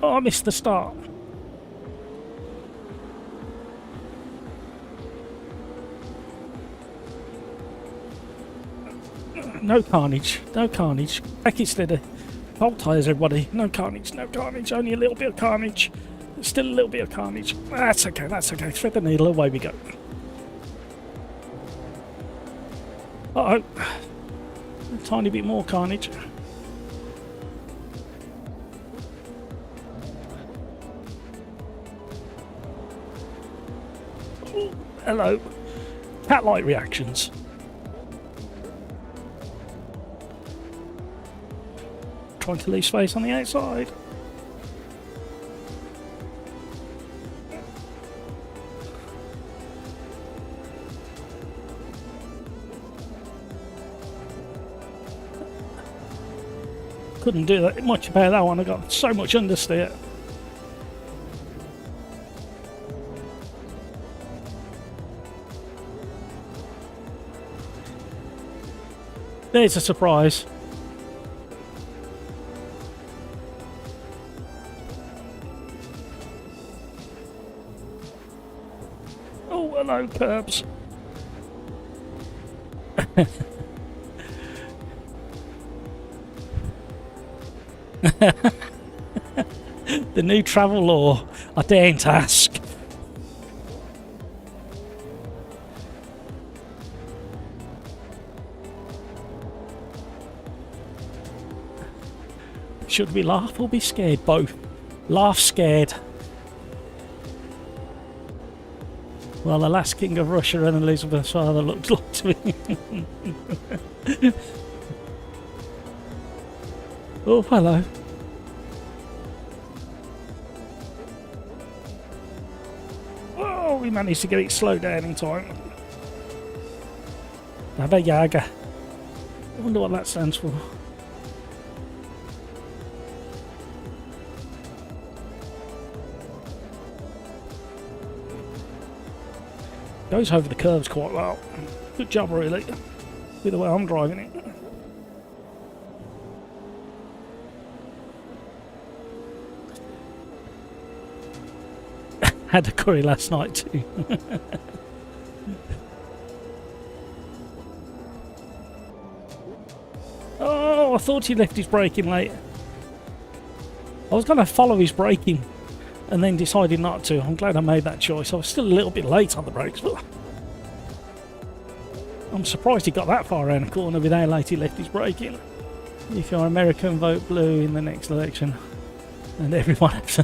Oh, I missed the start. No carnage. No carnage. Back it steady. Hold tyres, everybody. No carnage. No carnage. Only a little bit of carnage. Still a little bit of carnage. That's okay. That's okay. Thread the needle. Away we go. Uh-oh. A tiny bit more carnage. Ooh, hello. Cat-like reactions. Trying to leave space on the outside. Couldn't do that much about that one. I got so much understeer. There's a surprise. Oh, hello, curbs. The new travel law, I daren't ask. Should we laugh or be scared? Both. Laugh scared. Well, the last king of Russia and Elizabeth's father looked like to me. Oh, hello. Oh, we managed to get it slowed down in time. Baba Yaga. I wonder what that stands for. Goes over the curves quite well. Good job, really, with the way I'm driving it. Had a curry last night too. Oh, I thought he left his braking late. I was going to follow his braking and then decided not to. I'm glad I made that choice. I was still a little bit late on the brakes, but I'm surprised he got that far around the corner with how late he left his braking. If you're American, vote blue in the next election. And everyone else.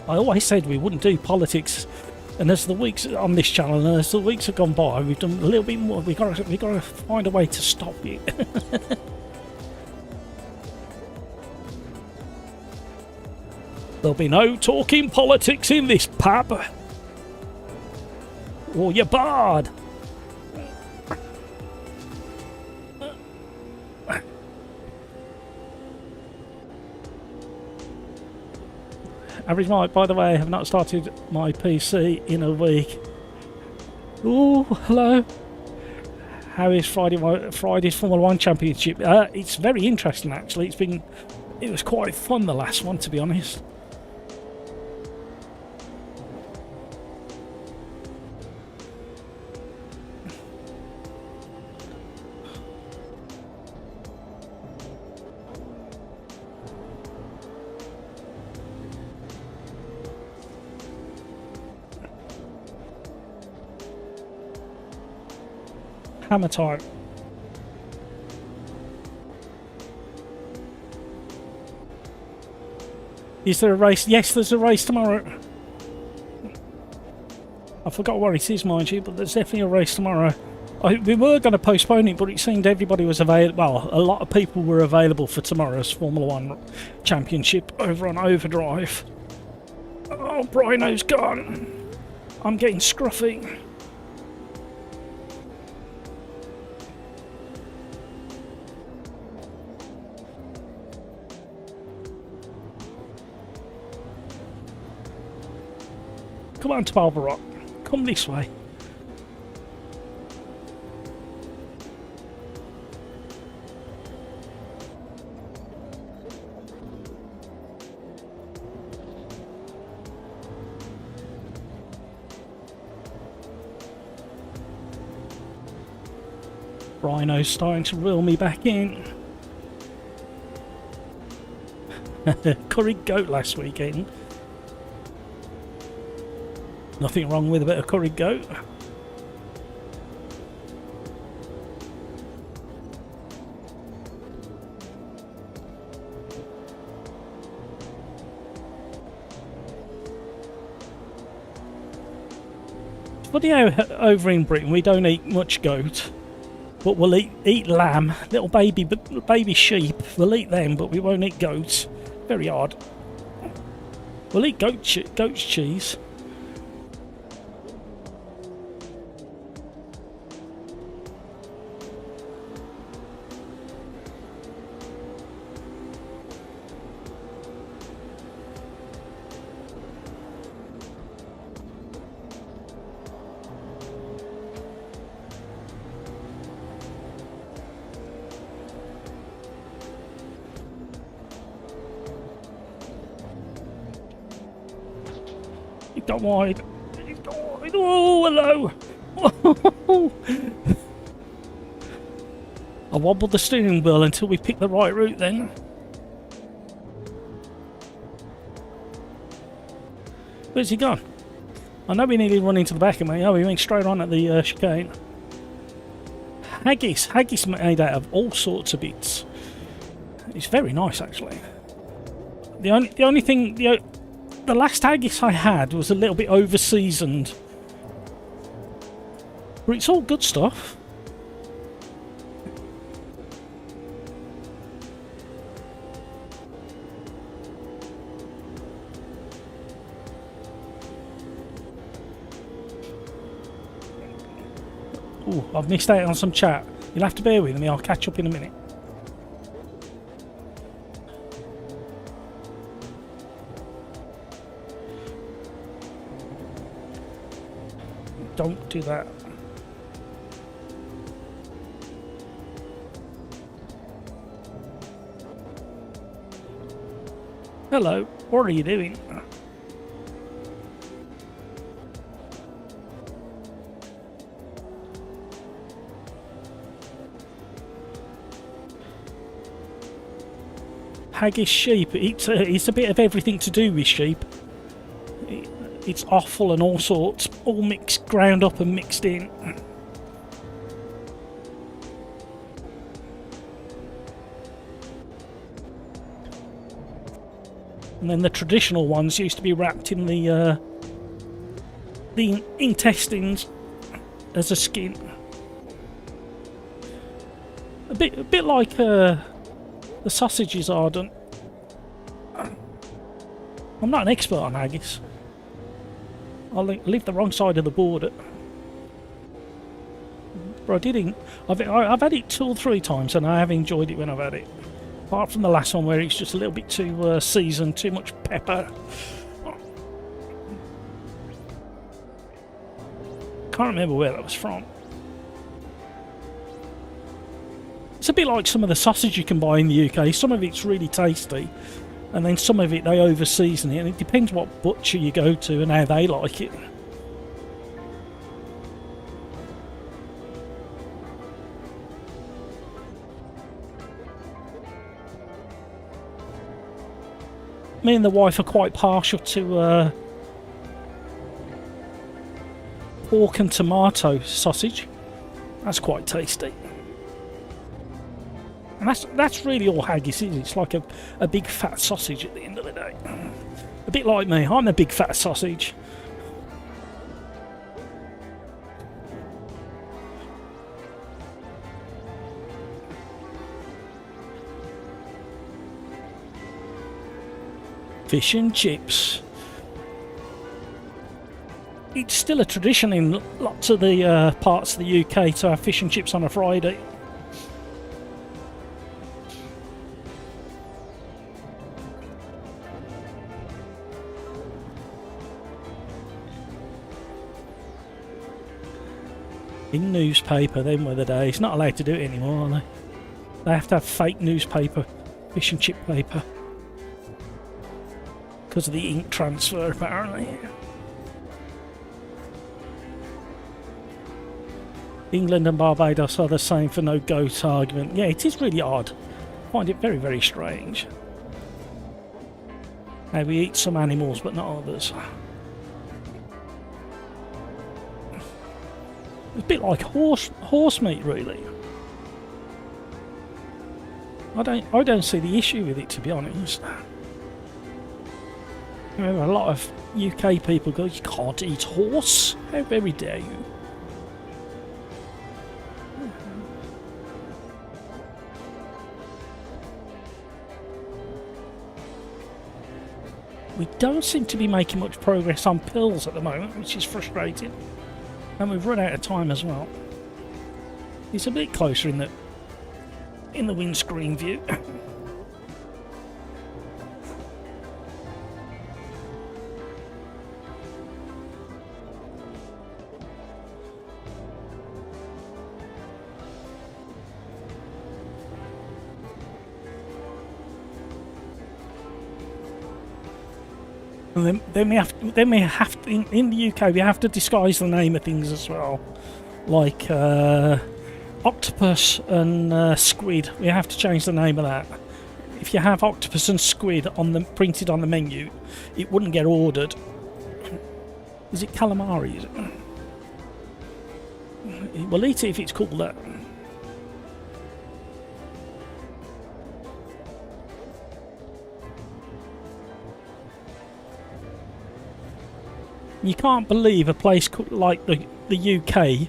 I always said we wouldn't do politics, and as the weeks on this channel, and as the weeks have gone by, we've done a little bit more. We got to find a way to stop it. There'll be no talking politics in this pub, or you're barred. Average Mike, by the way, I have not started my PC in a week. Oh, hello. How is Friday's Formula 1 Championship? It's very interesting, actually. It was quite fun, the last one, to be honest. Hammer time. Is there a race? Yes, there's a race tomorrow. I forgot what it is, mind you, but there's definitely a race tomorrow. We were going to postpone it, but it seemed everybody was available. Well, a lot of people were available for tomorrow's Formula 1 Championship over on Overdrive. Oh, Brino's gone. I'm getting scruffy. Come on, Rock. Come this way. Rhino's starting to reel me back in. Curried goat last weekend. Nothing wrong with a bit of curried goat. Funny how over in Britain we don't eat much goat, but we'll eat lamb, little baby sheep. We'll eat them, but we won't eat goats. Very odd. We'll eat goat's cheese. He's gone wide. He's gone wide. Oh, hello. I wobbled the steering wheel until we picked the right route then. Where's he gone? I know we nearly run into the back of me. Oh, he went straight on at the chicane. Haggis. Haggis made out of all sorts of bits. It's very nice, actually. The only thing... The last haggis I had was a little bit over-seasoned. But it's all good stuff. Oh, I've missed out on some chat. You'll have to bear with me, I'll catch up in a minute. Don't do that. Hello, what are you doing? Haggis sheep. It's a bit of everything to do with sheep. It's offal and all sorts, all mixed, ground up and mixed in. And then the traditional ones used to be wrapped in the intestines as a skin. A bit like the sausages are done. I'm not an expert on haggis. I'll leave the wrong side of the board. But I didn't. I've had it 2 or 3 times, and I have enjoyed it when I've had it. Apart from the last one where it's just a little bit too seasoned, too much pepper. Can't remember where that was from. It's a bit like some of the sausage you can buy in the UK. Some of it's really tasty, and then some of it they over season it, and it depends what butcher you go to and how they like it. Me and the wife are quite partial to pork and tomato sausage. That's quite tasty. And that's really all haggis is. It's like a big fat sausage at the end of the day. A bit like me, I'm a big fat sausage. Fish and chips. It's still a tradition in lots of the parts of the UK to have fish and chips on a Friday. In newspaper, them were the days. Not allowed to do it anymore, are they? They have to have fake newspaper, fish and chip paper. Because of the ink transfer, apparently. England and Barbados are the same for no goat argument. Yeah, it is really odd. I find it very, very strange. Now, we eat some animals, but not others. It's a bit like horse meat, really. I don't see the issue with it, to be honest. You know, a lot of UK people go, you can't eat horse. How very dare you? We don't seem to be making much progress on pills at the moment, which is frustrating. And we've run out of time as well. It's a bit closer in the windscreen view. And then we have to, in the UK we have to disguise the name of things as well, like octopus and squid. We have to change the name of that. If you have octopus and squid printed on the menu, it wouldn't get ordered. Is it calamari? Is it? We'll eat it if it's called that. You can't believe a place like the UK,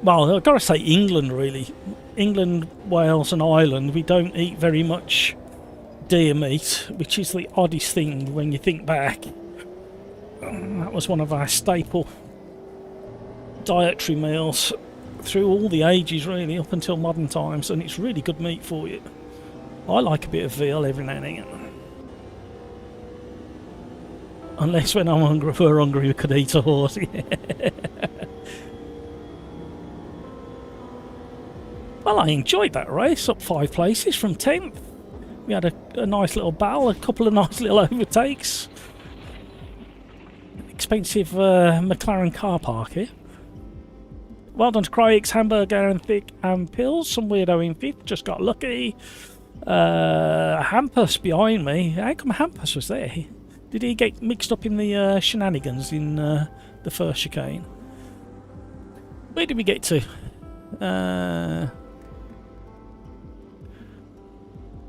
well, I've got to say England really. England, Wales and Ireland, we don't eat very much deer meat, which is the oddest thing when you think back. That was one of our staple dietary meals through all the ages really, up until modern times, and it's really good meat for you. I like a bit of veal every now and again. Unless when I'm hungry, if we're hungry, we could eat a horse. Well, I enjoyed that race, up 5 places from 10th. We had a nice little battle, a couple of nice little overtakes. Expensive McLaren car park here. Well done to Cryx, Hamburger and Thick and Pills. Some weirdo in 5th, just got lucky. Hampus behind me. How come Hampus was there? Did he get mixed up in the shenanigans in the first chicane? Where did we get to?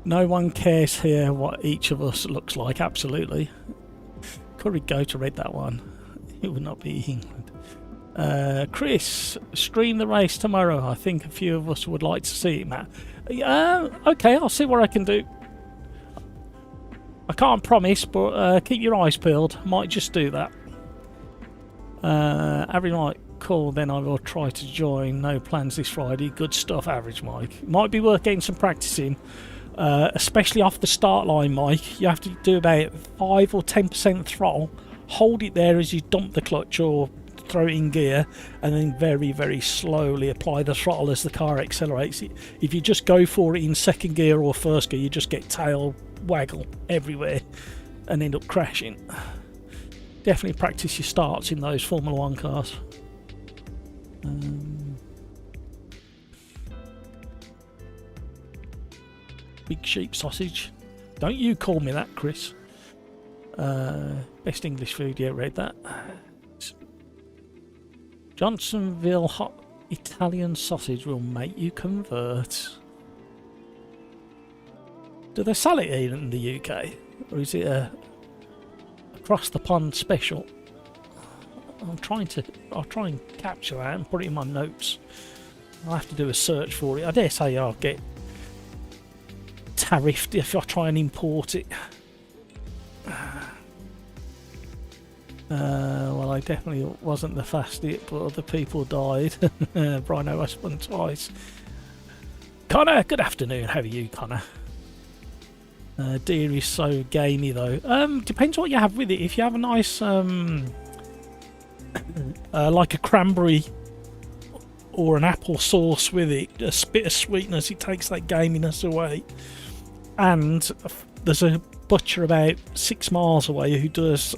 No one cares here what each of us looks like, absolutely. Could go to read that one. It would not be England. Chris, stream the race tomorrow. I think a few of us would like to see it, Matt. Okay, I'll see what I can do. I can't promise, but keep your eyes peeled. Might just do that. Every night, cool. Then I will try to join. No plans this Friday. Good stuff, Average Mike. Might be worth getting some practice in, especially off the start line, Mike. You have to do about 5 or 10% throttle. Hold it there as you dump the clutch or throw it in gear, and then very, very slowly apply the throttle as the car accelerates. If you just go for it in second gear or first gear, you just get tail waggle everywhere and end up crashing. Definitely practice your starts in those Formula 1 cars. Big sheep sausage. Don't you call me that, Chris. Best English food, yeah, read that. Johnsonville hot Italian sausage will make you convert. Do they sell it here in the UK? Or is it a across the pond special? I'll try and capture that and put it in my notes. I'll have to do a search for it. I dare say I'll get tariffed if I try and import it. Well, I definitely wasn't the fastest, but other people died. Brino, I spun twice. Connor, good afternoon. How are you, Connor? Deer is so gamey though. Depends what you have with it. If you have a nice like a cranberry or an apple sauce with it, a bit of sweetness, it takes that gaminess away. And there's a butcher about 6 miles away who does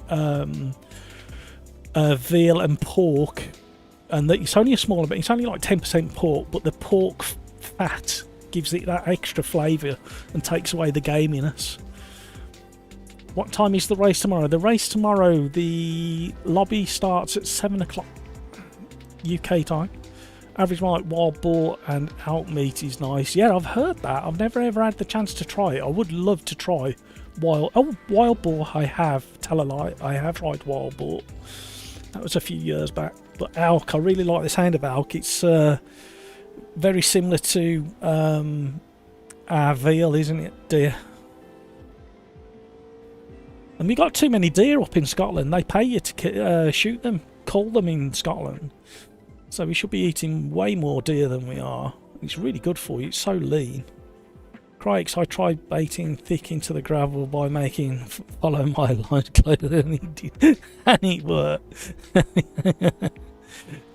veal and pork and that it's only a smaller bit. It's only like 10% pork, but the pork fat gives it that extra flavour and takes away the gaminess. What time is the race tomorrow? The race tomorrow, the lobby starts at 7 o'clock UK time. Average like wild boar and elk meat is nice. Yeah, I've heard that. I've never ever had the chance to try it. I would love to try wild boar. I have. Tell a lie. I have tried wild boar. That was a few years back. But elk, I really like the sound of elk. It's very similar to our veal, isn't it? Deer. And we got too many deer up in Scotland. They pay you to shoot them, cull them in Scotland. So we should be eating way more deer than we are. It's really good for you. It's so lean. Crikes, I tried baiting thick into the gravel by making follow my line closer than he did. And it worked.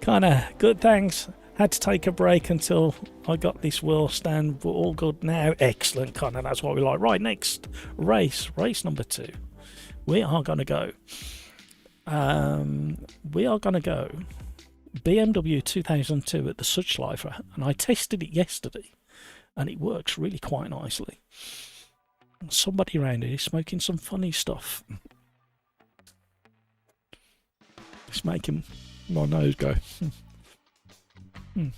Kinda good, thanks. Had to take a break until I got this wheel stand, but all good now. Excellent, kinda, that's what we like. Right, next race number 2. We are gonna go. BMW 2002 at the Such Life, and I tested it yesterday, and it works really quite nicely. Somebody around here is smoking some funny stuff. It's making my nose go. I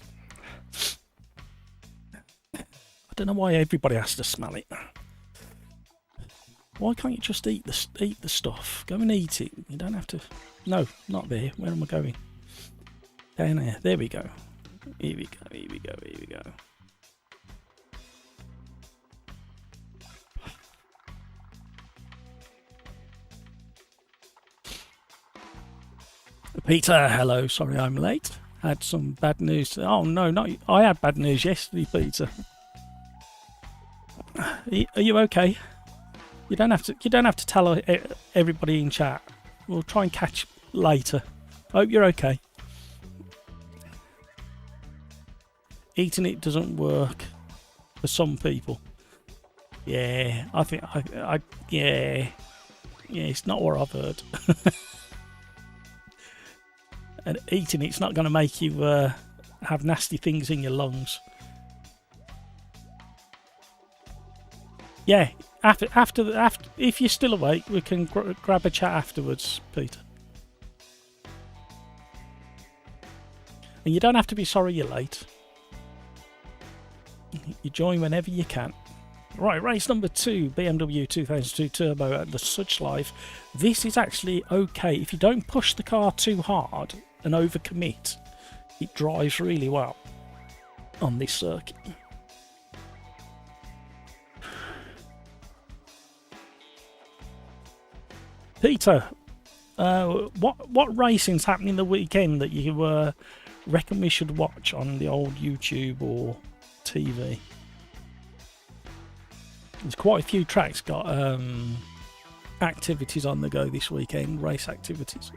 don't know why everybody has to smell it. Why can't you just eat the stuff? Go and eat it. You don't have to. No, not there. Where am I going? Down there. There we go. Here we go. Here we go. Here we go. Peter, hello. Sorry I'm late. Had some bad news. Oh no, not I had bad news yesterday, Peter. Are you okay? You don't have to tell everybody in chat. We'll try and catch later. Hope you're okay. Eating it doesn't work for some people. Yeah, I think yeah, it's not what I've heard. And eating it's not going to make you have nasty things in your lungs. Yeah, after if you're still awake, we can grab a chat afterwards, Peter. And you don't have to be sorry you're late. You join whenever you can. Right, race number 2, BMW 2002 Turbo at the Such Life. This is actually okay if you don't push the car too hard and overcommit. It drives really well on this circuit. Peter, what racing's happening the weekend that you reckon we should watch on the old YouTube or TV? There's quite a few tracks got activities on the go this weekend, race activities.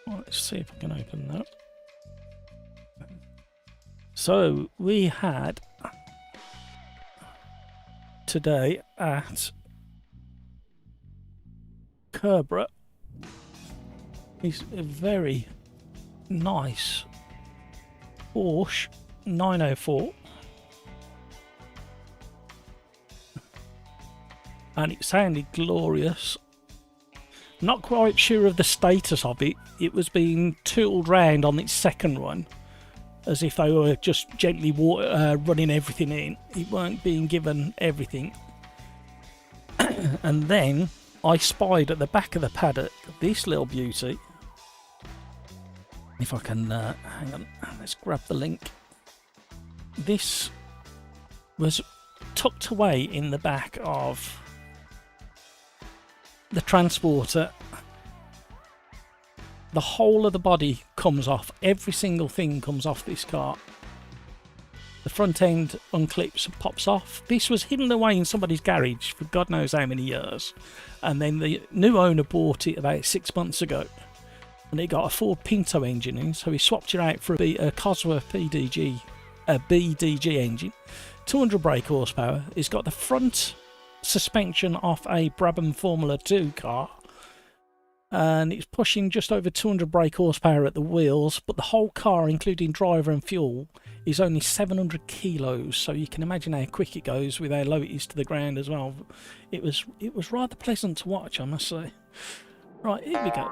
Let's see if I can open that. So we had today at Kerbra is a very nice Porsche 904, and it sounded glorious. Not quite sure of the status of it. It was being tooled round on its second run as if they were just gently running everything in. It weren't being given everything. And then I spied at the back of the paddock this little beauty. If I can, hang on, let's grab the link. This was tucked away in the back of the transporter. The whole of the body comes off. Every single thing comes off this car. The front end unclips and pops off. This was hidden away in somebody's garage for God knows how many years. And then the new owner bought it about 6 months ago. And it got a Ford Pinto engine in, so he swapped it out for a Cosworth PDG, a BDG engine. 200 brake horsepower. It's got the front suspension off a Brabham Formula 2 car. And it's pushing just over 200 brake horsepower at the wheels, but the whole car, including driver and fuel, is only 700 kilos, so you can imagine how quick it goes with how low it is to the ground as well. It was rather pleasant to watch, I must say. Right, here we go.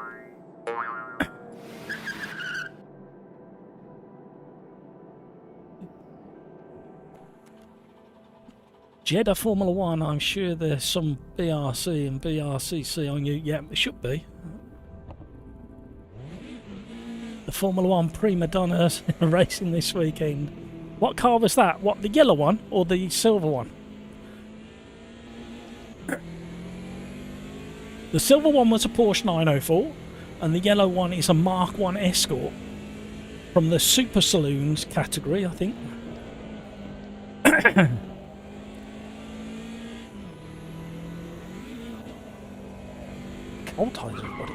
Jeddah Formula 1, I'm sure there's some BRC and BRCC on you. Yeah, there should be. The Formula 1 prima donnas racing this weekend. What car was that? What, the yellow one or the silver one? The silver one was a Porsche 904 and the yellow one is a Mark 1 Escort from the Super Saloons category, I think. Cold ties, everybody.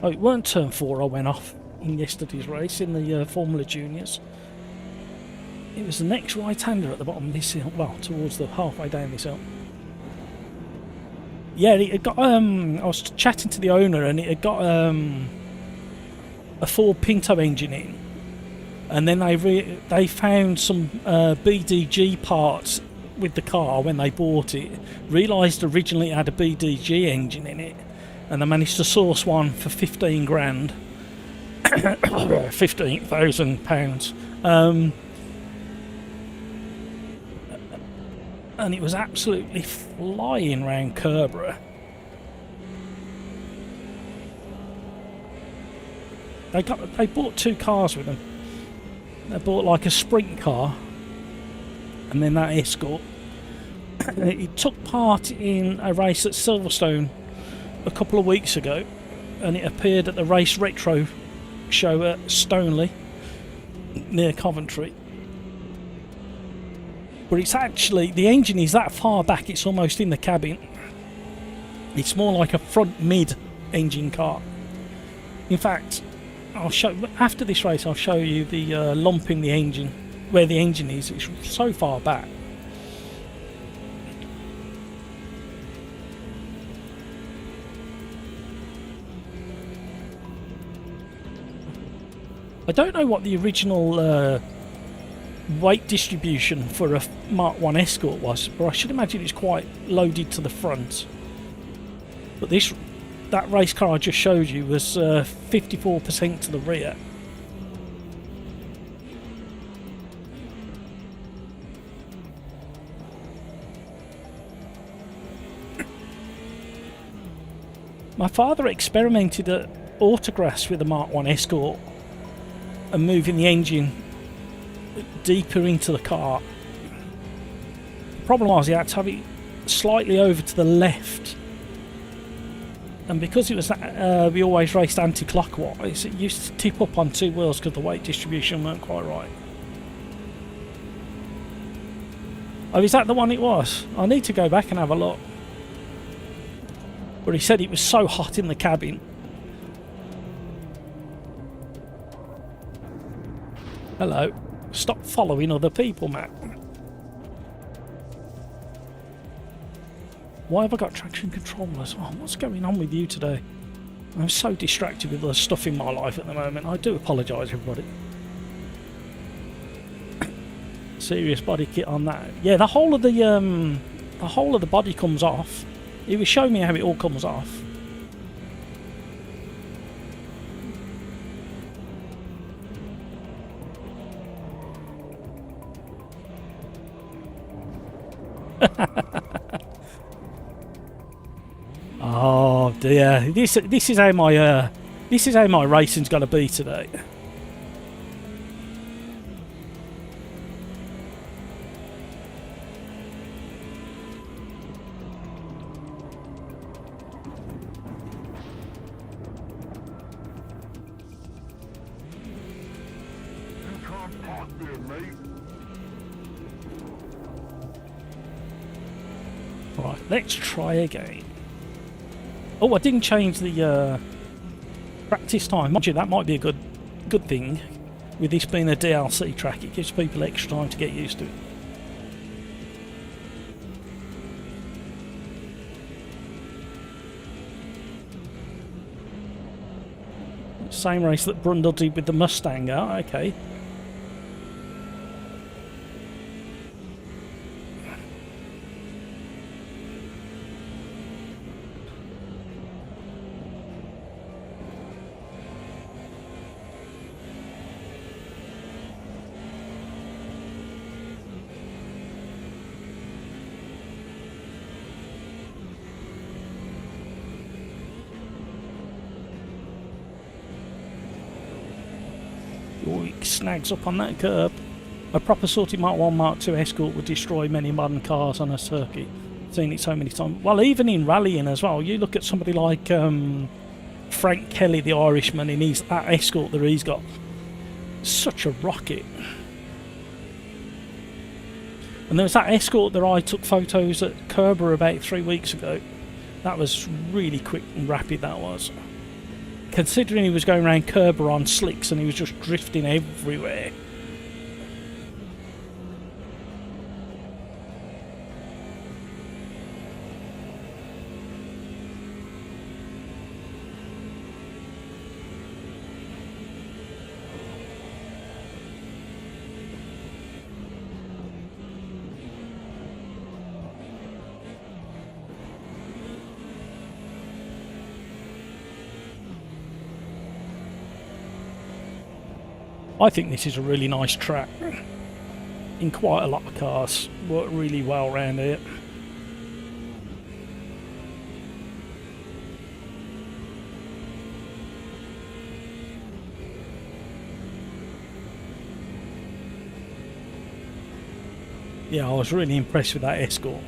Oh, it weren't turn 4 I went off in yesterday's race in the Formula Juniors. It was the next right-hander at the bottom of this hill, well, towards the halfway down this hill. Yeah, it had got, I was chatting to the owner and it had got a Ford Pinto engine in. And then they found some BDG parts with the car when they bought it. Realised originally it had a BDG engine in it. And they managed to source one for 15 grand. £15,000. And it was absolutely flying round Kerbera. They bought 2 cars with them. They bought like a sprint car and then that Escort. It took part in a race at Silverstone a couple of weeks ago, and it appeared at the Race Retro show at Stoneleigh near Coventry. But it's actually, the engine is that far back it's almost in the cabin. It's more like a front mid engine car. In fact, I'll show, after this race I'll show you the lump in the engine, where the engine is. It's so far back. I don't know what the original weight distribution for a Mark 1 Escort was, but I should imagine it's quite loaded to the front. But that race car I just showed you was 54% to the rear. My father experimented at autographs with the Mark 1 Escort and moving the engine deeper into the car. The problem was he had to have it slightly over to the left, and because it was we always raced anti-clockwise, it used to tip up on 2 wheels because the weight distribution weren't quite right. Oh, is that the one it was? I need to go back and have a look. But he said it was so hot in the cabin. Hello. Stop following other people, Matt. Why have I got traction controllers? Oh, what's going on with you today? I'm so distracted with the stuff in my life at the moment. I do apologise, everybody. Serious body kit on that. Yeah, the whole of the body comes off. He was showing me how it all comes off. Oh dear, this is how my racing's going to be today. Right, let's try again. Oh, I didn't change the practice time. Mind you, that might be a good thing. With this being a DLC track, it gives people extra time to get used to it. Same race that Brundle did with the Mustang. Oh, okay. Snags up on that curb. A proper sorted Mark 1, Mark 2 Escort would destroy many modern cars on a circuit. Seen it so many times. Well, even in rallying as well. You look at somebody like Frank Kelly, the Irishman, in that Escort that he's got. Such a rocket. And there was that Escort that I took photos at Kerber about 3 weeks ago. That was really quick and rapid, that was. Considering he was going around Kerber on slicks and he was just drifting everywhere. I think this is a really nice track. In quite a lot of cars. Work really well around here. Yeah, I was really impressed with that Escort.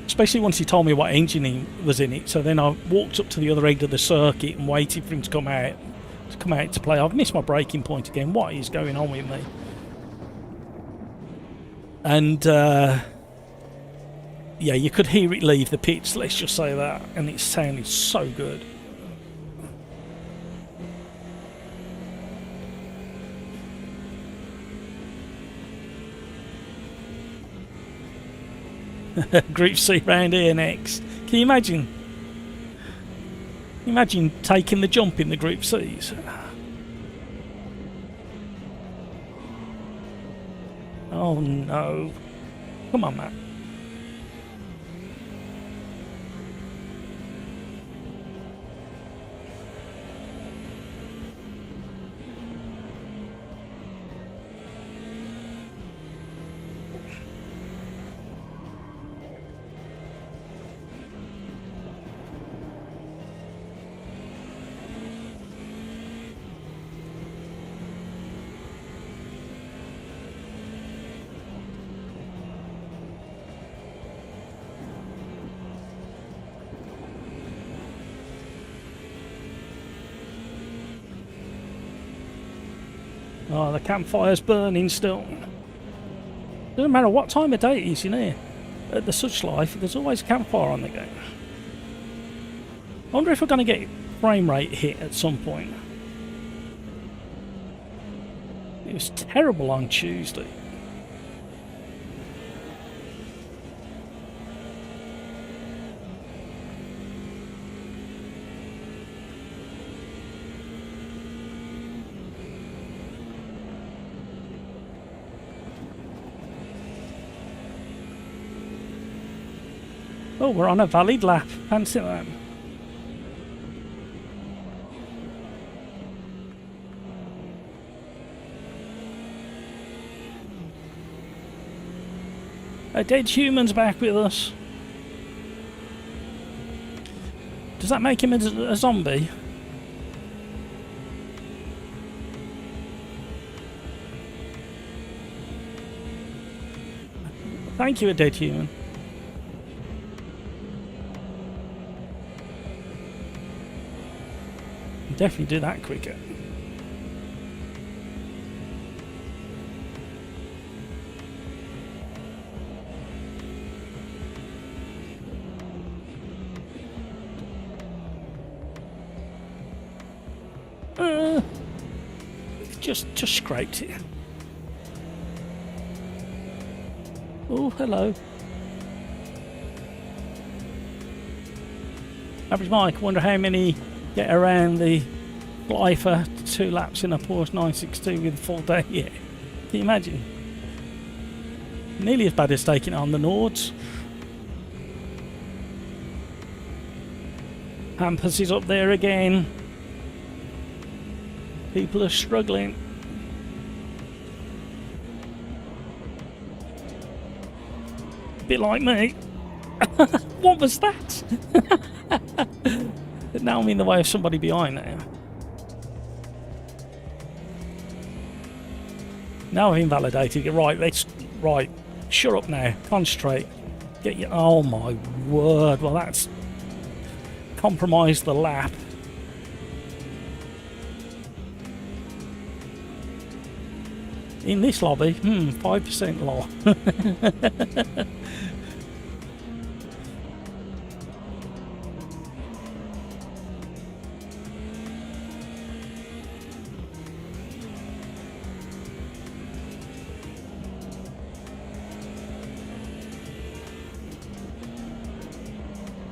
Especially once he told me what engine he was in it. So then I walked up to the other end of the circuit and waited for him to come out to play. I've missed my braking point again. What is going on with me? And yeah, you could hear it leave the pits, let's just say that, and it sounded so good. Group C round here next. Can you imagine? Imagine taking the jump in the Group C's. Oh no. Come on, Matt. Oh, the campfire's burning still. Doesn't matter what time of day it is in here. At the Such Life, there's always a campfire on the go. I wonder if we're going to get frame rate hit at some point. It was terrible on Tuesday. Oh, we're on a valid lap. Fancy that. A dead human's back with us. Does that make him a zombie? Thank you, a dead human. Definitely do that quicker. Just scraped it. Oh, hello. Average Mike, wonder how many get around the fly for 2 laps in a Porsche 962 with a full day. Yeah, can you imagine? Nearly as bad as taking it on the Nords. Hampers is up there again. People are struggling. A bit like me. What was that? Now I'm in the way of somebody behind now. Now I've invalidated it. Right. Shut up now. Concentrate. Get your. Oh my word. Well, that's compromised the lap. In this lobby, 5% law.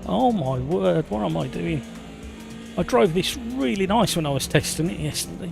Oh my word, what am I doing? I drove this really nice when I was testing it yesterday.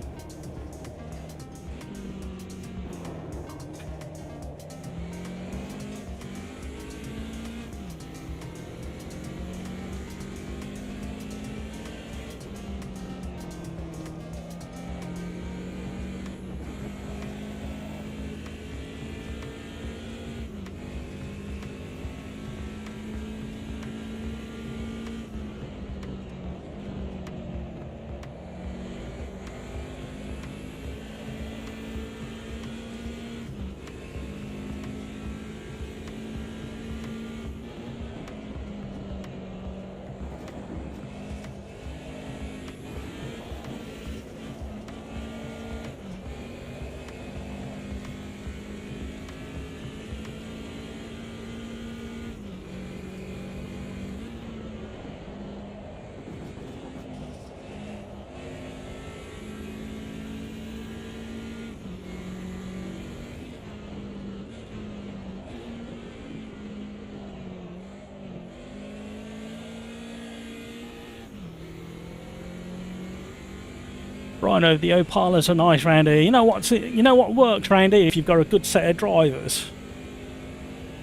Rhino, the Opalas are nice round here. You know what works round here if you've got a good set of drivers?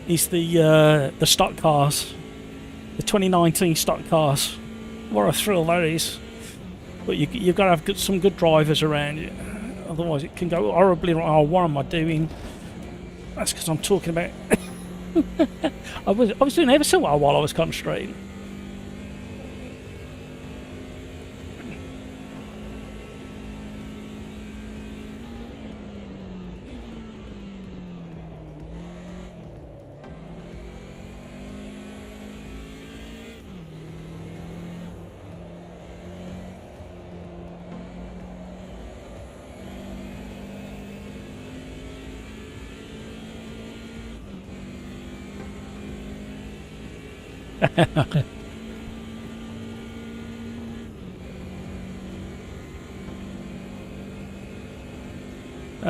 Is the stock cars. The 2019 stock cars. What a thrill that is. But you've got to have some good drivers around you. Otherwise it can go horribly wrong. Oh, what am I doing? That's because I'm talking about... I was doing ever so well while I was concentrating.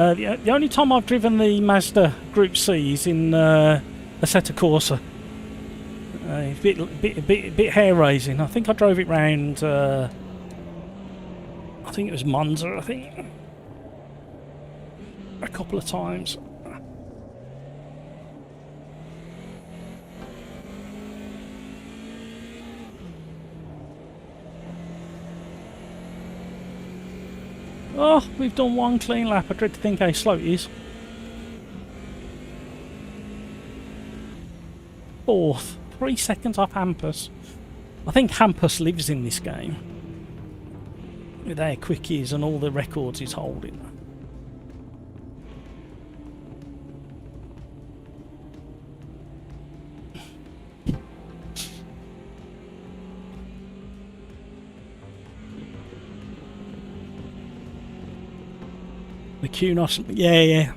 The only time I've driven the Mazda Group C is in Assetto Corsa. A bit hair raising. I think I drove it round. I think it was Monza. I think a couple of times. Oh, we've done one clean lap. I dread to think how slow it is. Fourth. 3 seconds off Hampus. I think Hampus lives in this game. With how quick he is and all the records he's holding. The Kunos, yeah.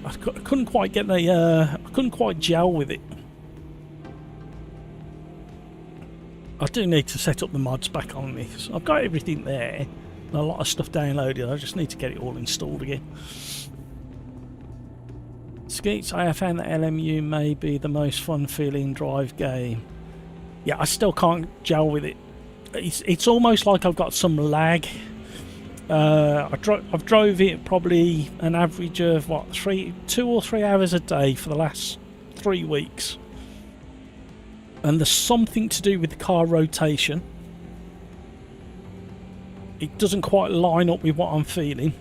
I couldn't quite get the, I couldn't quite gel with it. I do need to set up the mods back on this. I've got everything there, and a lot of stuff downloaded. I just need to get it all installed again. Skeets, I have found that LMU may be the most fun feeling drive game. Yeah, I still can't gel with it. It's almost like I've got some lag. I've drove it probably an average of what, 2 or 3 hours a day for the last 3 weeks. And there's something to do with the car rotation. It doesn't quite line up with what I'm feeling.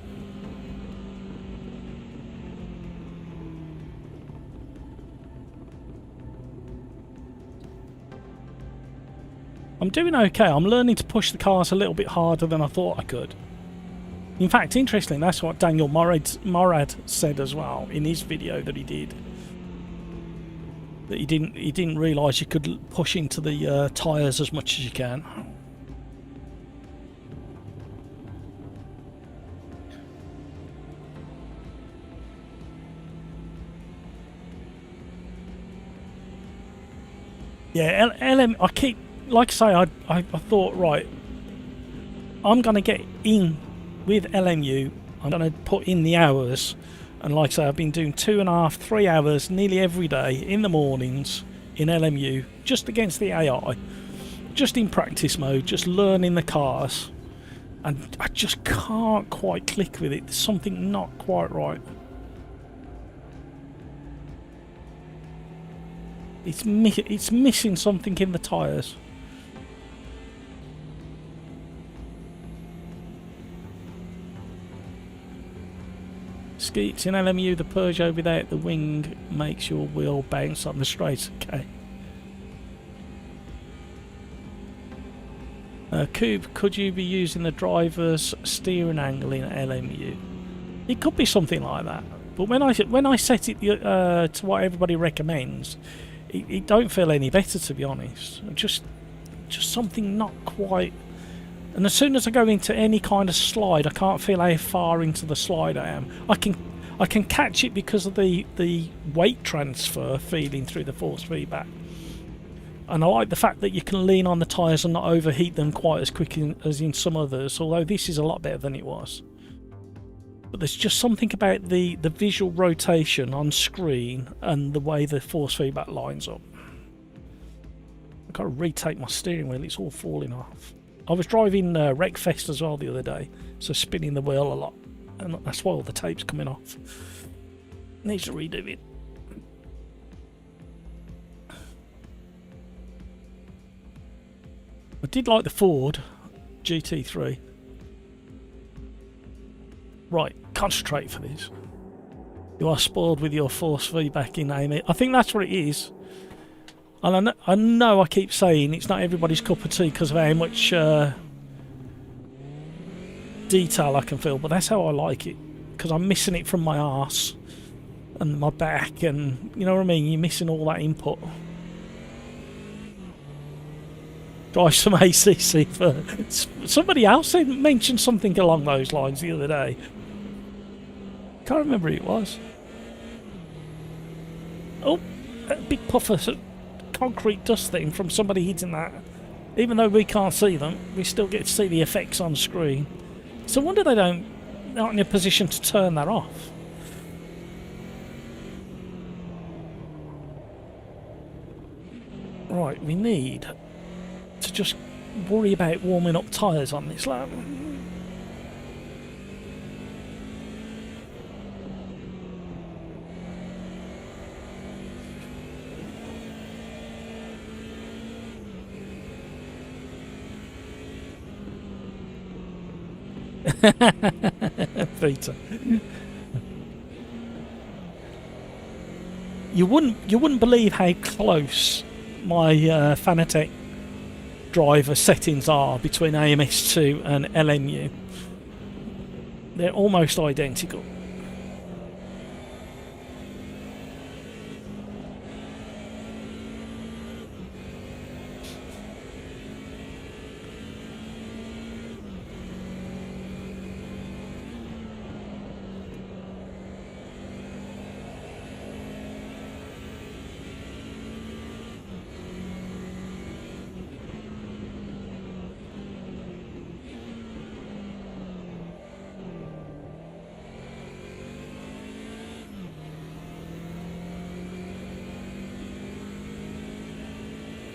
I'm doing okay. I'm learning to push the cars a little bit harder than I thought I could. In fact, interestingly, that's what Daniel Morad said as well in his video that he did. That he didn't realise you could push into the tyres as much as you can. Yeah, I keep, like I say, I thought, right, I'm going to get in with LMU. I'm going to put in the hours. And like I say, I've been doing 2.5, 3 hours nearly every day in the mornings in LMU, just against the AI, just in practice mode, just learning the cars. And I just can't quite click with it. There's something not quite right. It's missing something in the tyres. Skeets, in LMU, the Peugeot without the wing makes your wheel bounce on the straight. Okay. Cube, could you be using the driver's steering angle in LMU? It could be something like that. But when I set it to what everybody recommends, it don't feel any better, to be honest. Just something not quite. And as soon as I go into any kind of slide, I can't feel how far into the slide I am. I can catch it because of the weight transfer feeling through the force feedback. And I like the fact that you can lean on the tyres and not overheat them quite as quick as in some others, although this is a lot better than it was. But there's just something about the visual rotation on screen and the way the force feedback lines up. I've got to retake my steering wheel, it's all falling off. I was driving Wreckfest as well the other day, so spinning the wheel a lot, and that's why all the tape's coming off. Needs to redo it. I did like the Ford GT3. Right, concentrate for this. You are spoiled with your force feedback in AMS. I think that's what it is. And I know I keep saying it's not everybody's cup of tea because of how much detail I can feel, but that's how I like it. Because I'm missing it from my arse and my back, and you know what I mean? You're missing all that input. Drive some ACC for... Somebody else mentioned something along those lines the other day. Can't remember who it was. Oh, a big puff of concrete dust thing from somebody hitting that. Even though we can't see them, we still get to see the effects on screen. So I wonder they're not in a position to turn that off. Right, we need to just worry about warming up tyres on this lap. Peter. You wouldn't believe how close my Fanatec driver settings are between AMS2 and LMU. They're almost identical.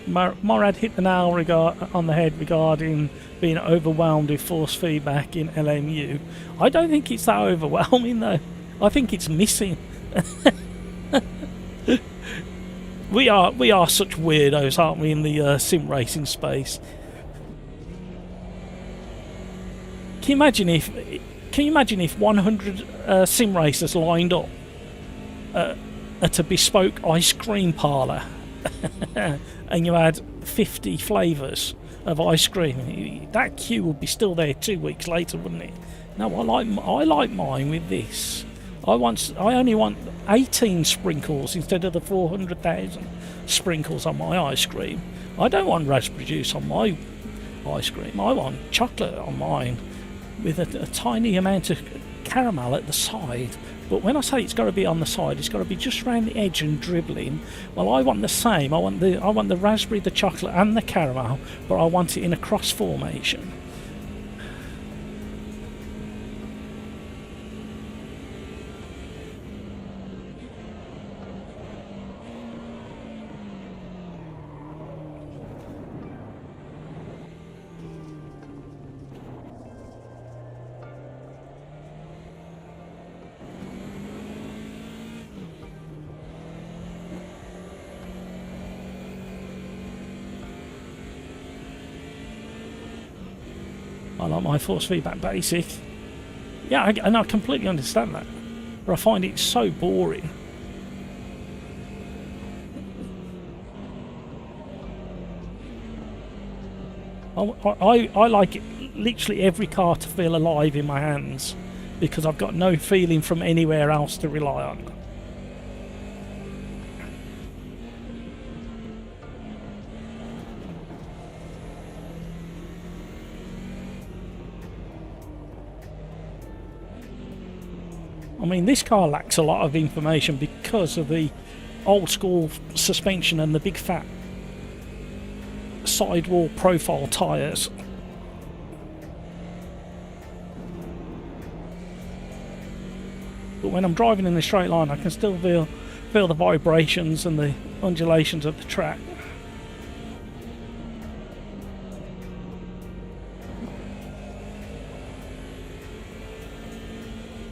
Morad hit the nail on the head regarding being overwhelmed with force feedback in LMU. I don't think it's that overwhelming though. I think it's missing. We are such weirdos, aren't we, in the sim racing space? Can you imagine if 100 sim racers lined up at a bespoke ice cream parlour and you had 50 flavours of ice cream? That queue would be still there 2 weeks later, wouldn't it? No, I like mine with this. I only want 18 sprinkles instead of the 400,000 sprinkles on my ice cream. I don't want raspberry juice on my ice cream. I want chocolate on mine with a tiny amount of caramel at the side. But when I say it's got to be on the side, it's got to be just around the edge and dribbling. Well, I want the same. I want the raspberry, the chocolate and the caramel, but I want it in a cross formation. I like my force feedback basic. Yeah, and I completely understand that. But I find it so boring. I like it, literally every car to feel alive in my hands, because I've got no feeling from anywhere else to rely on. I mean, this car lacks a lot of information because of the old school suspension and the big fat sidewall profile tyres. But when I'm driving in a straight line, I can still feel the vibrations and the undulations of the track.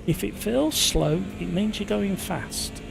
If it feels slow, it means you're going fast.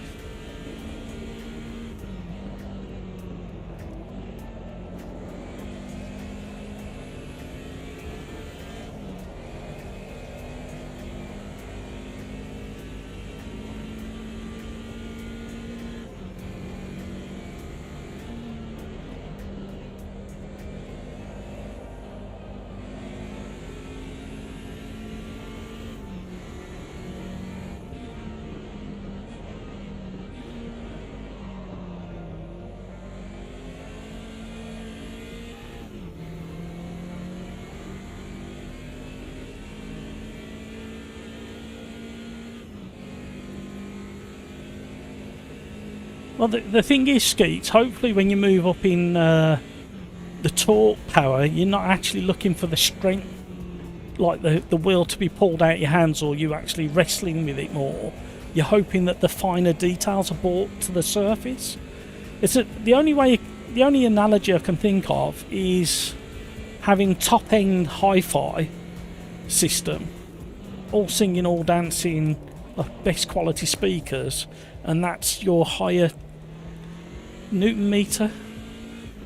Well, the thing is, Skeets, hopefully when you move up in the torque power, you're not actually looking for the strength, like the wheel to be pulled out your hands, or you actually wrestling with it more. You're hoping that the finer details are brought to the surface. The only analogy I can think of is having top-end hi-fi system, all singing, all dancing, like best quality speakers, and that's your higher Newton meter,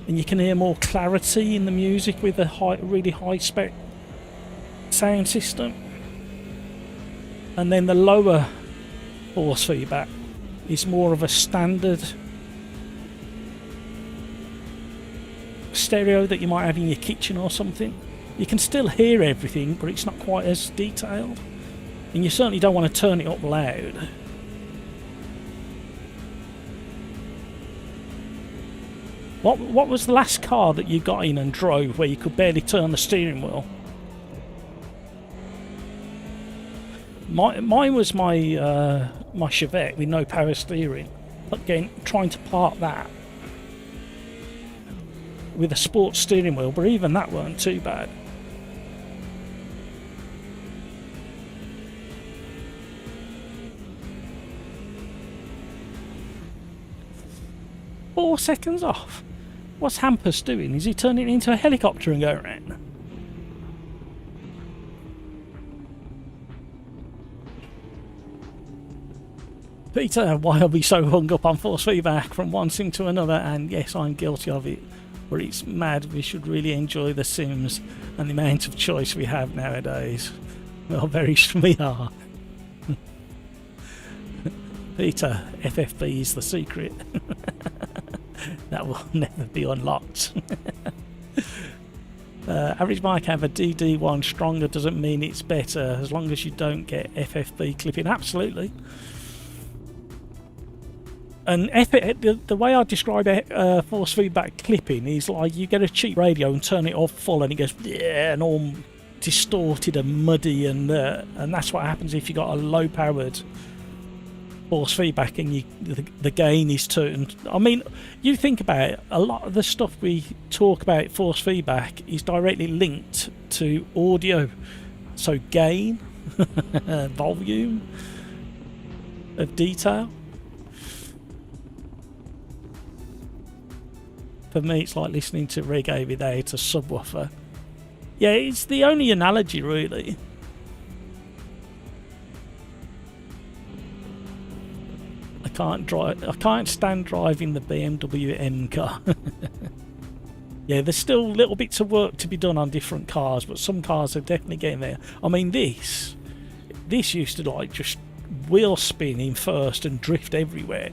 and you can hear more clarity in the music with a really high spec sound system. And then the lower force feedback is more of a standard stereo that you might have in your kitchen or something. You can still hear everything, but it's not quite as detailed, and you certainly don't want to turn it up loud. What was the last car that you got in and drove where you could barely turn the steering wheel? Mine was my Chevette with no power steering. Again, trying to park that with a sports steering wheel, but even that weren't too bad. Four seconds off. What's Hampus doing? Is he turning it into a helicopter and going around? Peter, why are we so hung up on force feedback from one sim to another? And yes, I'm guilty of it. But it's mad. We should really enjoy the sims and the amount of choice we have nowadays. Well, very we are. Peter, FFB is the secret. That will never be unlocked. Average mic have a DD1 stronger doesn't mean it's better as long as you don't get FFB clipping. Absolutely. And the way I describe force feedback clipping is like you get a cheap radio and turn it off full and it goes yeah, and all distorted and muddy, and that's what happens if you got a low powered force feedback and the gain is turned. I mean, you think about it, a lot of the stuff we talk about force feedback is directly linked to audio, so gain, volume of detail. For me, it's like listening to reggae without a subwoofer. Yeah, it's the only analogy, really. I can't stand driving the BMW M car. Yeah, there's still little bits of work to be done on different cars, but some cars are definitely getting there. I mean, this used to like just wheel spin in first and drift everywhere.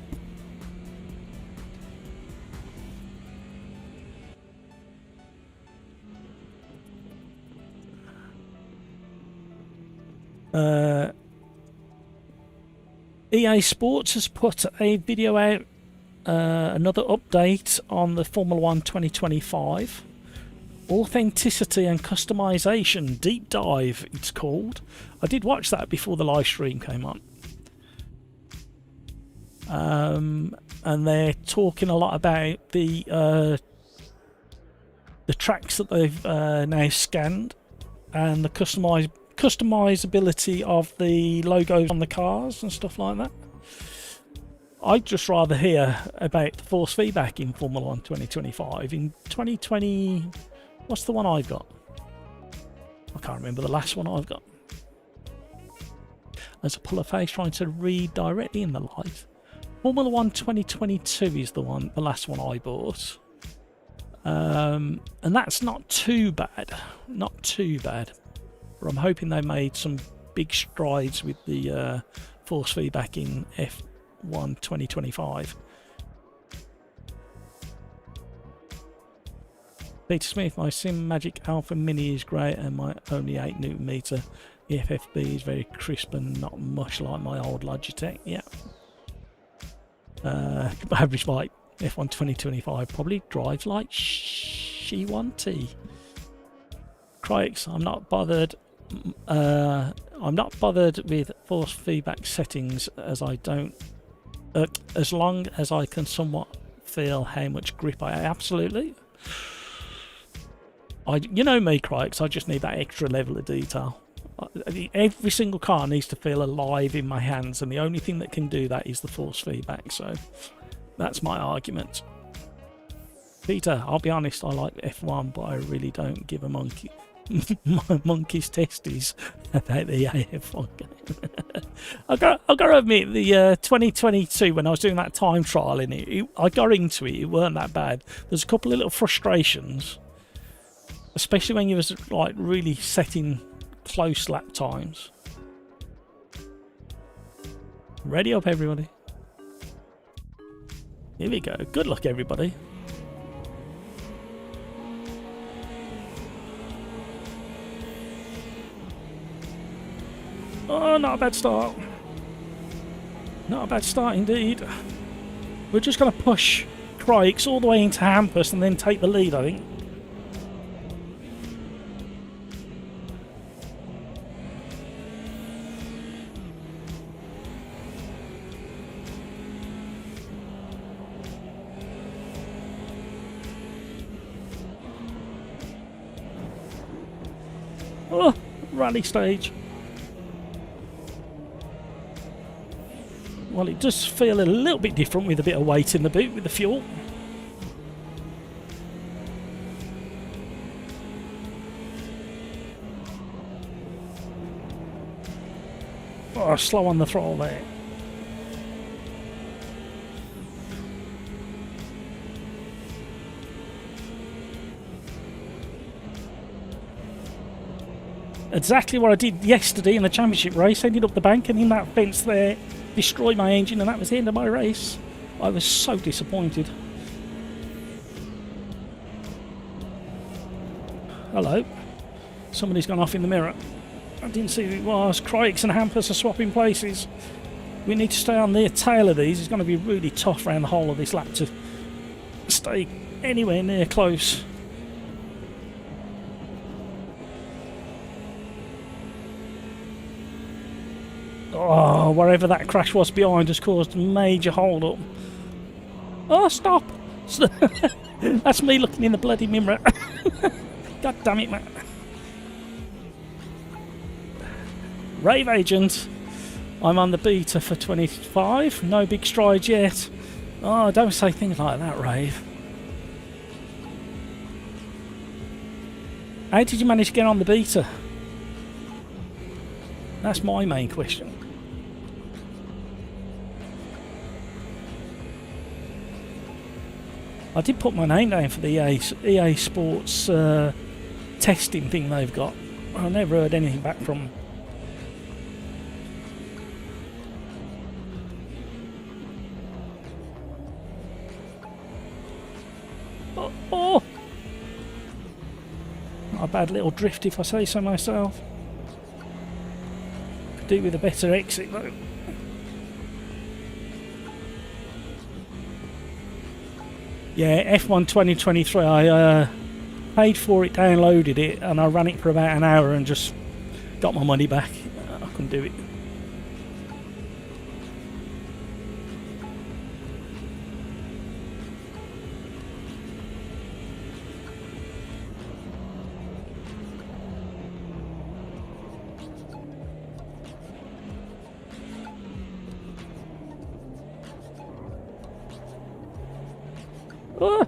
EA Sports has put a video out, another update on the Formula 1 2025. Authenticity and Customization Deep Dive, it's called. I did watch that before the live stream came on. And they're talking a lot about the tracks that they've now scanned and the customizability of the logos on the cars and stuff like that. I'd just rather hear about the force feedback in Formula 1 2025. In 2020, what's the one I've got? I can't remember the last one I've got. There's a pull of face trying to read directly in the light. Formula 1 2022 is the last one I bought. And that's not too bad. Not too bad. But I'm hoping they made some big strides with the force feedback in F1 2025. Peter Smith, my Sim Magic Alpha Mini is great and my only 8 Newton meter. The FFB is very crisp and not much like my old Logitech. Yeah. Average bike F1 2025 probably drives like she 1T. Crikes, I'm not bothered with force feedback settings as I don't as long as I can somewhat feel how much grip I absolutely. You know me, Crikes, I just need that extra level of detail. Every single car needs to feel alive in my hands, and the only thing that can do that is the force feedback, so that's my argument. Peter, I'll be honest, I like F1, but I really don't give a monkey my monkey's testes about the AF1 game. I gotta admit, the 2022, when I was doing that time trial in it, I got into it, it weren't that bad. There's a couple of little frustrations, especially when you was like really setting close lap times. Ready up, everybody. Here we go. Good luck, everybody. Oh, not a bad start. Not a bad start indeed. We're just going to push Crikes all the way into Hampus and then take the lead, I think. Oh, rally stage. Well, it does feel a little bit different with a bit of weight in the boot with the fuel. Oh, slow on the throttle there. Exactly what I did yesterday in the championship race. Ended up the bank and in that fence there, destroyed my engine, and that was the end of my race. I was so disappointed. Hello. Somebody's gone off in the mirror. I didn't see who it was. Crikes and Hampus are swapping places. We need to stay on the tail of these. It's going to be really tough around the whole of this lap to stay anywhere near close. Oh, wherever that crash was behind has caused a major hold-up. Oh, stop! That's me looking in the bloody mirror. God damn it, man. Rave Agent. I'm on the beta for 25. No big strides yet. Oh, don't say things like that, Rave. How did you manage to get on the beta? That's my main question. I did put my name down for the EA Sports testing thing they've got. I never heard anything back from them. Oh! Not a bad little drift if I say so myself. Could do with a better exit though. Yeah, F1 2023, I paid for it, downloaded it, and I ran it for about an hour and just got my money back. I couldn't do it. Ah!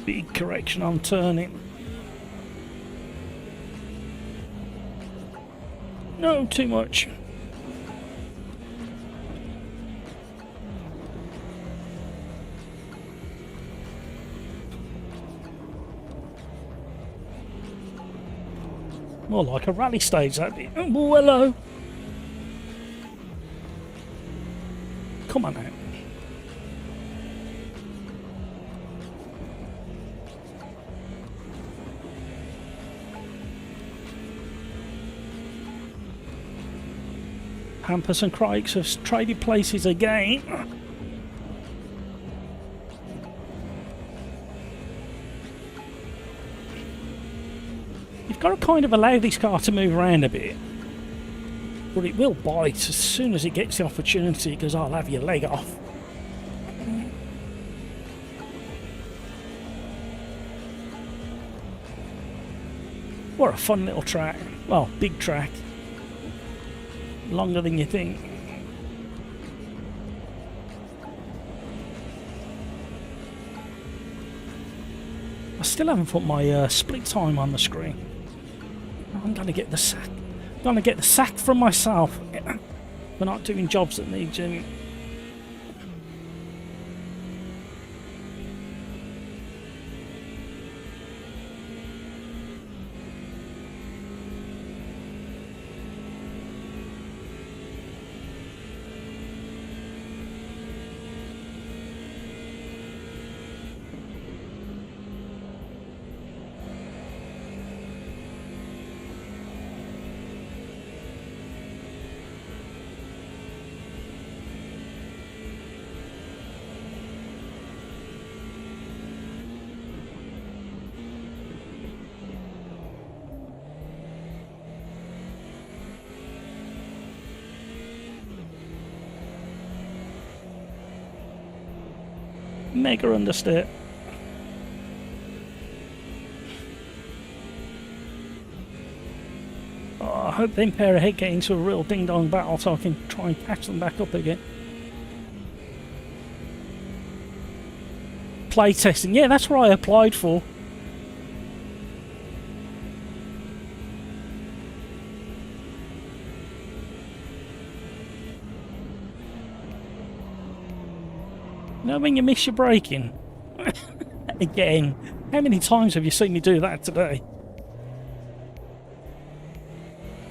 Big correction on turning. No, too much. More like a rally stage, that'd be. Oh, hello. Come on now. Hampus and Crikes have traded places again. You've got to kind of allow this car to move around a bit. But it will bite as soon as it gets the opportunity, because I'll have your leg off. What a fun little track. Well, big track. Longer than you think. I still haven't put my split time on the screen. I'm gonna get the sack. I'm gonna get the sack from myself for not doing jobs that need doing. Mega understeer. Oh, I hope them pair of head get into a real ding-dong battle so I can try and catch them back up again. Play testing. Yeah, that's what I applied for. You know when you miss your braking? Again. How many times have you seen me do that today?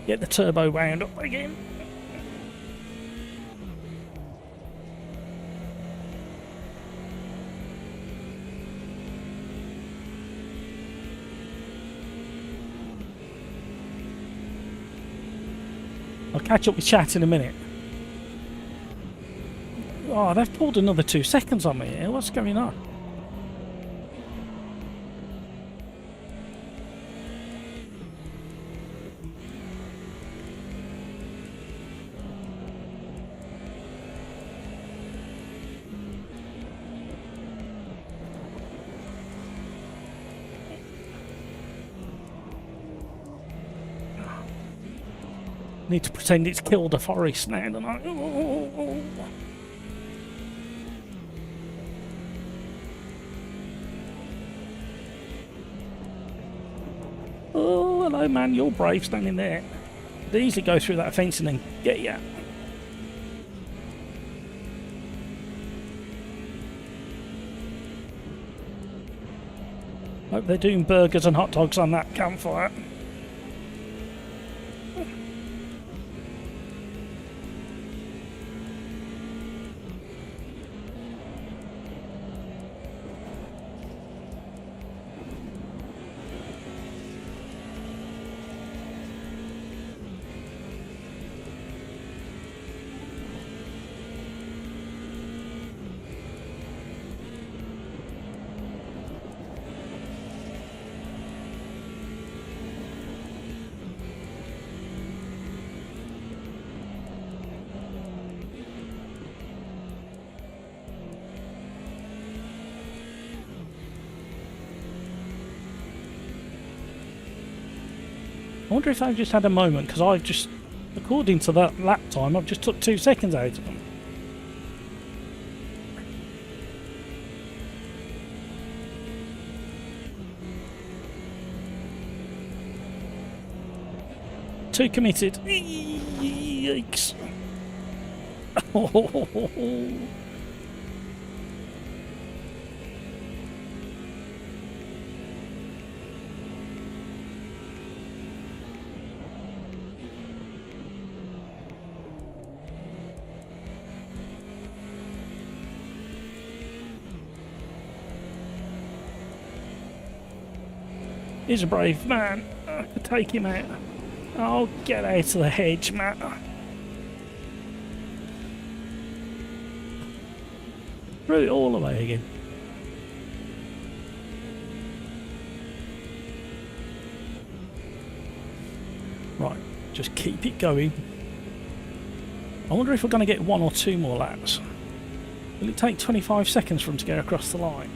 Get the turbo wound up again. I'll catch up with chat in a minute. Oh, they've pulled another 2 seconds on me here. What's going on? Need to pretend it's killed a forest now, don't I? Oh, hello, man. You're brave standing there. They easily go through that fence and then get you. Hope they're doing burgers and hot dogs on that campfire. I wonder if I've just had a moment, because I've just, according to that lap time, I've just took 2 seconds out of them. Too committed. Yikes. He's a brave man. I could take him out. Oh, get out of the hedge, Matt. Threw it all away again. Right, just keep it going. I wonder if we're going to get 1 or 2 more laps. Will it take 25 seconds for him to get across the line?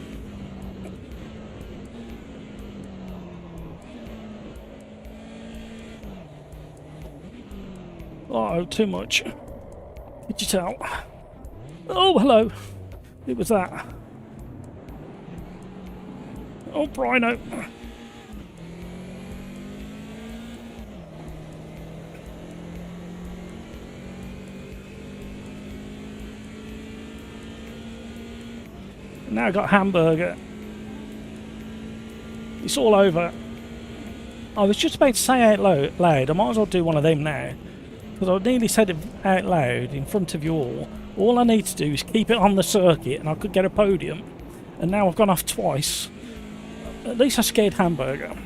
Oh, too much. Did you tell? Oh, hello. Who was that? Oh, Brino. Now I got hamburger. It's all over. I was just about to say out loud, I might as well do one of them now. Because I nearly said it out loud in front of you all. All I need to do is keep it on the circuit and I could get a podium. And now I've gone off twice. At least I scared hamburger.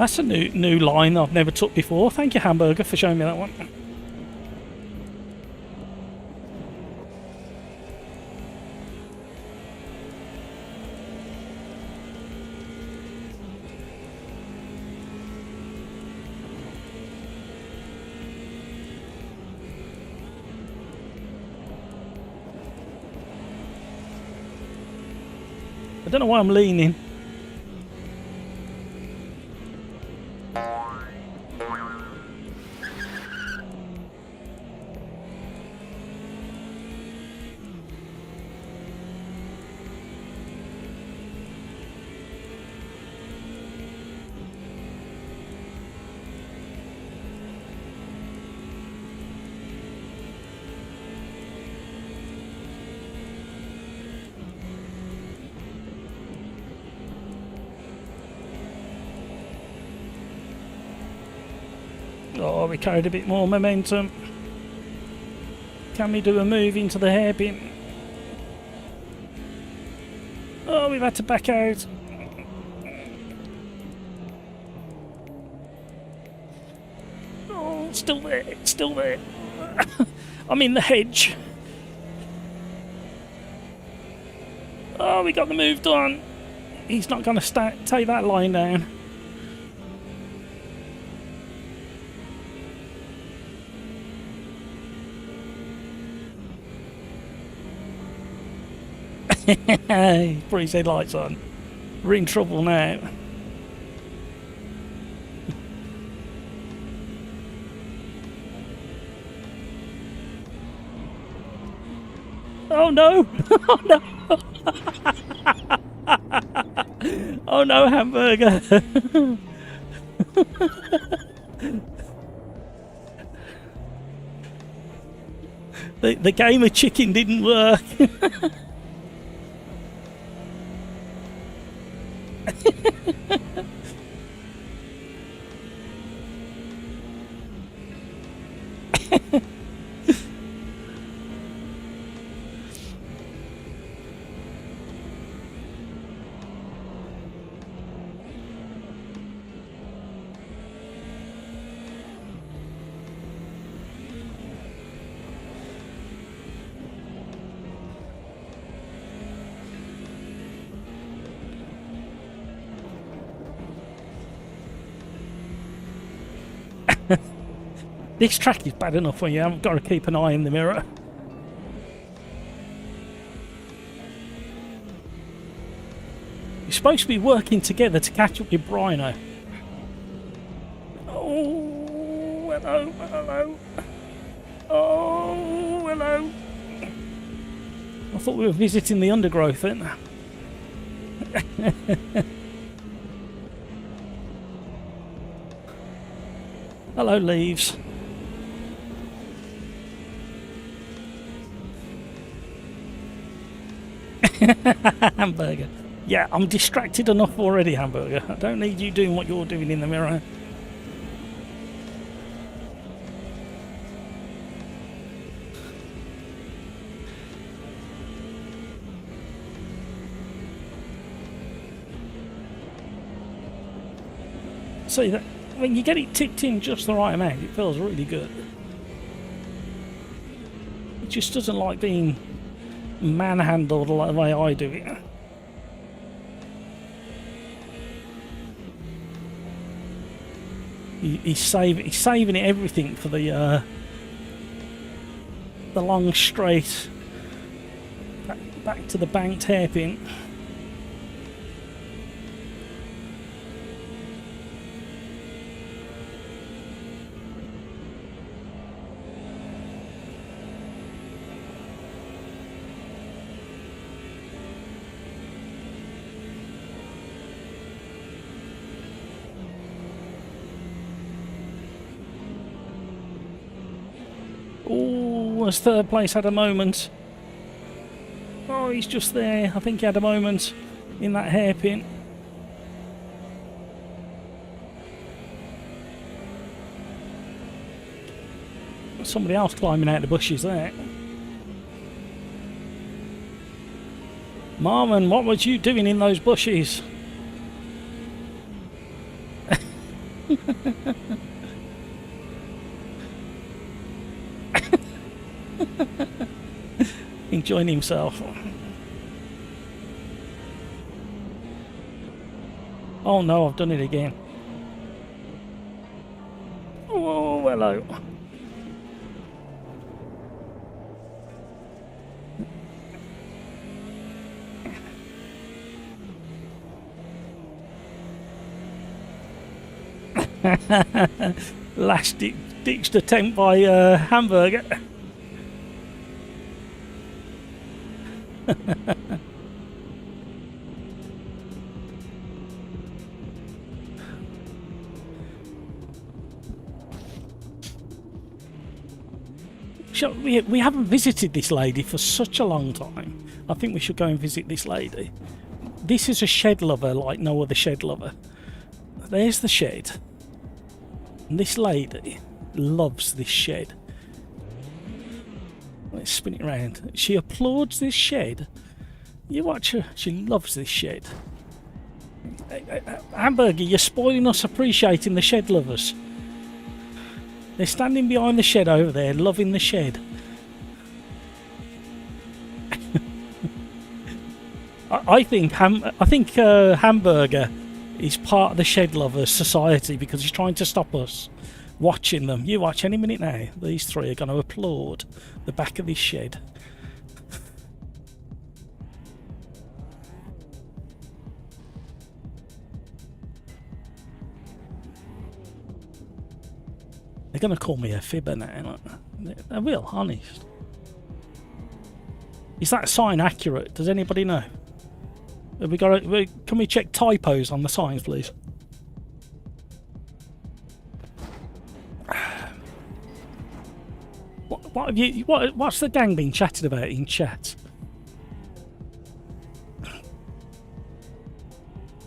That's a new line I've never took before. Thank you, Hamburger, for showing me that one. I don't know why I'm leaning. Oh, we carried a bit more momentum. Can we do a move into the hairpin? Oh, we've had to back out. Oh, still there, still there. I'm in the hedge. Oh, we got the move done. He's not going to take that line down. He put his headlights on. We're in trouble now. Oh no! Oh no! Oh no, Hamburger! The game of chicken didn't work. This track is bad enough when you haven't got to keep an eye in the mirror. You're supposed to be working together to catch up with Brino. Oh, hello, hello. Oh, hello. I thought we were visiting the undergrowth then. Hello, leaves. Hamburger. Yeah, I'm distracted enough already, Hamburger. I don't need you doing what you're doing in the mirror. See that when you get it tipped in just the right amount, it feels really good. It just doesn't like being manhandled like the way I do it. He's saving it everything for the long straight back to the banked hairpin. Oh, as third place had a moment. Oh, he's just there. I think he had a moment in that hairpin. Somebody else climbing out the bushes there. Marmon, what was you doing in those bushes? Enjoying himself. Oh no, I've done it again. Oh, hello. Last ditched attempt by Hamburger. We haven't visited this lady for such a long time. I think we should go and visit this lady. This is a shed lover like no other shed lover. There's the shed. And this lady loves this shed. Let's spin it around. She applauds this shed. You watch her. She loves this shed. Hamburger, you're spoiling us appreciating the shed lovers. They're standing behind the shed over there, loving the shed. I think Hamburger is part of the shed lovers society because he's trying to stop us watching them. You watch any minute now. These three are going to applaud the back of this shed. They're going to call me a fibber now. They will, honest. Is that sign accurate? Does anybody know? Have we got? Can we check typos on the signs, please? What have you? What's the gang been chatting about in chat?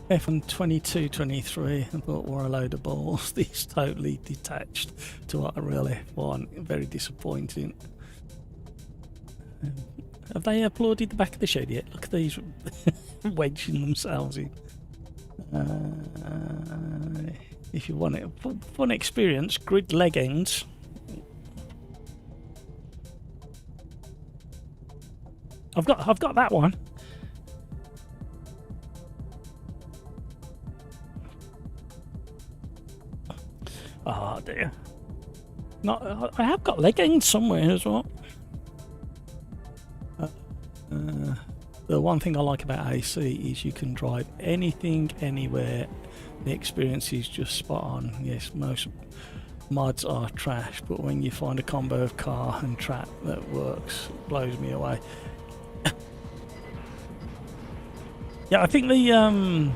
F1 22, 23, I thought were a load of balls. This totally detached to what a real F1. Very disappointing. Have they applauded the back of the shed yet? Look at these wedging themselves in. If you want it, fun experience, grid leg ends. I've got that one. Oh dear. No, I have got leg ends somewhere as well. The one thing I like about AC is you can drive anything, anywhere. The experience is just spot on. Yes, most mods are trash, but when you find a combo of car and track that works, it blows me away. Yeah, I think the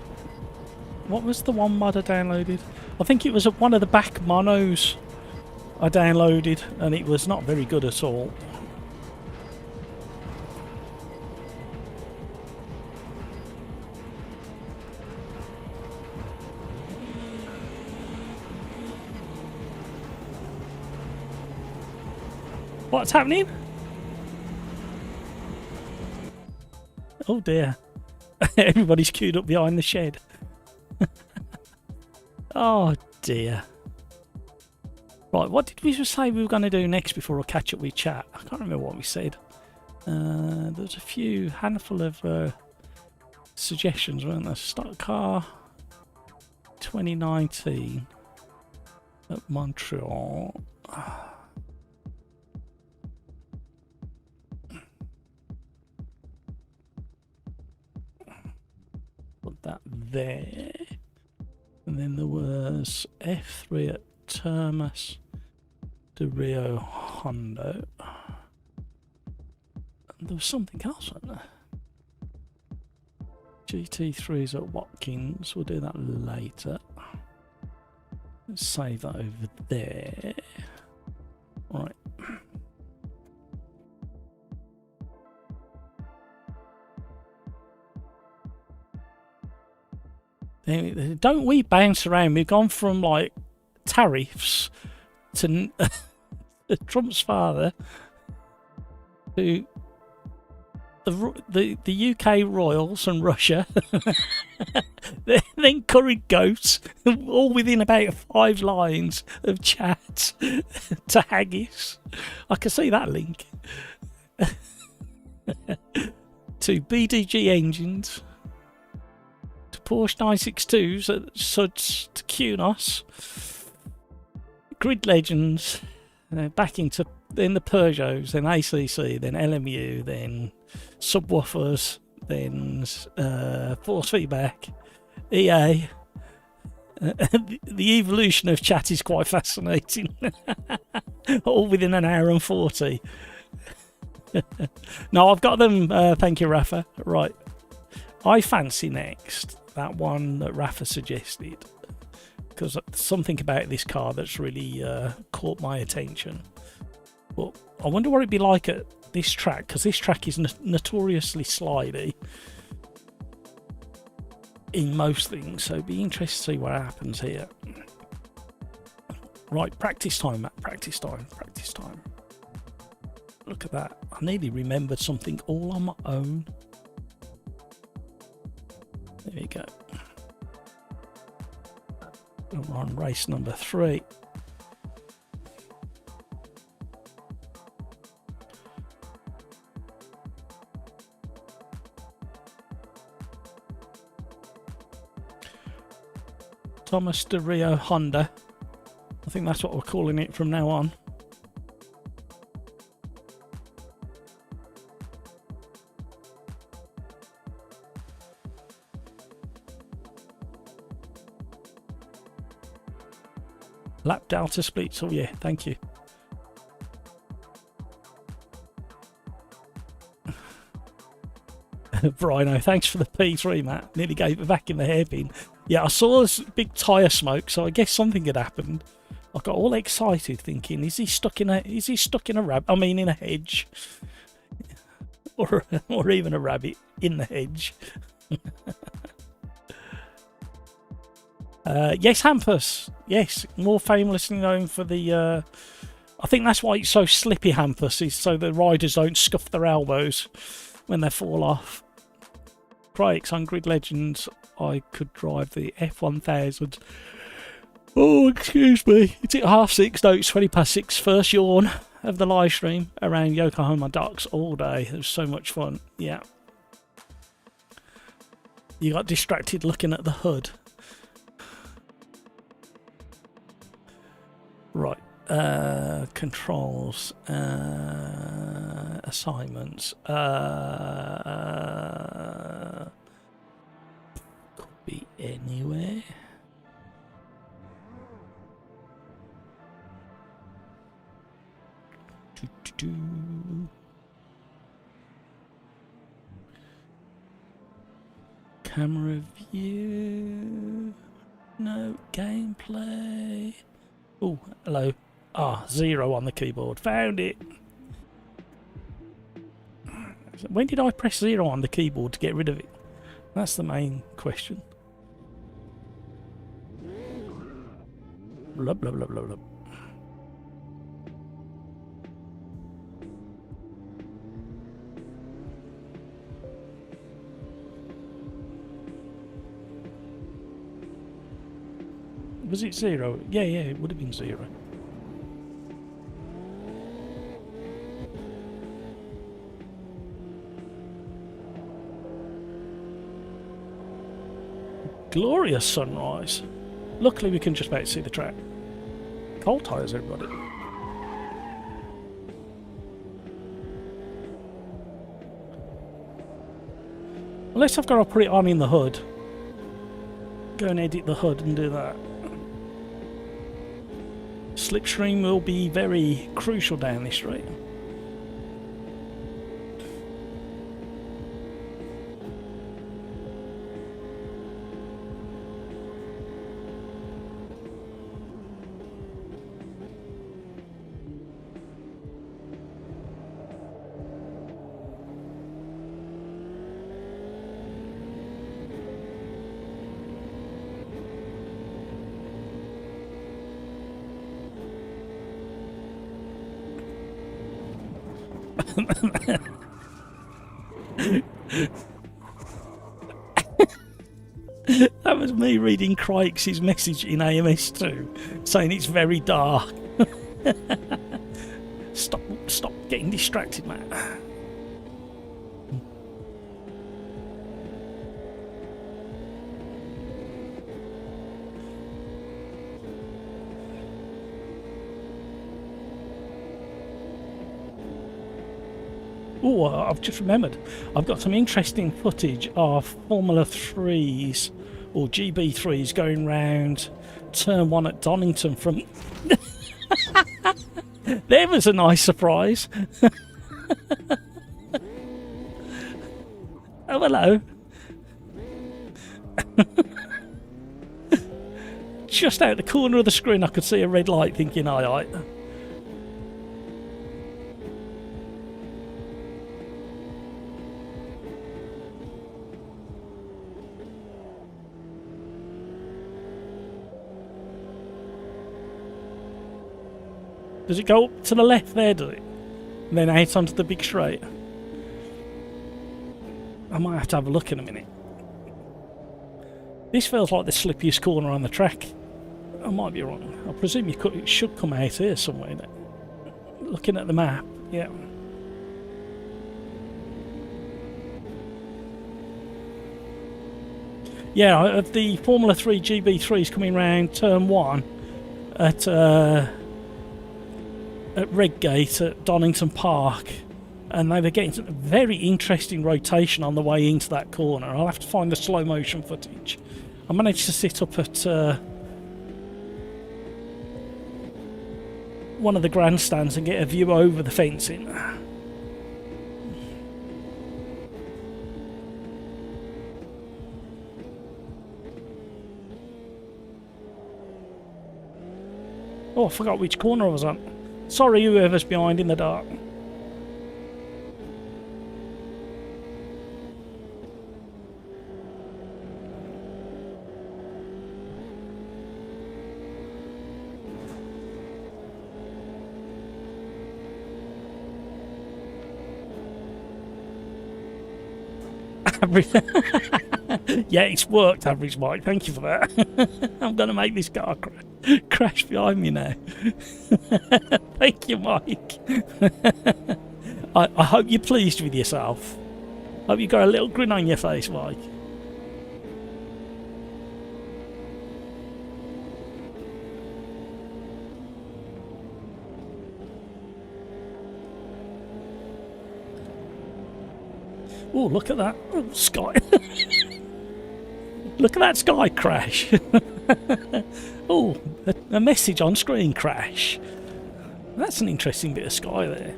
what was the one mod I downloaded? I think it was one of the back monos I downloaded, and it was not very good at all. What's happening? Oh dear. Everybody's queued up behind the shed. Oh dear. Right, what did we just say we were going to do next before I catch up with chat? I can't remember what we said. There's a handful of suggestions, weren't there? Stock car 2019 at Montreal. Put that there. And then there was F3 at Termas de Rio Hondo. And there was something else, wasn't there? GT3s at Watkins. We'll do that later. Let's save that over there. Right. Don't we bounce around? We've gone from like tariffs to Trump's father to the UK Royals and Russia, then current goats, all within about 5 lines of chat to Haggis. I can see that link. To BDG engines, to Porsche 962s at Suds, to Kunos, Grid Legends, back into then the Peugeots, then ACC, then LMU, then subwoofers, then force feedback, EA. The evolution of chat is quite fascinating. All within an hour and 40. No, I've got them. Thank you, Rafa. Right. I fancy next that one that Rafa suggested, because something about this car that's really caught my attention. But I wonder what it'd be like at this track, because this track is notoriously slidey in most things, so it'd be interesting to see what happens here. Right, practice time, Matt. Practice time. Practice time. Look at that. I nearly remembered something all on my own. There we go. We're on race number 3. Thomas de Rio Honda. I think that's what we're calling it from now on. Lap Delta splits, oh yeah, thank you. Brino, thanks for the P3, Matt. Nearly gave it back in the hairpin. Yeah, I saw this big tyre smoke, so I guess something had happened. I got all excited, thinking, is he stuck in a in a hedge, or even a rabbit in the hedge? Yes, Hampus. Yes, more famously known for the. I think that's why it's so slippy, Hampus, is so the riders don't scuff their elbows when they fall off. Brakes on Grid Legends. I could drive the F1000. Oh, excuse me. It's at 6:30. No, it's 6:20. First yawn of the live stream around Yokohama docks all day. It was so much fun. Yeah. You got distracted looking at the hood. Right. Controls. Assignments. Could be anywhere. Camera view. No gameplay. Oh, hello. Ah, 0 on the keyboard. Found it. When did I press 0 on the keyboard to get rid of it? That's the main question. Blah, blah, blah, blah, blah. Was it 0? Yeah, it would have been 0. Glorious sunrise. Luckily we can just about see the track. Cold tyres, everybody. Unless I've got to put it on in the hood. Go and edit the hood and do that. Slipstream will be very crucial down this street. That was me reading Crikes' message in AMS2 saying it's very dark. Stop getting distracted, man. Oh, I've just remembered. I've got some interesting footage of Formula 3s or GB3s going round turn 1 at Donington from... There was a nice surprise. Oh, hello. Just out the corner of the screen I could see a red light thinking, aye. Does it go up to the left there, does it? And then out onto the big straight? I might have to have a look in a minute. This feels like the slippiest corner on the track. I might be wrong. I presume it should come out here somewhere. Looking at the map, yeah. Yeah, of the Formula 3 GB3s coming round turn 1 at Redgate at Donington Park, and they were getting some very interesting rotation on the way into that corner. I'll have to find the slow motion footage. I managed to sit up at one of the grandstands and get a view over the fencing. Oh, I forgot which corner I was on. Sorry, whoever's behind in the dark. Yeah, it's worked, Average Mike. Thank you for that. I'm going to make this car crash behind me now. Thank you, Mike. I hope you're pleased with yourself. Hope you got a little grin on your face, Mike. Oh, look at that sky. Look at that sky crash. Oh, a message on screen crash. That's an interesting bit of sky there.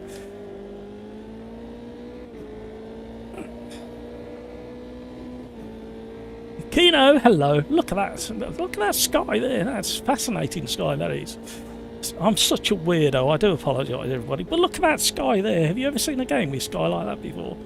Kino, hello. Look at that. Look at that sky there. That's fascinating sky, that is. I'm such a weirdo. I do apologise, everybody. But look at that sky there. Have you ever seen a game with sky like that before?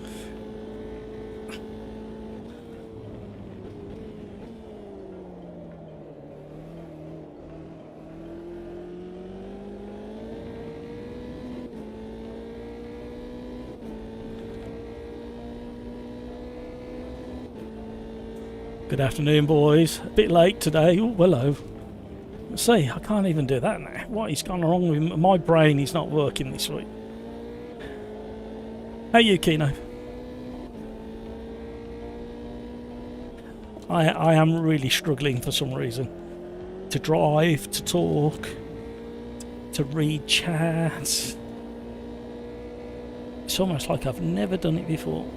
Good afternoon, boys. A bit late today. Oh, hello. Let's see, I can't even do that now. What is gone wrong with my brain? Is not working this week. How are you, Kino? I am really struggling for some reason. To drive, to talk, to read chat. It's almost like I've never done it before.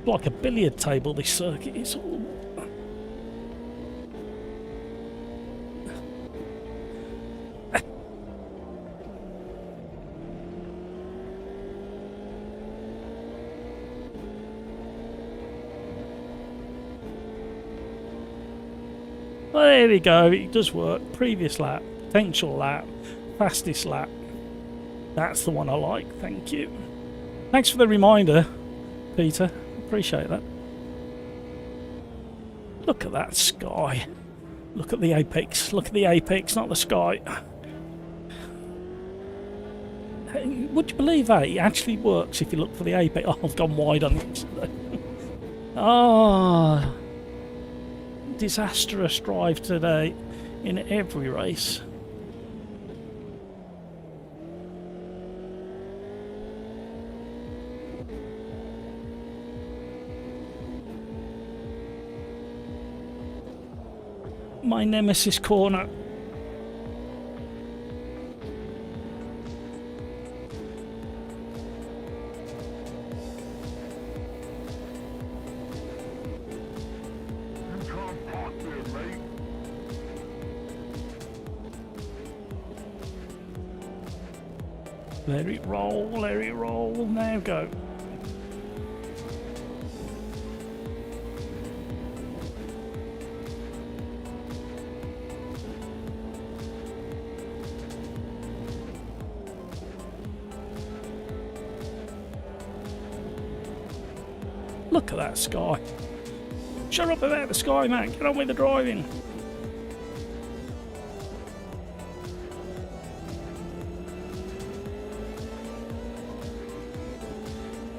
Like a billiard table, this circuit is all... Well, there we go. It does work. Previous lap, potential lap, fastest lap. That's the one I like. Thank you. Thanks for the reminder, Peter. Appreciate that. Look at that sky. Look at the apex. Look at the apex, not the sky. Would you believe that? It actually works if you look for the apex. Oh, I've gone wide on it. Ah, disastrous drive today in every race. My nemesis corner. Let it roll, let it roll. Now go. Look at that sky. Shut up about the sky, man. Get on with the driving.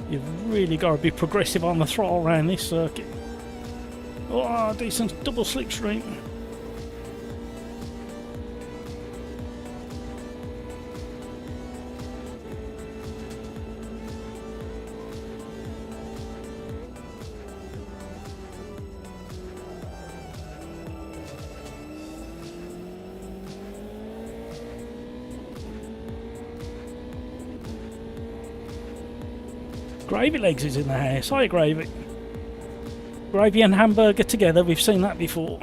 You've really got to be progressive on the throttle around this circuit. Oh, decent double slipstream. Gravy Legs is in the house. Hi, Gravy. Gravy and hamburger together. We've seen that before.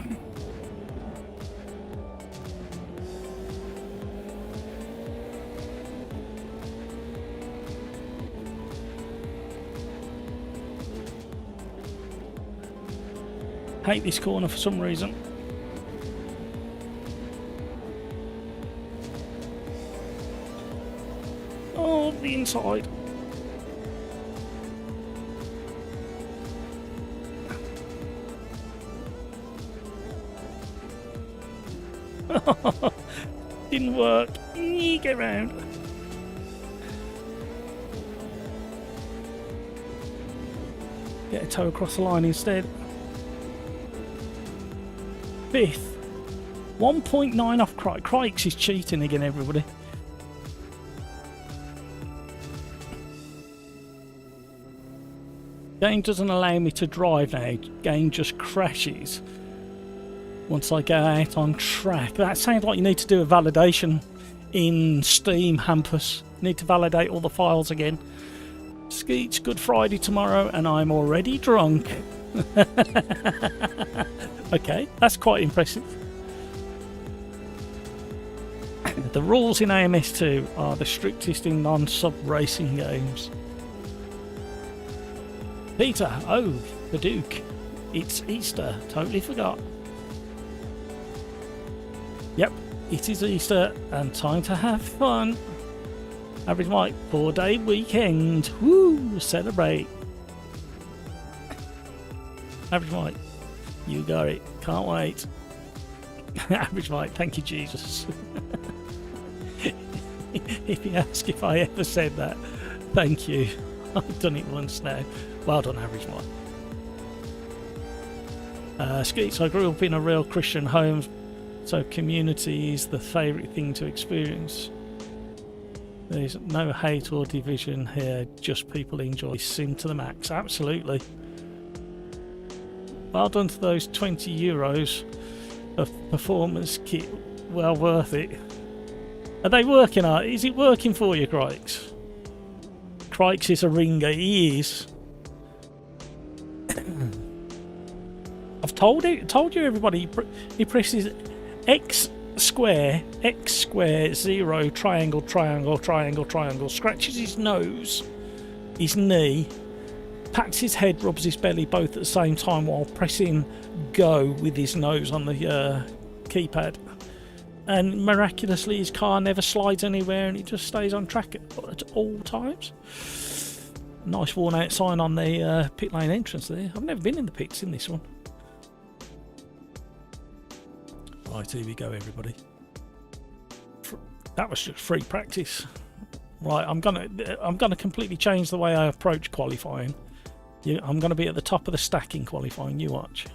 Hate this corner for some reason. Oh, the inside. Didn't work. Get round. Get a toe across the line instead. Fifth. 1.9 off Crikes. Crikes is cheating again, everybody. Game doesn't allow me to drive now. Game just crashes once I go out on track. That sounds like you need to do a validation in Steam, Hampus. Need to validate all the files again. Skeet's Good Friday tomorrow and I'm already drunk. Okay, that's quite impressive. The rules in AMS2 are the strictest in non-sub racing games. Peter, oh, the Duke. It's Easter, totally forgot. Yep, it is Easter and time to have fun. Average Mike, 4-day weekend. Woo, celebrate. Average Mike, you got it. Can't wait. Average Mike, thank you, Jesus. If you ask if I ever said that, thank you. I've done it once now. Well done, Average Mike. Skeets, I grew up in a real Christian home, so community is the favourite thing to experience. There's no hate or division here, just people enjoy Sim to the max. Absolutely. Well done to those €20 of performance kit. Well worth it. Are they working on it? Is it working for you, Crikes? Crikes is a ringer. He is. I've told you, everybody. He presses X square, 0, triangle, triangle, triangle, triangle. Scratches his nose, his knee, pats his head, rubs his belly both at the same time while pressing go with his nose on the keypad. And miraculously his car never slides anywhere and it just stays on track at all times. Nice worn out sign on the pit lane entrance there. I've never been in the pits in this one. Right, here we go everybody. That was just free practice. Right, I'm gonna completely change the way I approach qualifying. I'm gonna be at the top of the stack in qualifying, you watch.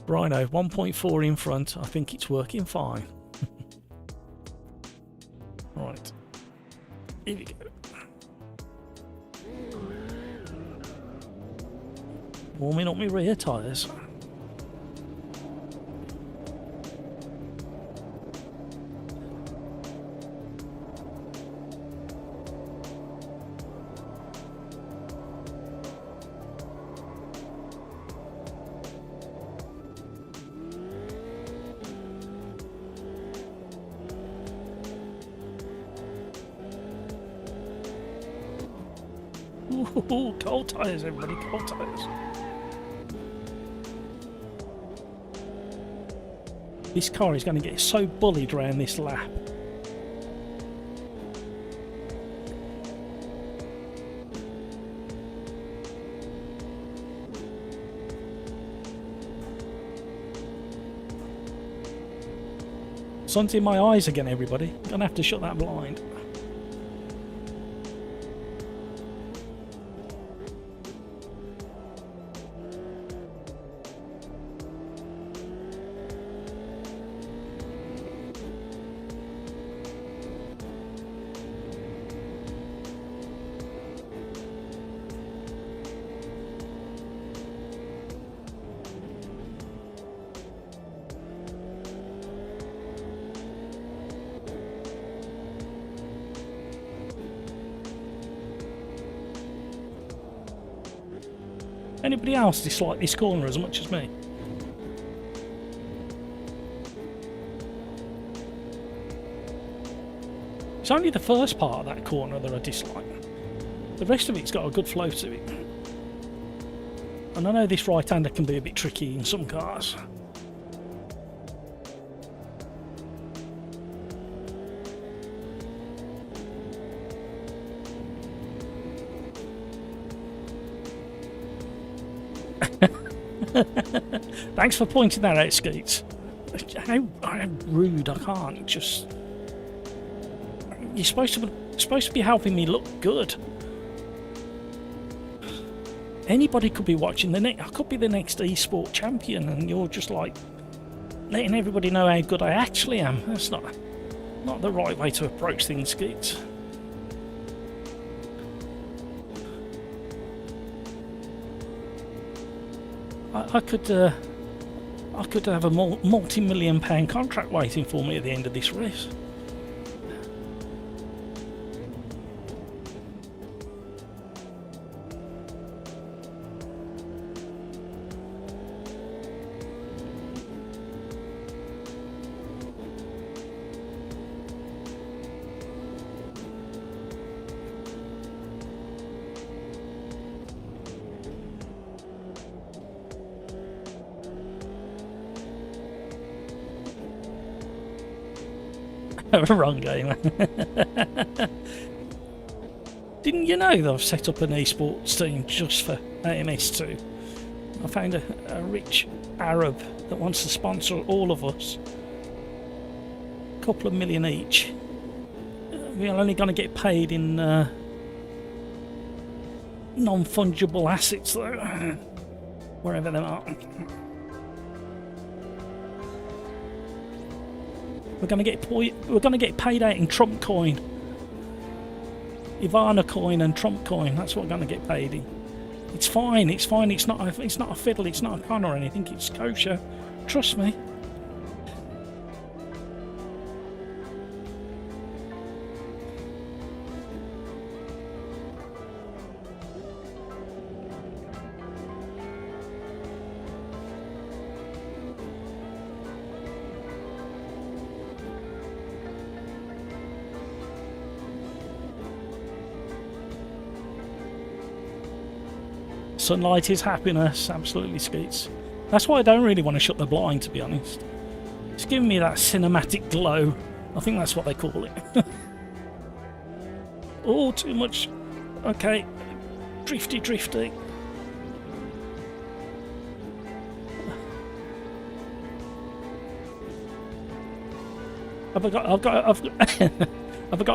Rhino 1.4 in front, I think it's working fine. Right, here we go. Warming up my rear tyres. Ooh, cold tyres everybody, cold tyres. This car is going to get so bullied around this lap. Sun's in my eyes again everybody, gonna have to shut that blind. Anybody else dislike this corner as much as me? It's only the first part of that corner that I dislike. The rest of it's got a good flow to it. And I know this right-hander can be a bit tricky in some cars. Thanks for pointing that out, Skeets. How rude, I can't just... You're supposed to be helping me look good. Anybody could be watching the next... I could be the next eSport champion and you're just like letting everybody know how good I actually am. That's not the right way to approach things, Skeets. I could have a multi-million-pound contract waiting for me at the end of this race. Wrong game. Didn't you know that I've set up an esports team just for AMS2? I found a rich Arab that wants to sponsor all of us. A couple of million each. We're only going to get paid in non-fungible assets though, wherever they are. We're gonna get paid out in Trump coin, Ivana coin, and Trump coin. That's what we're gonna get paid in. It's fine. It's fine. It's not a fiddle. It's not a con or anything. It's kosher. Trust me. Sunlight is happiness, absolutely, Skeets. That's why I don't really want to shut the blind, to be honest. It's giving me that cinematic glow. I think that's what they call it. Oh, too much. Okay. Drifty, drifty. I've got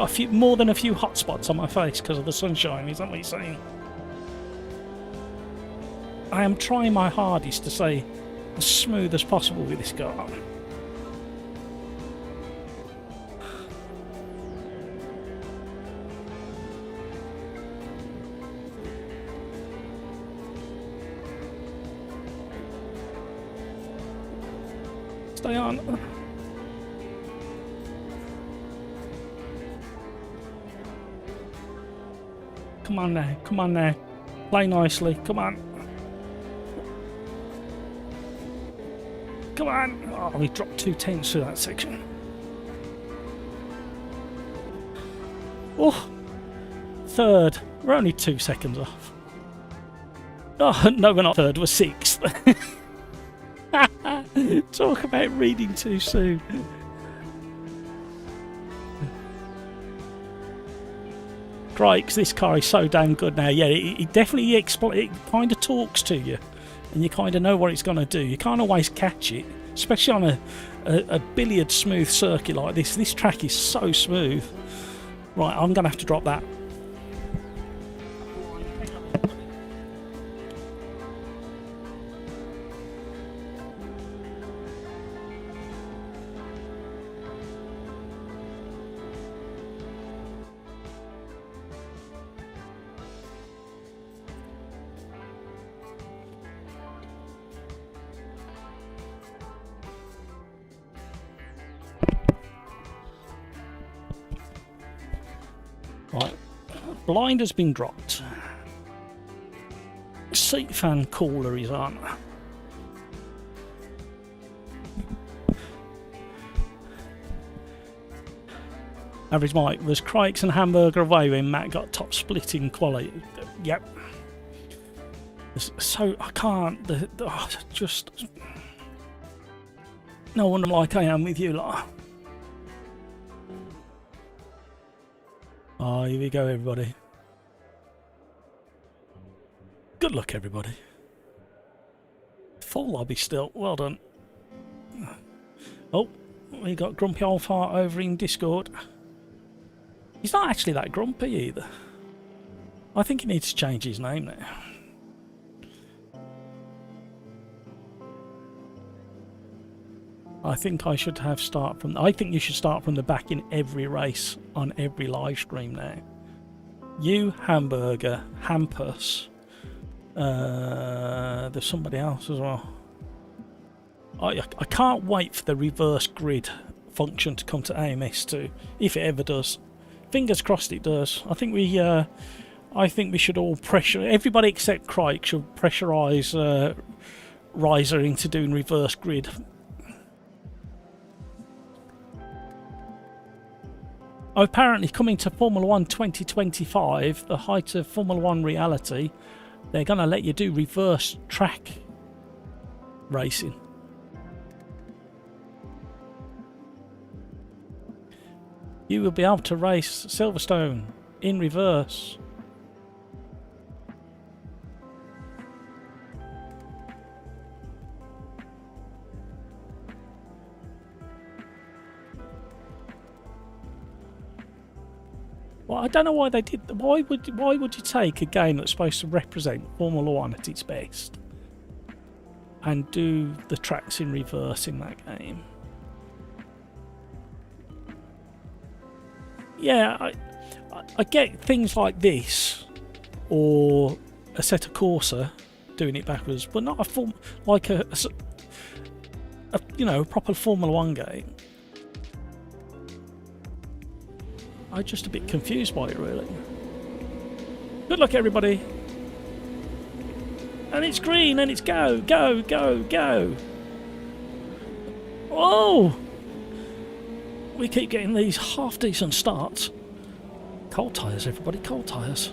a few, more than a few hot spots on my face because of the sunshine, is that what you're saying? I am trying my hardest to stay as smooth as possible with this car. Stay on. Come on now, come on now. Play nicely, come on. Come on! Oh, we dropped 2/10 through that section. Oh! Third. We're only 2 seconds off. Oh, no, we're not third, we're 6th. Talk about reading too soon. Crikes, this car is so damn good now. Yeah, it definitely it kind of talks to you, and you kind of know what it's going to do. You can't always catch it, especially on a billiard smooth circuit like this. This track is so smooth. Right, I'm going to have to drop that. Right, blind has been dropped. Seat fan cooler is on. Average Mike was Crikes and Hamburger away when Matt got top split in Quali. Yep. So I can't. Just no one like I am with you lot. Oh, here we go, everybody. Good luck, everybody. Full lobby still. Well done. Oh, we got Grumpy Old Fart over in Discord. He's not actually that grumpy either. I think he needs to change his name now. I think I should have start from. I think you should start from the back in every race on every live stream now. You, Hamburger, Hampus. There's somebody else as well. I can't wait for the reverse grid function to come to AMS2, if it ever does. Fingers crossed it does. I think we should all pressure. Everybody except Crike should pressurise Riser into doing reverse grid. Apparently coming to Formula 1 2025, the height of Formula 1 reality, they're going to let you do reverse track racing. You will be able to race Silverstone in reverse. Well, I don't know why they did. Why would you take a game that's supposed to represent Formula 1 at its best and do the tracks in reverse in that game? Yeah, I get things like this or a set of Corsa doing it backwards, but not a you know, proper Formula 1 game. I'm just a bit confused by it, really. Good luck, everybody. And it's green, and it's go, go, go, go. Oh! We keep getting these half-decent starts. Cold tyres, everybody, cold tyres.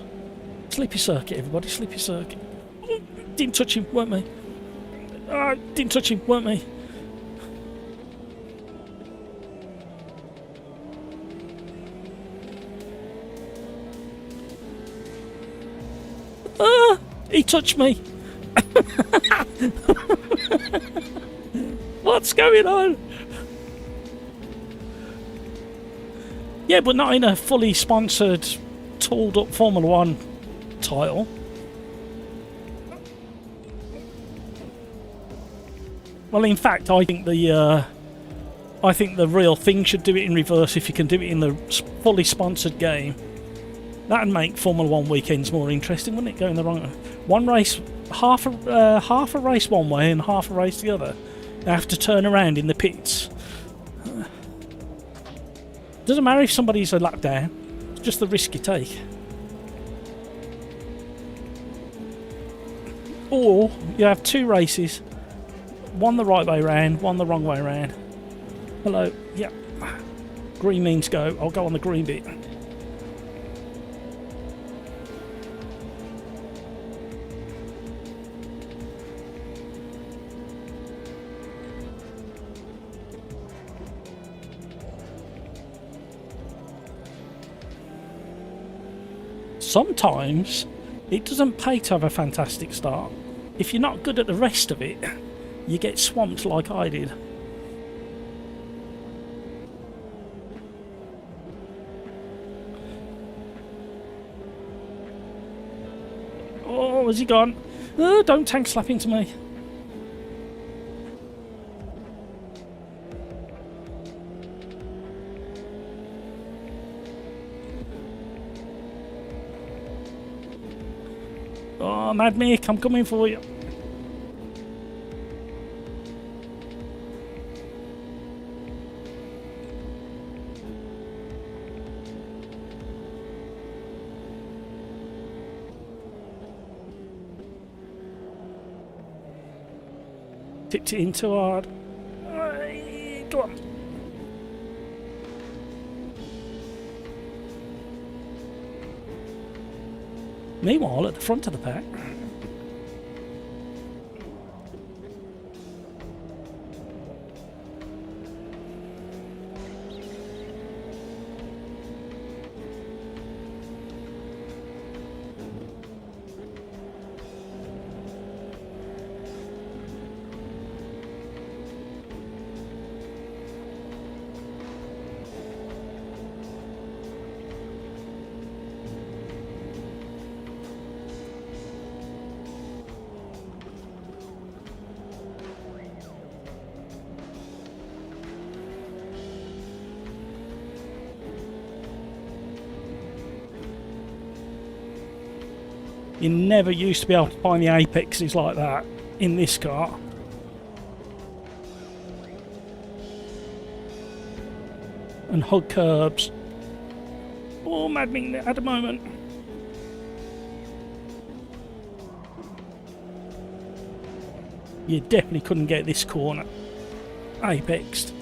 Sleepy circuit, everybody, sleepy circuit. Didn't touch him, weren't me? Didn't touch him, weren't me? He touched me. What's going on? Yeah, but not in a fully sponsored, tooled up Formula 1 title. Well, in fact, I think the real thing should do it in reverse. If you can do it in the fully sponsored game, that'd make Formula 1 weekends more interesting, wouldn't it? Going the wrong one race, half a race one way and half a race the other. They have to turn around in the pits. Doesn't matter if somebody's a lap down. It's just the risk you take. Or you have two races, one the right way round, one the wrong way round. Hello, yeah. Green means go. I'll go on the green bit. Sometimes it doesn't pay to have a fantastic start. If you're not good at the rest of it, you get swamped like I did. Oh, has he gone? Oh, don't tank slap into me. Oh, Mad Mick, I'm coming for you. Tipped it in too hard. Go on. Meanwhile, at the front of the pack, you never used to be able to find the apexes like that in this car. And hug curbs. Oh, Mad Mick at the moment. You definitely couldn't get this corner apexed.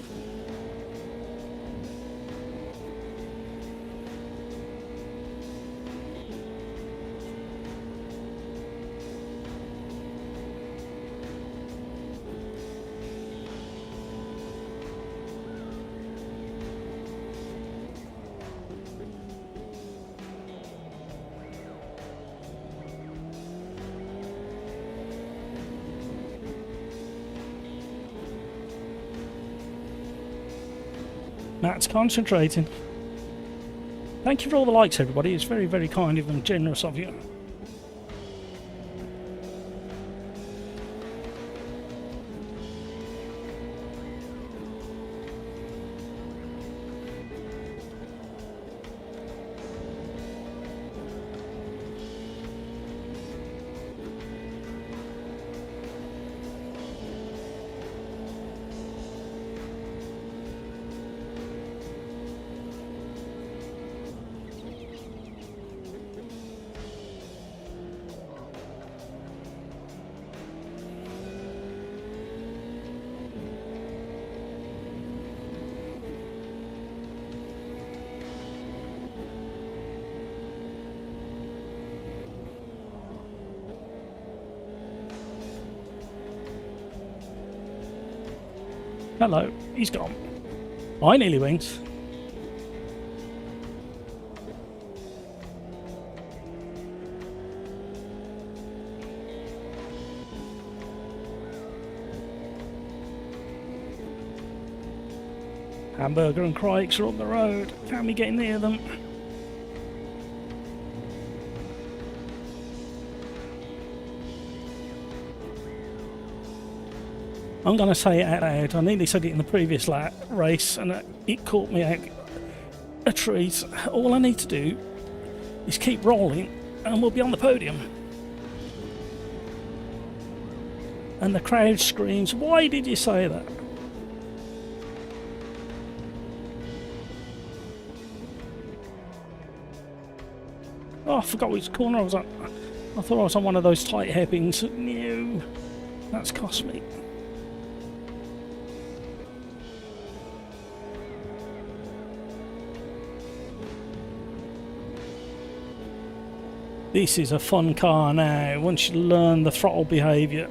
Matt's concentrating. Thank you for all the likes, everybody. It's very, very kind of and generous of you. Hello, he's gone. I nearly went. Hamburger and Crikes are up the road. Can we get near them? I'm going to say it out loud. I nearly said it in the previous race and it caught me out a treat. All I need to do is keep rolling and we'll be on the podium. And the crowd screams, "Why did you say that?" Oh, I forgot which corner I was on. I thought I was on one of those tight hairpins. No, that's cost me. This is a fun car now. Once you learn the throttle behaviour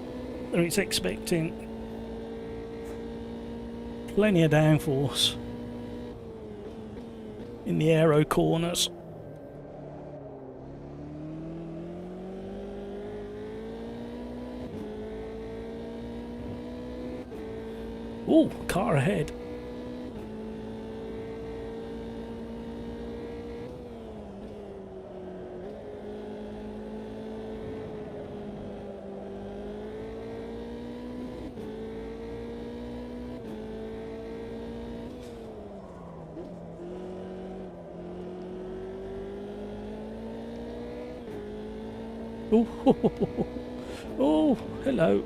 that it's expecting. Plenty of downforce in the aero corners. Ooh, car ahead. Ooh, oh, hello.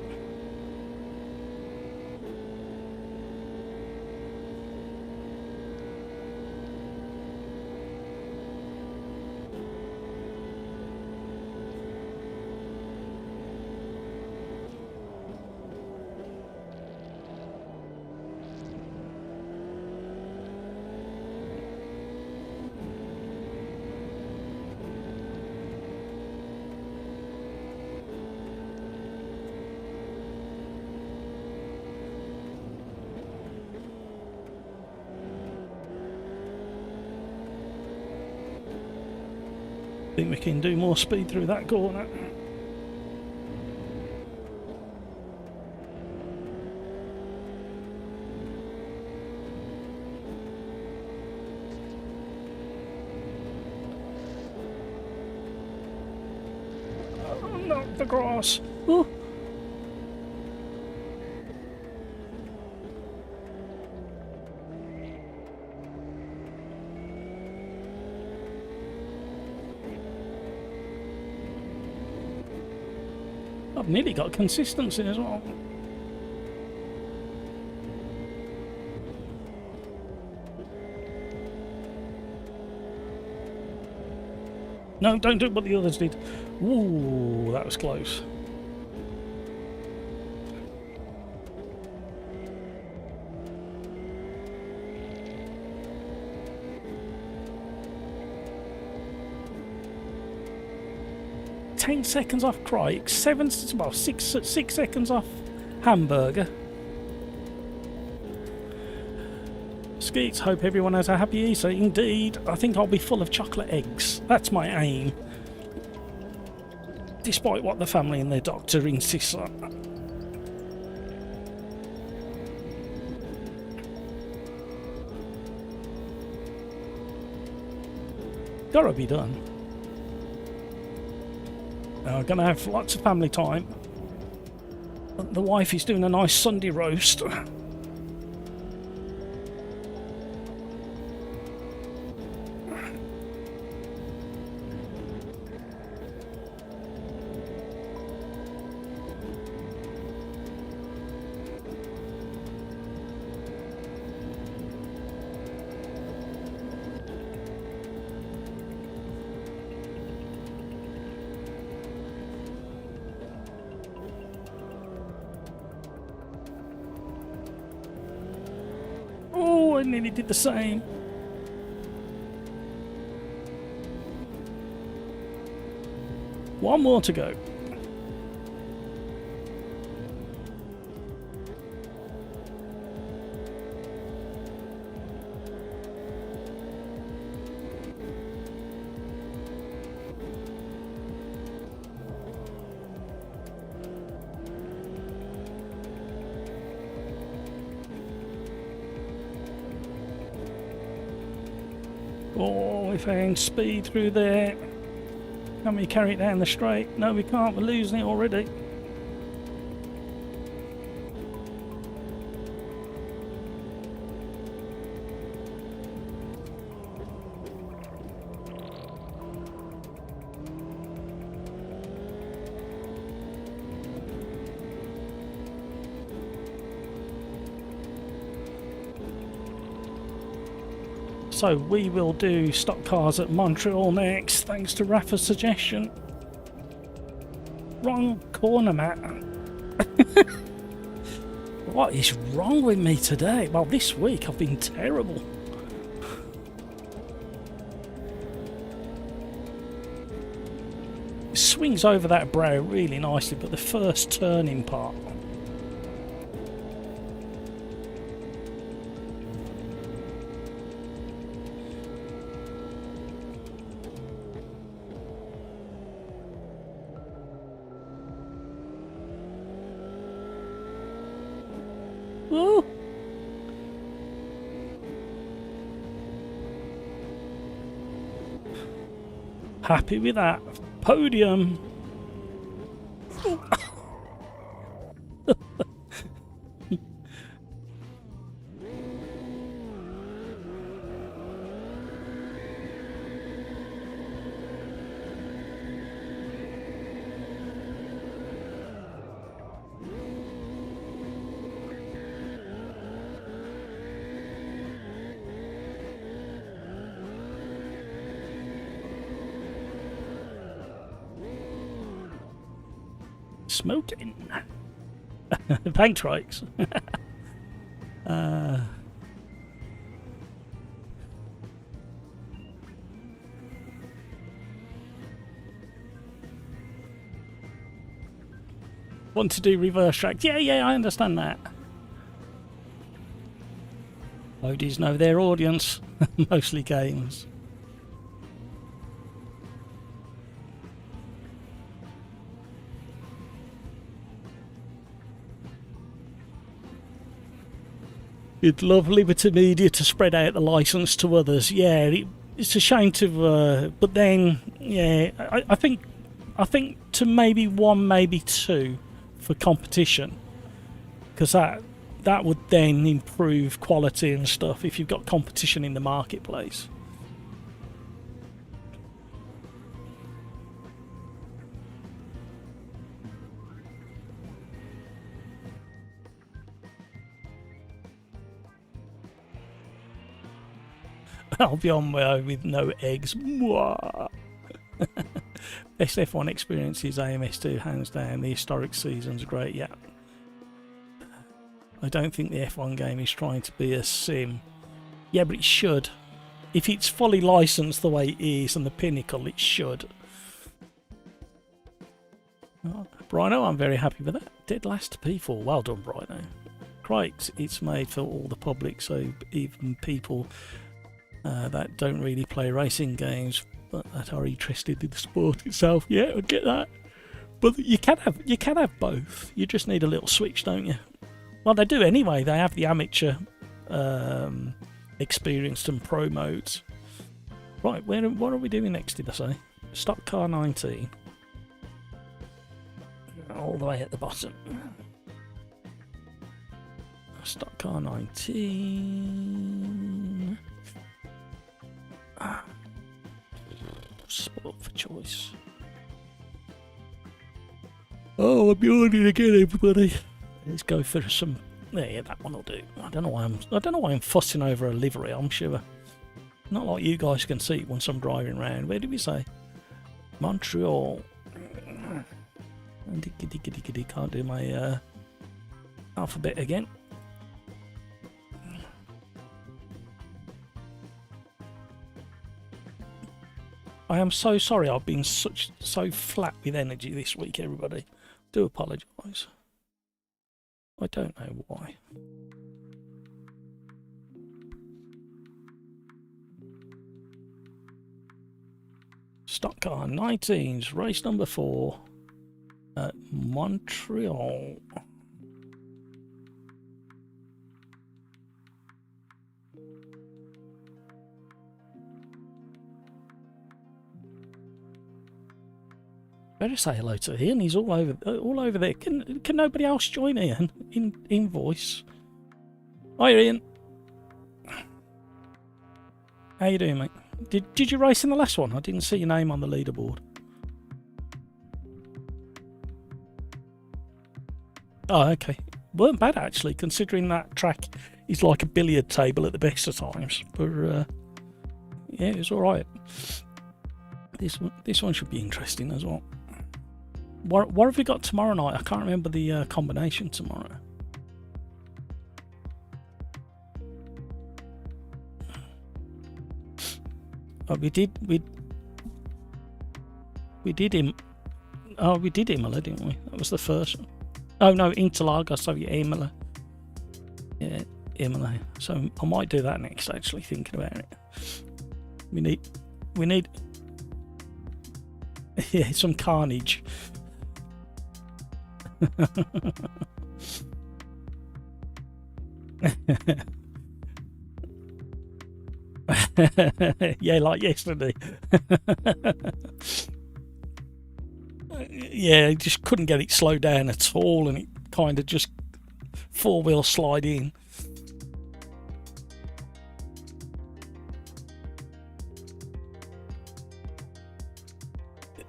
I think we can do more speed through that corner. Oh, not the grass. Oh. I've nearly got consistency as well. No, don't do what the others did. Ooh, that was close. Seconds off Crike, six seconds off Hamburger. Skeets, hope everyone has a happy Easter. Indeed, I think I'll be full of chocolate eggs. That's my aim. Despite what the family and their doctor insists on. Gotta be done. We're going to have lots of family time. The wife is doing a nice Sunday roast. Oh, I nearly did the same. One more to go. Oh, we found speed through there. Can we carry it down the straight? No, we can't. We're losing it already. So we will do stock cars at Montreal next, thanks to Rafa's suggestion. Wrong corner, Matt. What is wrong with me today? Well, this week I've been terrible. It swings over that brow really nicely, but the first turning part. Woo! Happy with that. Podium. Smoking. Bank trikes. Want to do reverse tracks? Yeah, I understand that. Lodies know their audience. Mostly games. You'd love Liberty Media to spread out the license to others. Yeah, it's a shame to, but then, yeah, I think to maybe one, maybe two for competition, because that would then improve quality and stuff if you've got competition in the marketplace. I'll be on my own with no eggs. Mwah. Best F1 experience is AMS2, hands down. The historic season's great, yeah. I don't think the F1 game is trying to be a sim. Yeah, but it should. If it's fully licensed the way it is and the pinnacle, it should. Oh, Brino, I'm very happy with that. Dead last P4. Well done, Brino. Crikes, it's made for all the public, so even people that don't really play racing games but that are interested in the sport itself. Yeah, I get that. But you can have both. You just need a little switch, don't you? Well, they do anyway. They have the amateur, experienced and pro modes. Right, what are we doing next, did I say? Stock car 19. All the way at the bottom. Stock car 19. Sport for choice. Oh, I'm yawning again, everybody. Let's go for some. Yeah, that one will do. I don't know why I'm fussing over a livery. I'm sure. Not like you guys can see once I'm driving around. Where did we say? Montreal. Can't do my alphabet again. I am so sorry I've been so flat with energy this week, everybody. Do apologise. I don't know why. Stock car 19's race number 4 at Montreal. Better say hello to Ian. He's all over there. Can nobody else join Ian in voice? Hi, Ian. How you doing, mate? Did you race in the last one? I didn't see your name on the leaderboard. Oh, okay. Weren't bad actually, considering that track is like a billiard table at the best of times. But yeah, it was all right. This one should be interesting as well. What have we got tomorrow night? I can't remember the combination tomorrow. Oh, we did Imola, didn't we? That was the first one. Oh no, Interlagos, so yeah, Imola. Yeah, Imola. So I might do that next, actually, thinking about it. We need yeah, some carnage. Yeah, like yesterday. Yeah, I just couldn't get it slowed down at all, and it kind of just four-wheel slide in.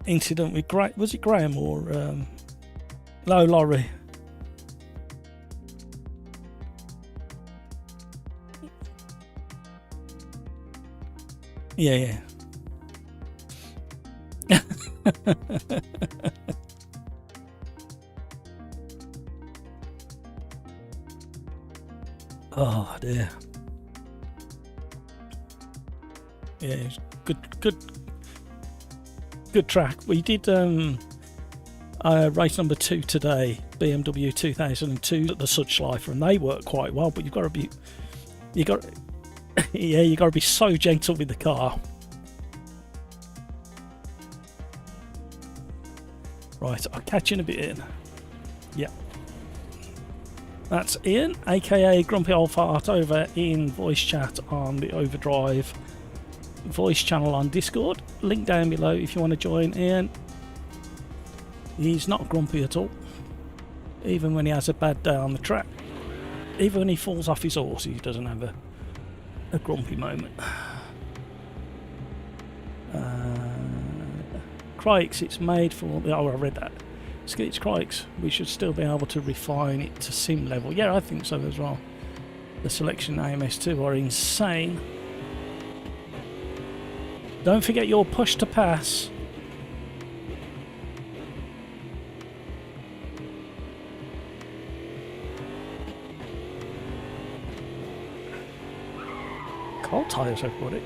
Incident with was it Graham or no, Laurie? Yeah. Oh dear. Yeah, it's good track. We did race number 2 today, BMW 2002 at the Suchschleifer, and they work quite well. But you got to be so gentle with the car. Right, I'll catch you in a bit, Ian. Yeah. That's Ian, aka Grumpy Old Fart, over in voice chat on the Overdrive voice channel on Discord. Link down below if you want to join Ian. He's not grumpy at all, even when he has a bad day on the track. Even when he falls off his horse, he doesn't have a grumpy moment. Crikes, it's made for... Oh, I read that. It's crikes. We should still be able to refine it to sim level. Yeah, I think so as well. The selection AMS2 are insane. Don't forget your push to pass. Cold tyres, everybody.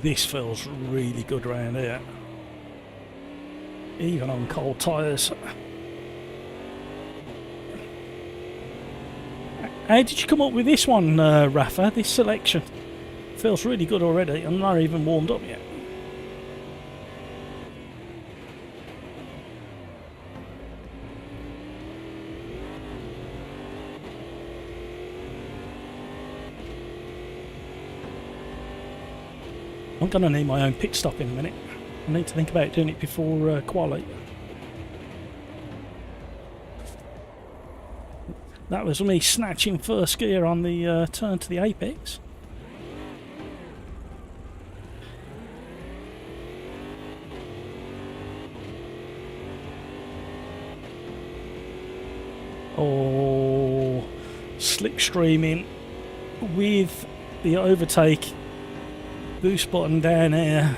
This feels really good around here, even on cold tyres. How did you come up with this one, Rafa? This selection feels really good already. I'm not even warmed up yet. I'm going to need my own pit stop in a minute. I need to think about doing it before Quali. That was me snatching first gear on the turn to the apex. Oh, slipstreaming with the overtake boost button down here.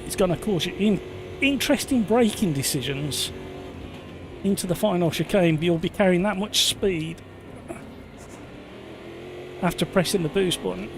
It's going to cause you interesting braking decisions into the final chicane, but you'll be carrying that much speed after pressing the boost button.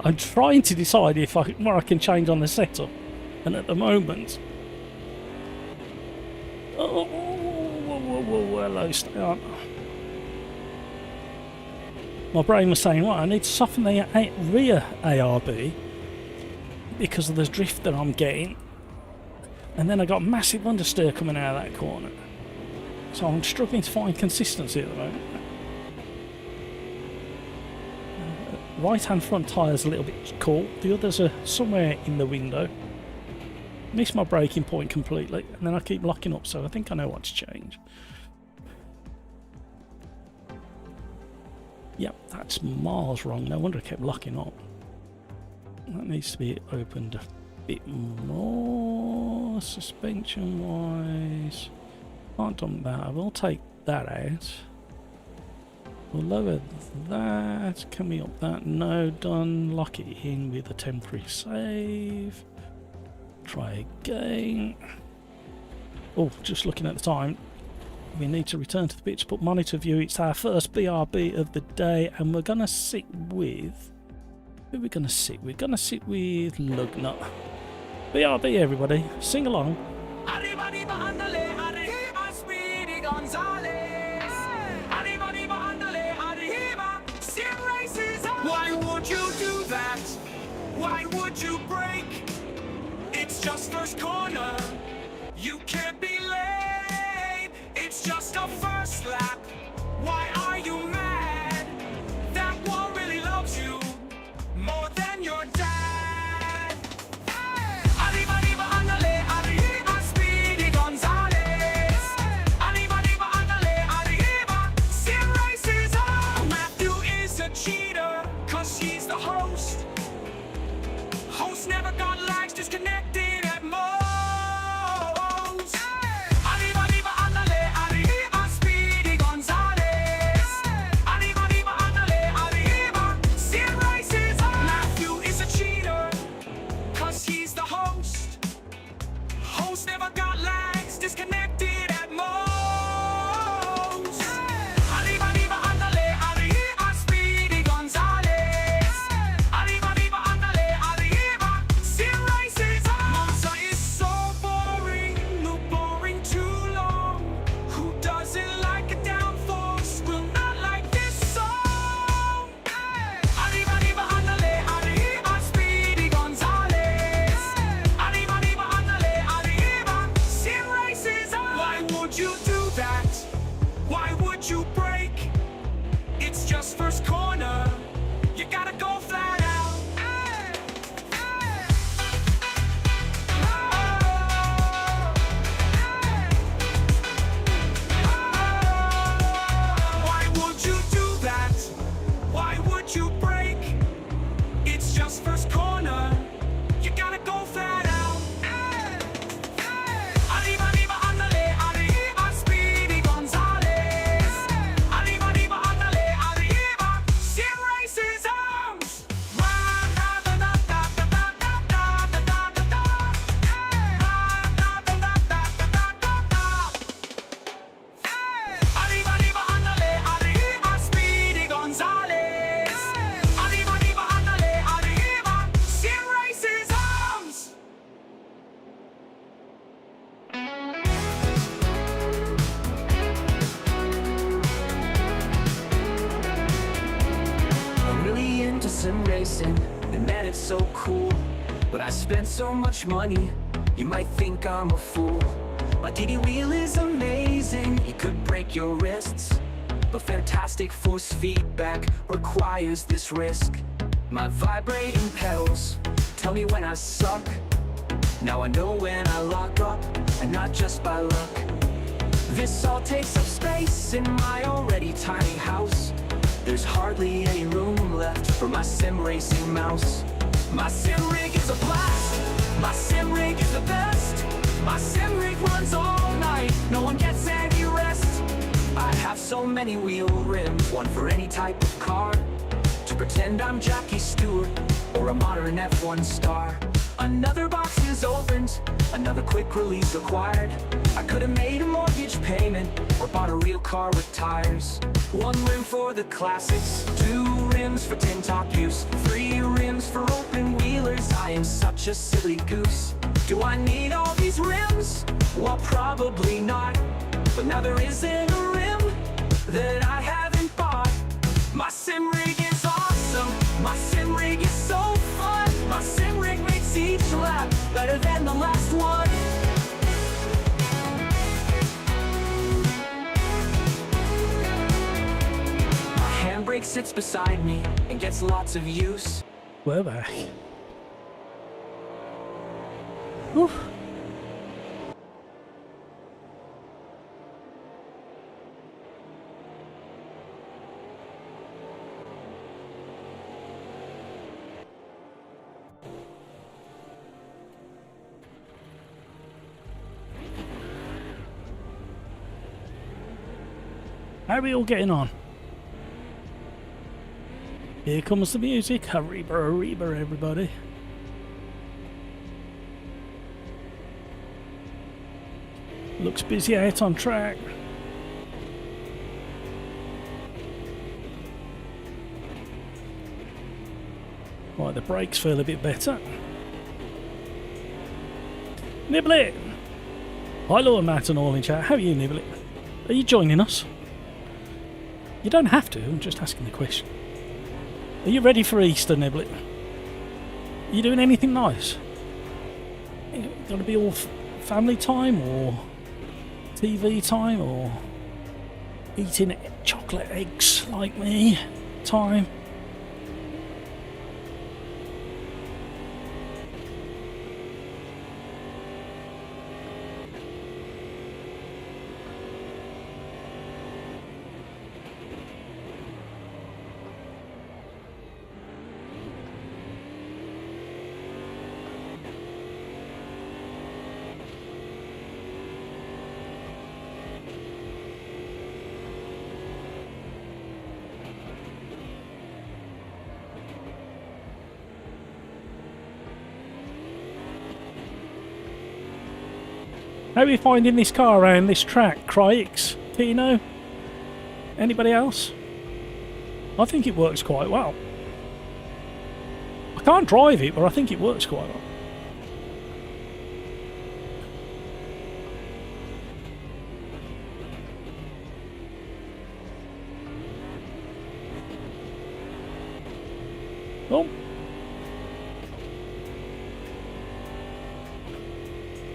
I'm trying to decide if what I can change on the setup, and at the moment, hello, stay on. My brain was saying, well, I need to soften the rear ARB because of the drift that I'm getting, and then I got massive understeer coming out of that corner, so I'm struggling to find consistency at the moment. Right hand front tyre's a little bit cool, the others are somewhere in the window. Missed my braking point completely, and then I keep locking up, so I think I know what to change. Yep, that's miles wrong, no wonder I kept locking up. That needs to be opened a bit more, suspension wise. Can't dump that, I will take that out. We'll lower that, can we up that? No, done. Lock it in with a temporary save. Try again. Oh, just looking at the time, we need to return to the pitch, but monitor view, it's our first BRB of the day, and we're going to sit with... Who are we going to sit with? We're going to sit with Lugnut. BRB, everybody, sing along. Why would you do that? Why would you break? It's just first corner. You can't be late. It's just a first lap. Why are you mad? That one really loves you more than your dad. Arriba, arriba, andale, arriba, Speedy Gonzales. Arriba, arriba, andale, arriba, Sim Racers on. Matthew is a cheater, cause he's the host. Host never got lags, disconnected at most. Arriba, arriba, andale, arriba, Speedy Gonzales. Arriba, arriba, andale, arriba, Sim Racers on. Matthew is a cheater, cause he's the host. Host never got lags, disconnected at most. Arriba, arriba, andale, arriba, Speedy Gonzales. Arriba, arriba, andale, arriba, Sim Racers on. Monza is so boring, no boring too long. Who doesn't like a downforce will not like this song. Arriba, arriba, andale, arriba, Speedy Gonzales. Arriba, arriba, andale, arriba, Sim Racers on. Why would you do that? Why would you break? It's just first corner. You gotta go flat out. Why would you do that? Why would you break? It's just first corner. You gotta go flat out. Arriba, arriba, andale, arriba, Speedy Gonzales. Arriba, arriba, andale, arriba, Sim Racers arms. Arriba, arriba, andale, arriba, Speedy Gonzales. Arriba, arriba, andale, arriba, Sim Racers arms. I'm really into sim racing, and man, it's so cool. But I spent so much money, you might think I'm a fool. My DD wheel is amazing, it could break your wrists. But fantastic force feedback requires this risk. My vibrating pedals tell me when I suck. Now I know when I lock up, and not just by luck. This all takes up space in my already tiny house. There's hardly any room left for my sim racing mouse. My sim rig is a blast, my sim rig is the best. My sim rig runs all night, no one gets any rest. I have so many wheel rims, one for any type of car. To pretend I'm Jackie Stewart, or a modern F1 star. Another box is opened, another quick release required. I could have made a mortgage payment, or bought a real car with tires. One rim for the classics, two rims rims for tin top use, 3 rims for open wheelers. I am such a silly goose. Do I need all these rims? Well, probably not. But now there isn't a rim that I haven't bought. My sim rig is awesome. My sim rig is so fun. My sim rig makes each lap better than the last one. My handbrake sits beside me and gets lots of use. We're back. Whew. How are we all getting on? Here comes the music. Arriba, arriba, everybody. Looks busy out on track. Right, the brakes feel a bit better. Nibblet! Hi, Lord Matt and all in chat. How are you, Nibblet? Are you joining us? You don't have to, I'm just asking the question. Are you ready for Easter, Nibblet? Are you doing anything nice? Going to be all family time or TV time or eating chocolate eggs like me time? How are you finding this car around this track, Cryx? Pino? Anybody else? I think it works quite well. I can't drive it, but I think it works quite well. Oh.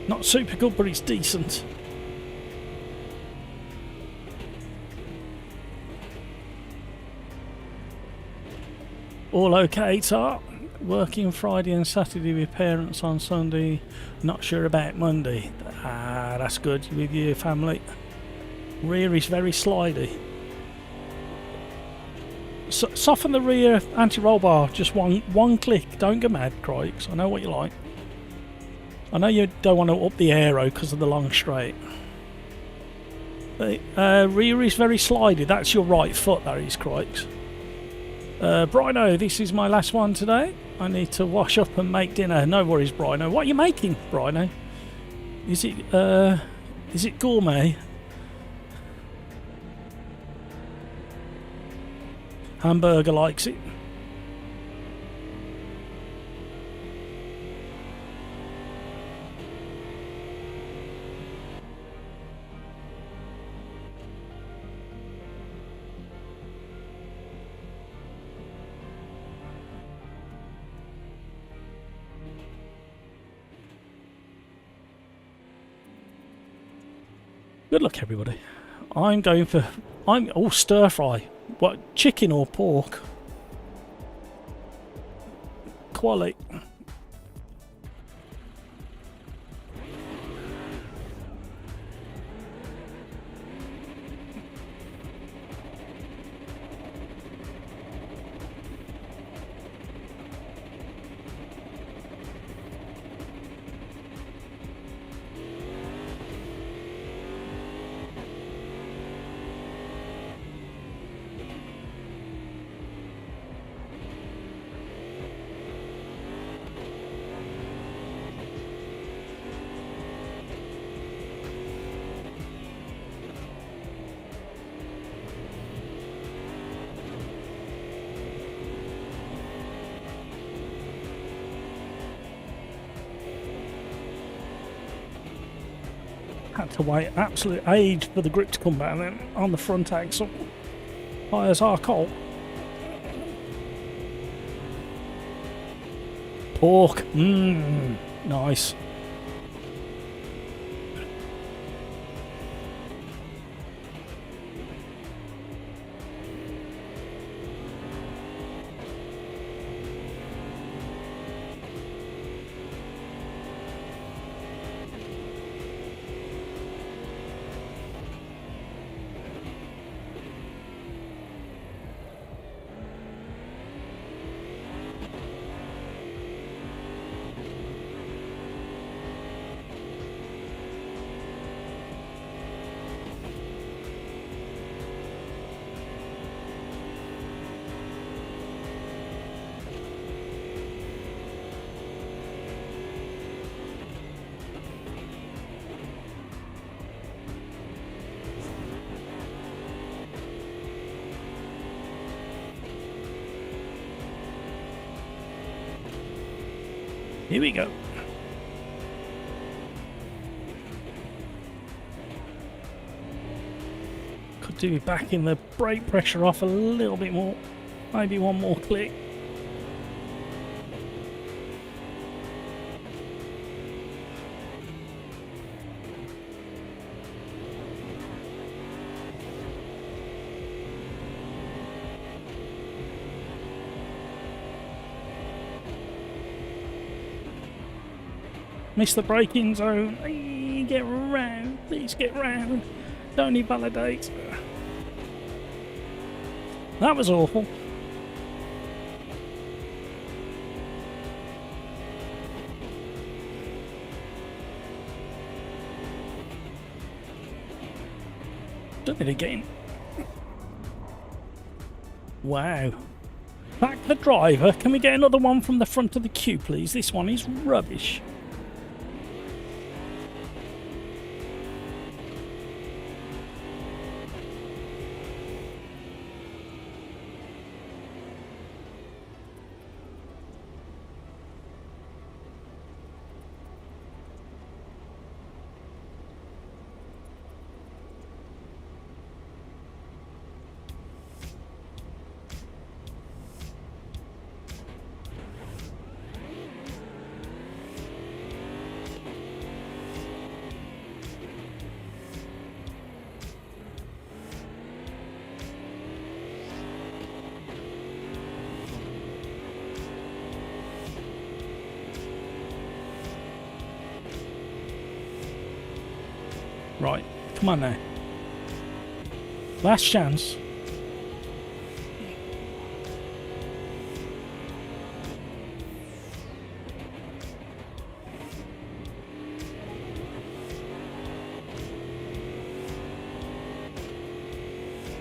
Not super good, but it's decent. All okay, Tar? Working Friday and Saturday with parents on Sunday. Not sure about Monday. Ah, that's good with your family. Rear is very slidey. Soften the rear anti-roll bar. Just one click. Don't get mad, Cryx. I know what you like. I know you don't want to up the aero because of the long straight. The rear is very slidey. That's your right foot, that is, Cryx. Brino, this is my last one today. I need to wash up and make dinner. No worries, Brino. What are you making, Brino? Is it gourmet? Hamburger likes it. Good luck, everybody. I'm stir fry. What, chicken or pork? Quali. Had to wait absolute age for the grip to come back then on the front axle. Tyres are cold. Pork. Nice. Here we go. Could do with backing the brake pressure off a little bit more. Maybe one more click. Miss the braking zone. Hey, get round. Please get round. Don't invalidate. That was awful. Done it again. Wow. Back the driver. Can we get another one from the front of the queue, please? This one is rubbish. Right, come on now. Last chance.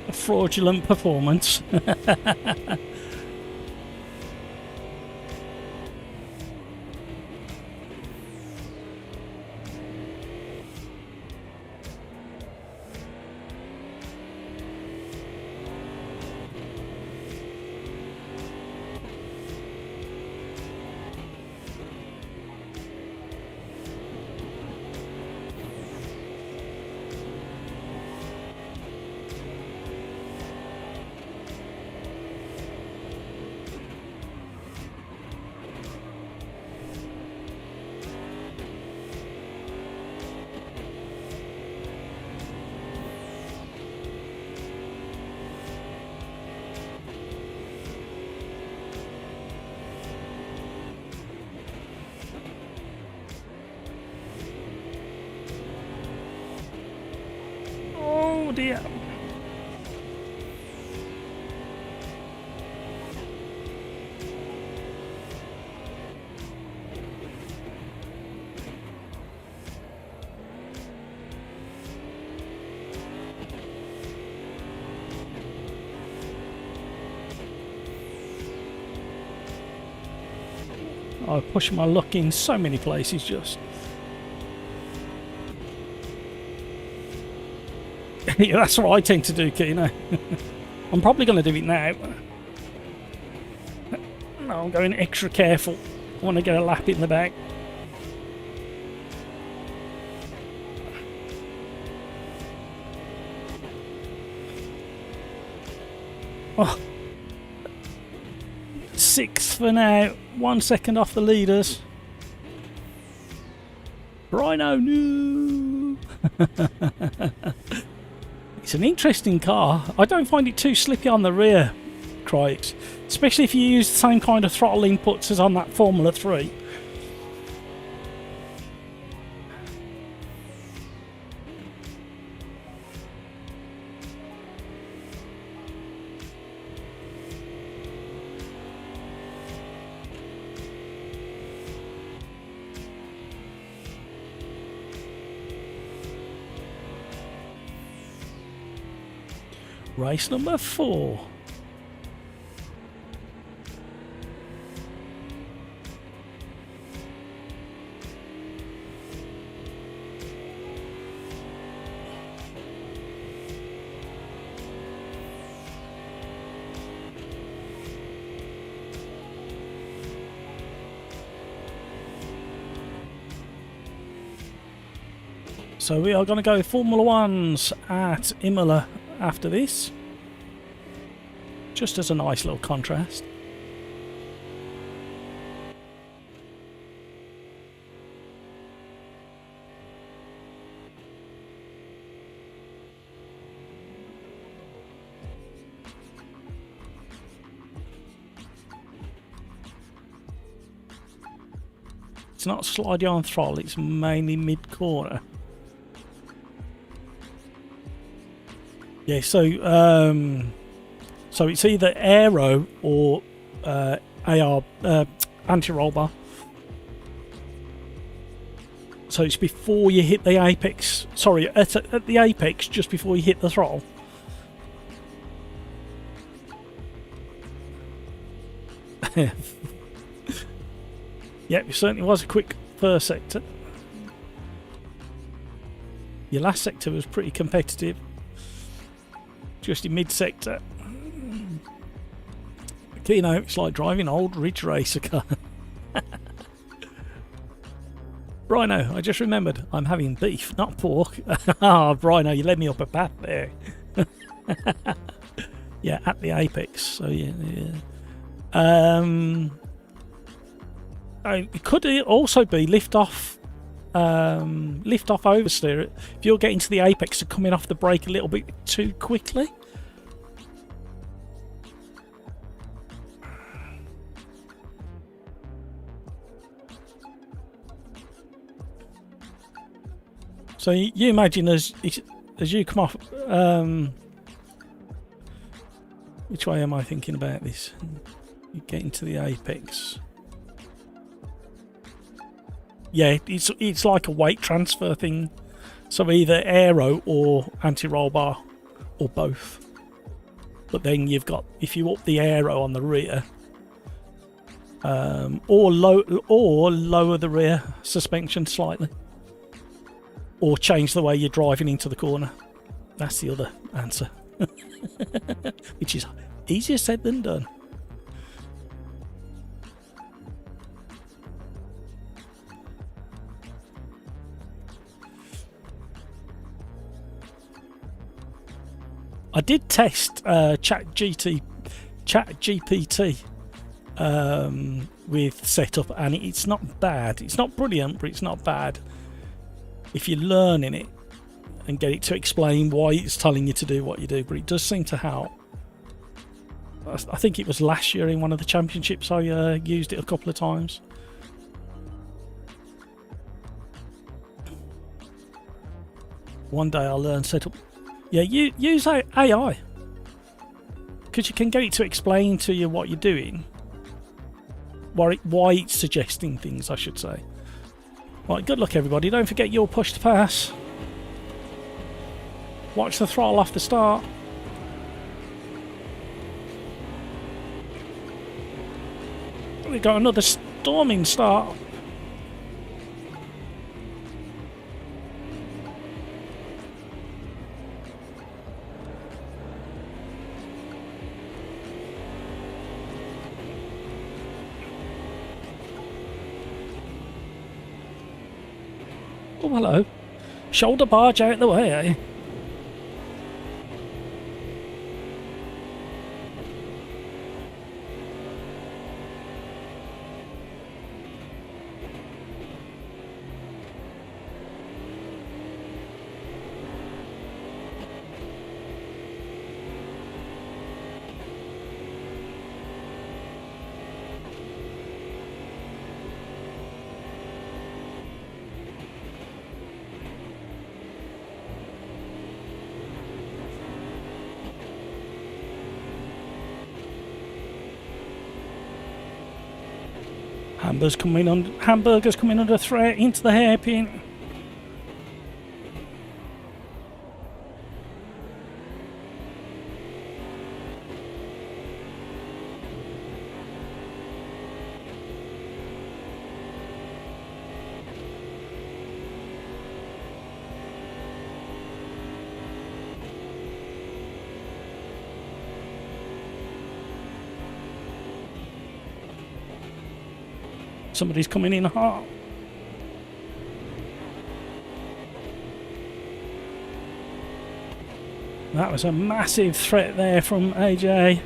A fraudulent performance. Oh dear. I push my luck in so many places just. Yeah, that's what I tend to do, Kino. I'm probably going to do it now. No, I'm going extra careful. I want to get a lap in the back. Oh. 6th for now. 1 second off the leaders. Rhino, no! It's an interesting car. I don't find it too slippy on the rear, Crikes. Especially if you use the same kind of throttle inputs as on that Formula 3. Race number 4. So we are going to go Formula 1s at Imola after this, just as a nice little contrast. It's not slidey on throttle, it's mainly mid-corner. Yeah, so it's either aero or AR anti-roll bar. So it's before you hit the apex. Sorry, at the apex, just before you hit the throttle. Yep, it certainly was a quick first sector. Your last sector was pretty competitive. Just in mid-sector. You know, it's like driving an old Ridge Racer car. Rhino, I just remembered I'm having beef, not pork. Ah, Rhino, you led me up a path there. Yeah, at the apex. So yeah. It could also be lift off oversteer. If you're getting to the apex and coming off the brake a little bit too quickly. So you imagine as you come off, which way am I thinking about this? You get into the apex. Yeah, it's like a weight transfer thing. So either aero or anti-roll bar, or both. But then you've got, if you up the aero on the rear, or lower the rear suspension slightly, or change the way you're driving into the corner. That's the other answer, which is easier said than done. I did test ChatGPT with setup, and it's not bad. It's not brilliant, but it's not bad if you learn in it and get it to explain why it's telling you to do what you do. But it does seem to help. I think it was last year in one of the championships I used it a couple of times. One day I'll learn setup. Yeah, use AI, because you can get it to explain to you what you're doing, why it's suggesting things, I should say. Right, good luck everybody. Don't forget your push to pass. Watch the throttle off the start. We've got another storming start. Oh, hello. Shoulder barge out the way, eh? Hamburger's coming under threat into the hairpin. Somebody's coming in hot. That was a massive threat there from AJ.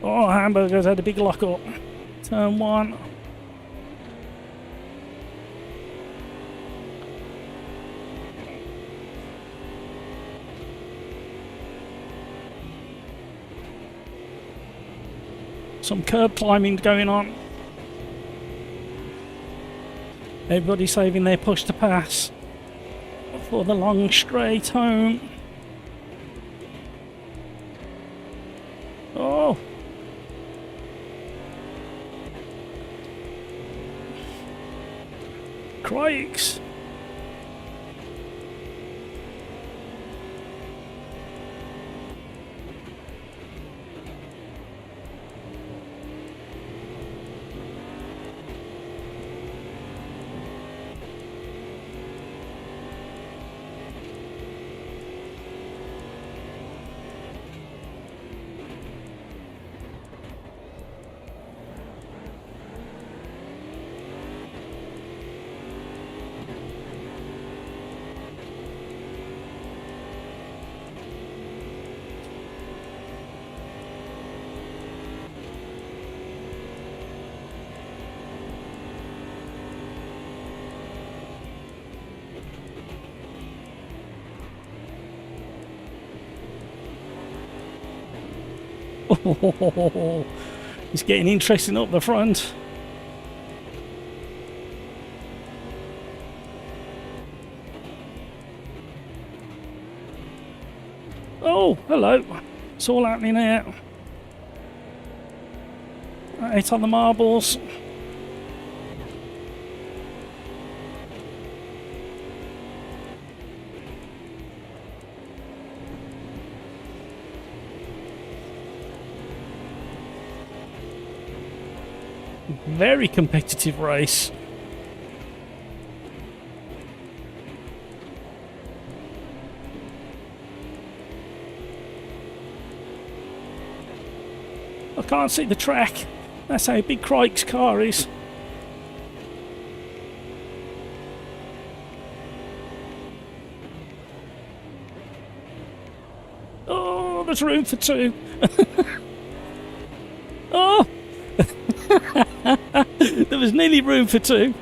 Oh, Hamburger's had a big lock up. Turn one. Some curb climbing going on. Everybody saving their push to pass for the long straight home. Oh! Crikes! Oh, it's getting interesting up the front. Oh, hello. It's all happening here. Right on the marbles. Very competitive race. I can't see the track. That's how big Crike's car is. Oh, there's room for two. Oh! There was nearly room for two.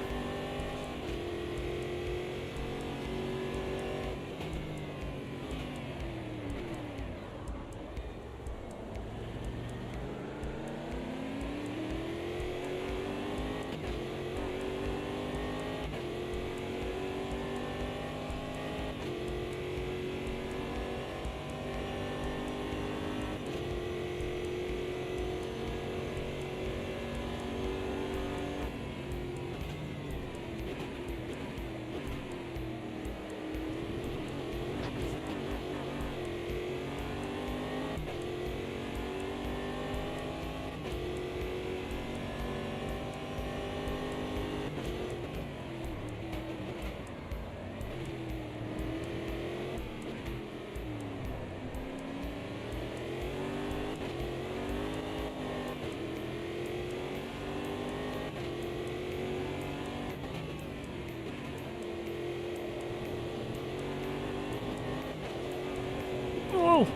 Oh!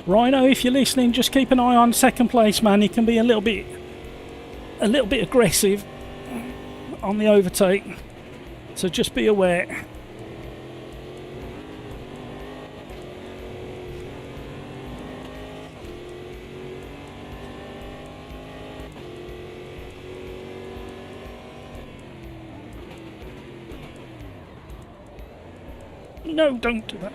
Rhino, if you're listening, just keep an eye on second place, man. He can be a little bit aggressive on the overtake, so just be aware. No, don't do that.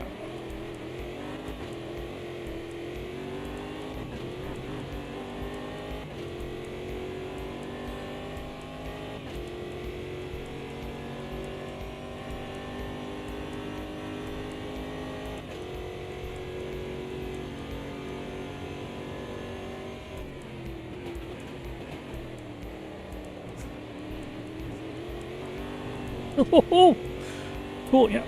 Oh, caught ya.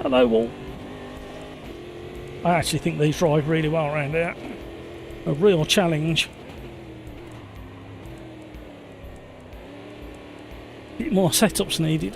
Hello, all. I actually think these drive really well around here. A real challenge. Bit more setups needed.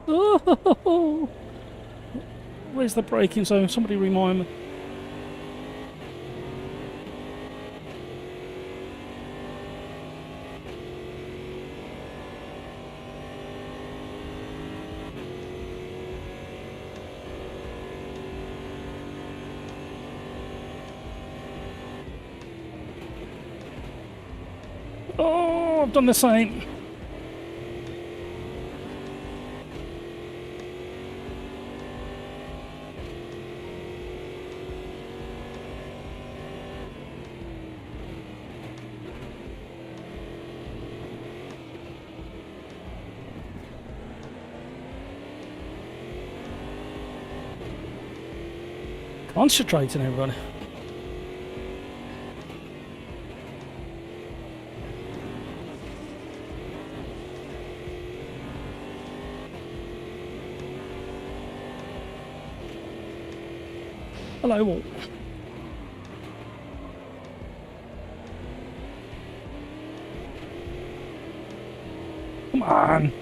Oh, where's the braking zone? Somebody remind me. Oh, I've done the same. Concentrating, everybody. Hello, all. Come on.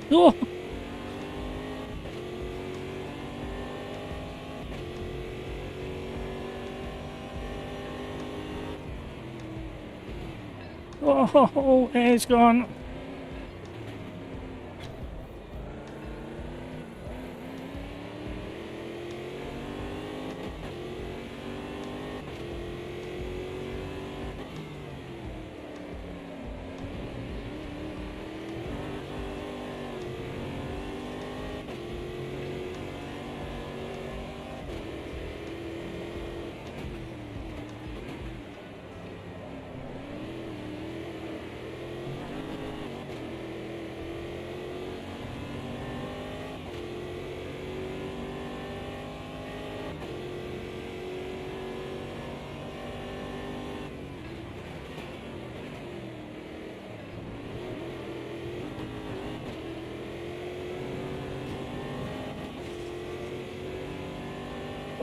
Oh. Oh, air's gone.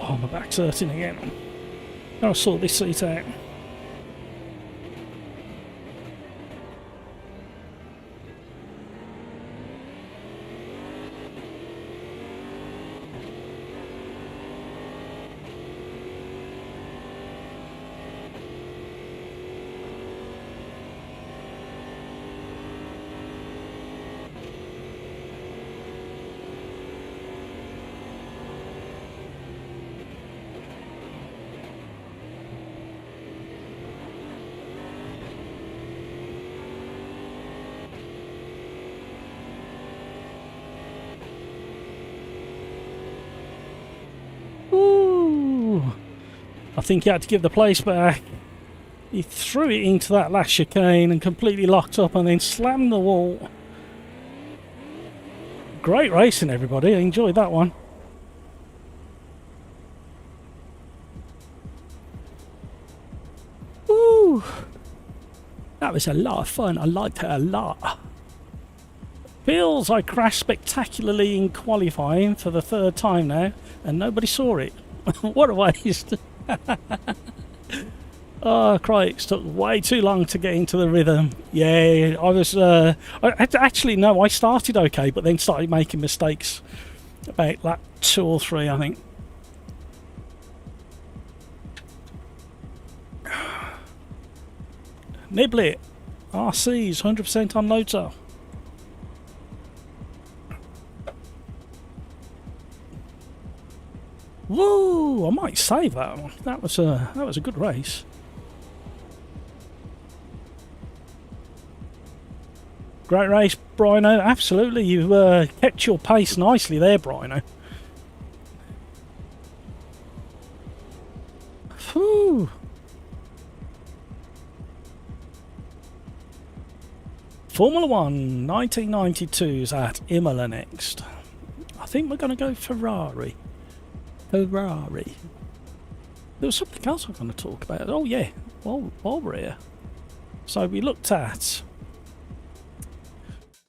Oh, my back's hurting again. I'll sort this seat out. I think he had to give the place back. He threw it into that last chicane and completely locked up and then slammed the wall. Great racing, everybody. I enjoyed that one. Woo! That was a lot of fun. I liked it a lot. Feels I crashed spectacularly in qualifying for the 3rd time now, and nobody saw it. What a waste. Oh, Christ, took way too long to get into the rhythm. Yeah, I was... actually, no, I started okay, but then started making mistakes about lap 2 or 3, I think. Niblet, RC's 100% on loader. Woo! I might save that one. That was a good race. Great race, Brino. Absolutely, you kept your pace nicely there, Brino. Whew. Formula 1 1992's at Imola next. I think we're going to go Ferrari. There was something else I'm going to talk about. Oh yeah, while we're here. So we looked at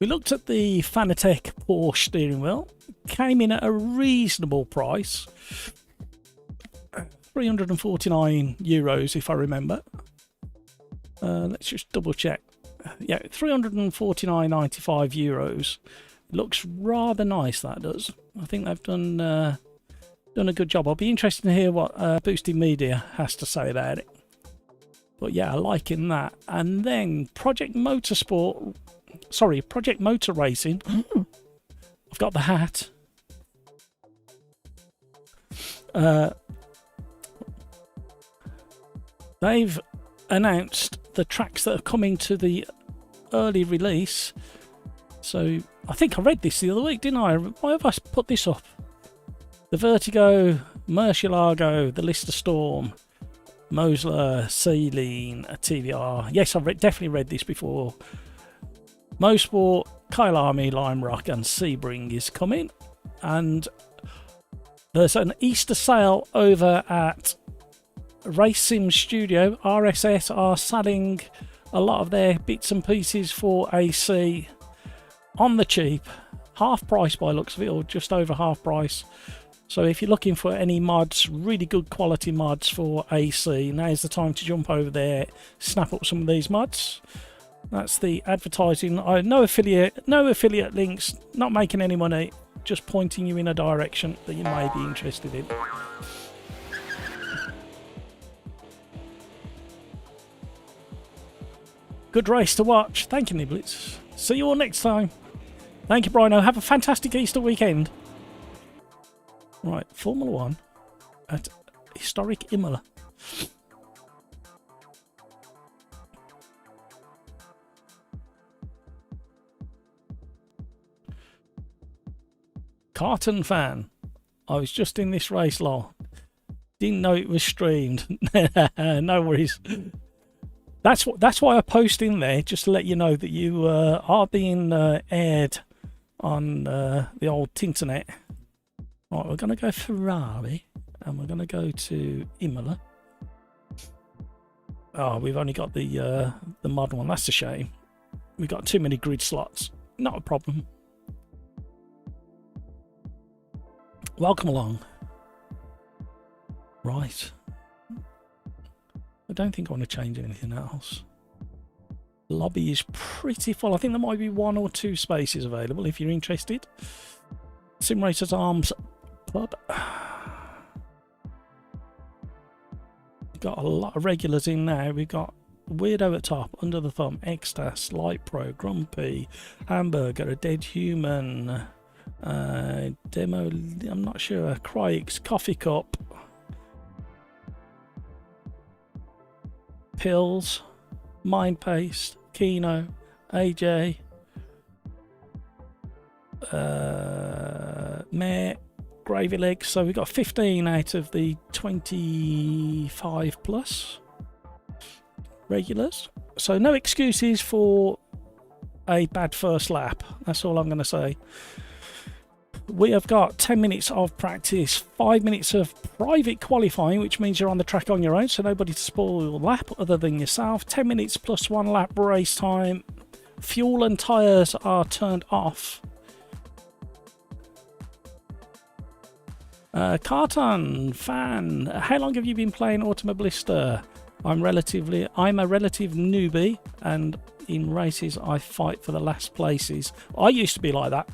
the Fanatec Porsche steering wheel. Came in at a reasonable price, €349 if I remember. Let's just double check. Yeah, €349.95. Looks rather nice, that does. I think they've done a good job. I'll be interested to hear what Boosted Media has to say about it. But yeah, I liking that. And then Project Motor Racing. I've got the hat. They've announced the tracks that are coming to the early release. So I think I read this the other week, didn't I? Why have I put this up? The Vertigo, Murcielago, the Lister Storm, Mosler, Sealine, TVR. Yes, I've definitely read this before. Mosport, Kyle Army, Lime Rock, and Sebring is coming. And there's an Easter sale over at Race Sim Studio. RSS are selling a lot of their bits and pieces for AC on the cheap. Half price by looks of it, or just over half price. So if you're looking for any mods, really good quality mods for AC, now's the time to jump over there, snap up some of these mods. That's the advertising. No affiliate links, not making any money, just pointing you in a direction that you may be interested in. Good race to watch. Thank you, Niblets. See you all next time. Thank you, Brino. Have a fantastic Easter weekend. Right, Formula 1 at historic Imola. Carton fan. I was just in this race, lol. Didn't know it was streamed. No worries. That's why I post in there, just to let you know that you are being aired on the old Tinternet. Right, we're going to go Ferrari, and we're going to go to Imola. Oh, we've only got the mod one. That's a shame. We've got too many grid slots. Not a problem. Welcome along. Right. I don't think I want to change anything else. The lobby is pretty full. I think there might be 1 or 2 spaces available if you're interested. Sim Racers Arms Club. We've got a lot of regulars in now. We've got Weirdo at top, Under the Thumb, Extas, Light Pro, Grumpy, Hamburger, A Dead Human, Demo, I'm not sure, Cryx, Coffee Cup, Pills, Mind Paste, Kino, AJ, Mare, gravy legs. So we've got 15 out of the 25 plus regulars. So no excuses for a bad first lap. That's all I'm going to say. We have got 10 minutes of practice, 5 minutes of private qualifying, which means you're on the track on your own, so nobody to spoil your lap other than yourself. 10 minutes plus 1 lap race time. Fuel and tyres are turned off. Carton, fan, how long have you been playing Automobilista? I'm a relative newbie, and in races I fight for the last places. I used to be like that.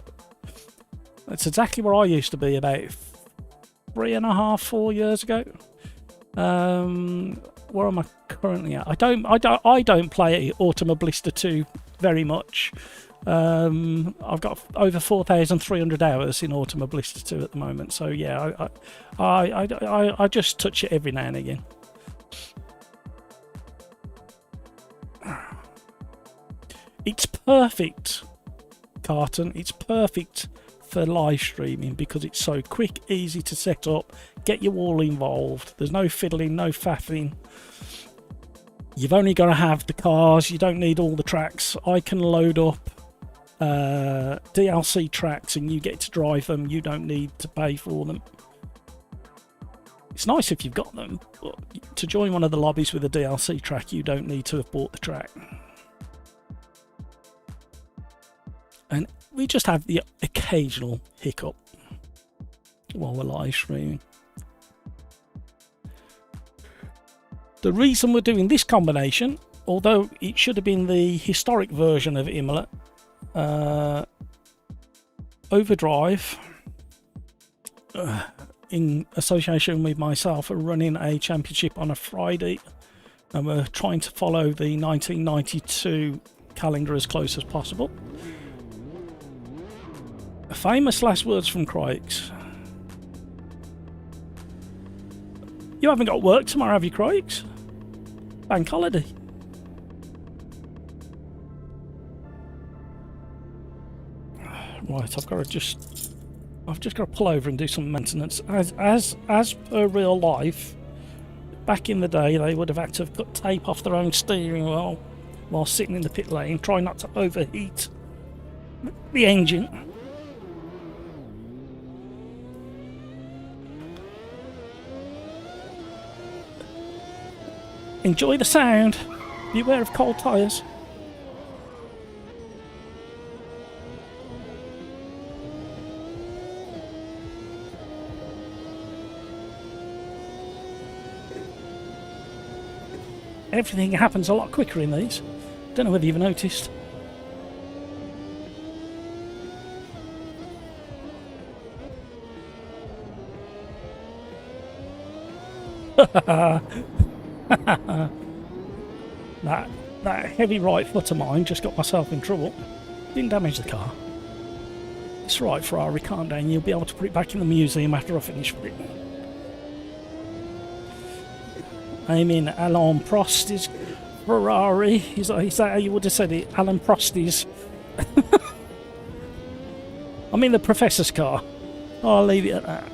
That's exactly where I used to be about 3.5, 4 years ago. Where am I currently at? I don't play Automobilista 2 very much. I've got over 4,300 hours in Automobilista 2 at the moment. So yeah, I just touch it every now and again. It's perfect, Carton. It's perfect for live streaming because it's so quick, easy to set up, get you all involved. There's no fiddling, no faffing. You've only got to have the cars. You don't need all the tracks. I can load up DLC tracks and you get to drive them. You don't need to pay for them. It's nice if you've got them, but to join one of the lobbies with a DLC track, you don't need to have bought the track. And we just have the occasional hiccup while we're live streaming. The reason we're doing this combination, although it should have been the historic version of Imola, Overdrive, in association with myself, are running a championship on a Friday, and we're trying to follow the 1992 calendar as close as possible. Famous last words from Crikes. You haven't got work tomorrow, have you, Crikes? Bank holiday. Right, I've just got to pull over and do some maintenance. As per real life, back in the day, they would have had to have cut tape off their own steering wheel while sitting in the pit lane, try not to overheat the engine. Enjoy the sound. Beware of cold tyres. Everything happens a lot quicker in these. Don't know whether you've noticed. that heavy right foot of mine just got myself in trouble. Didn't damage the car. It's right, Ferrari, calm down. You'll be able to put it back in the museum after I finish with it. I mean, Alain Prost's Ferrari. Is that how you would have said it? Alain Prost's. I mean the professor's car. I'll leave it at that.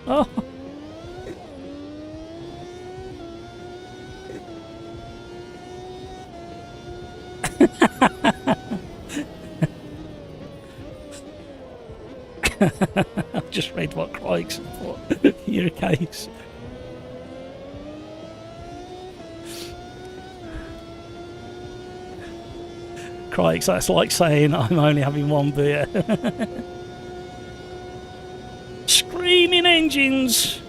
Oh. I've just read what Crikes thought. Your case. Crikes, that's like saying I'm only having one beer. Screaming engines.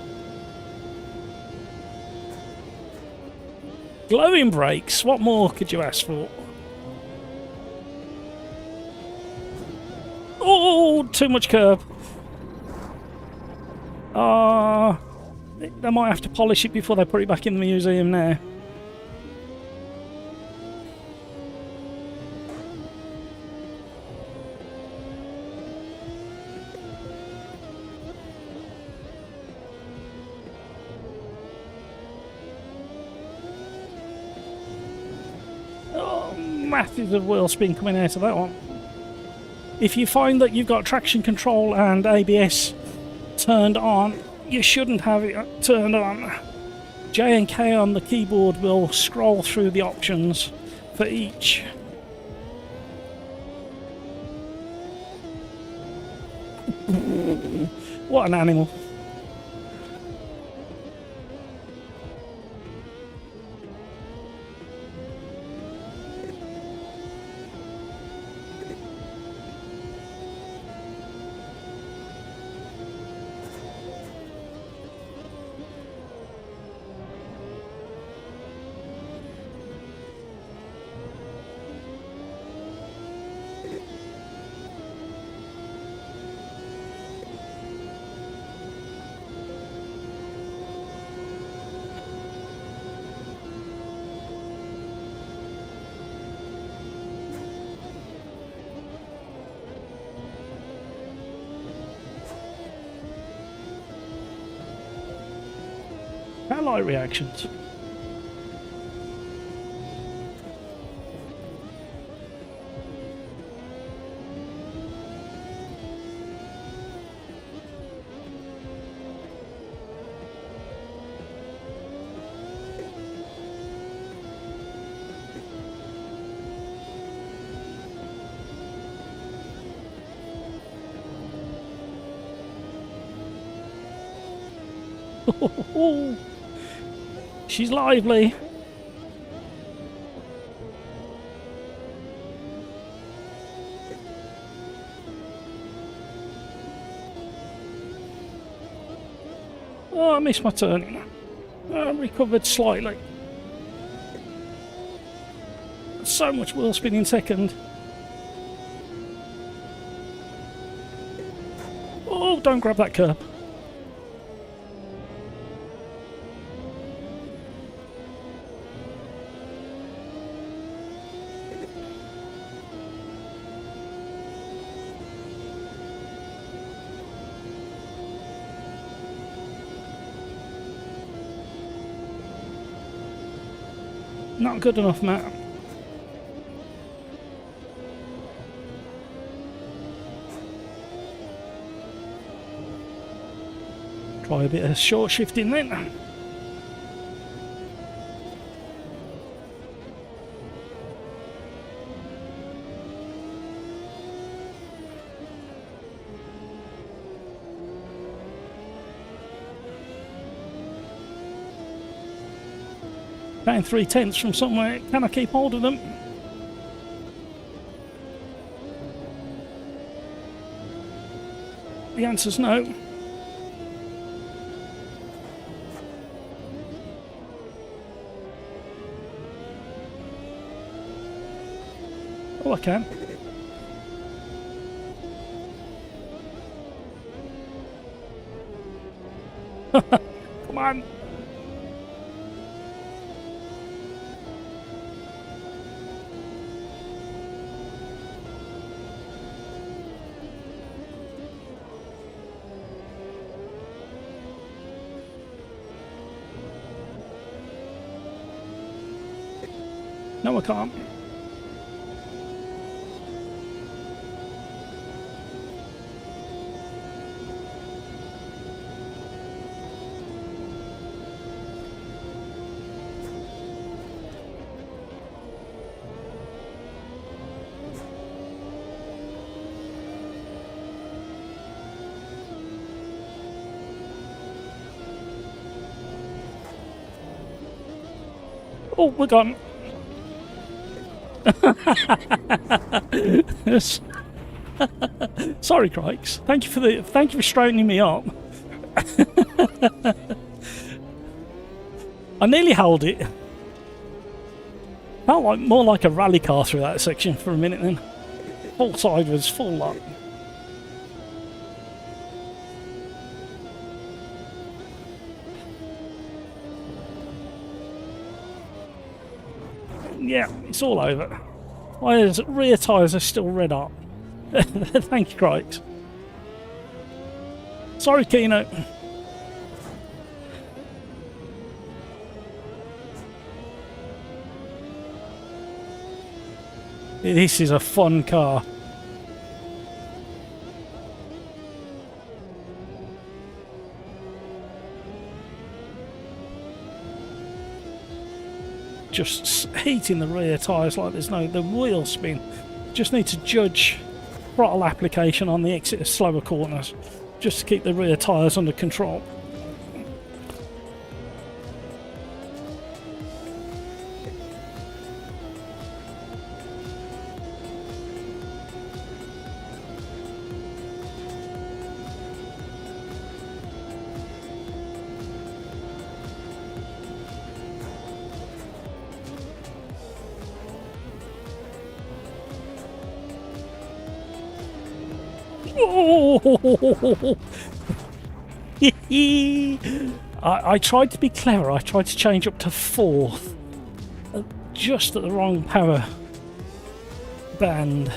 Glowing brakes. What more could you ask for? Oh, too much curb. They might have to polish it before they put it back in the museum now. Oh masses of wheel spin coming out of that one. If you find that you've got traction control and ABS turned on, you shouldn't have it turned on. J and K on the keyboard will scroll through the options for each. What an animal. Ally reactions. She's lively. Oh, I missed my turn. I recovered slightly. So much wheel spin in second. Oh, don't grab that curb. Not good enough, Matt. Try a bit of short shifting then. Down 3/10 from somewhere. Can I keep hold of them? The answer's no. Oh, I can. Come on. No, I can't. Oh, we're gone. Sorry, Crikes. Thank you for straightening me up. I nearly held it. Felt like more like a rally car through that section for a minute then. Full sideways, full lock. Yeah, it's all over. My rear tyres are still red hot. Thank you, Crikes. Sorry, Keno. This is a fun car. Just heating the rear tyres like there's no... The wheel spin. Just need to judge throttle application on the exit of slower corners. Just to keep the rear tyres under control. Oh! I tried to be clever. I tried to change up to fourth, just at the wrong power band.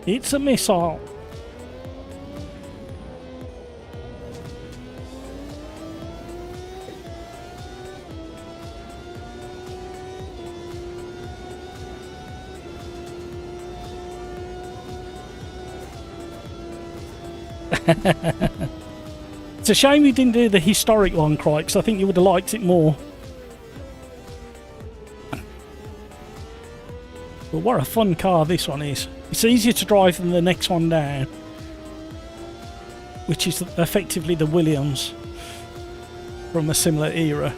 It's a missile. It's a shame you didn't do the historic one, Cry, because I think you would have liked it more. But what a fun car this one is. It's easier to drive than the next one down, which is effectively the Williams from a similar era.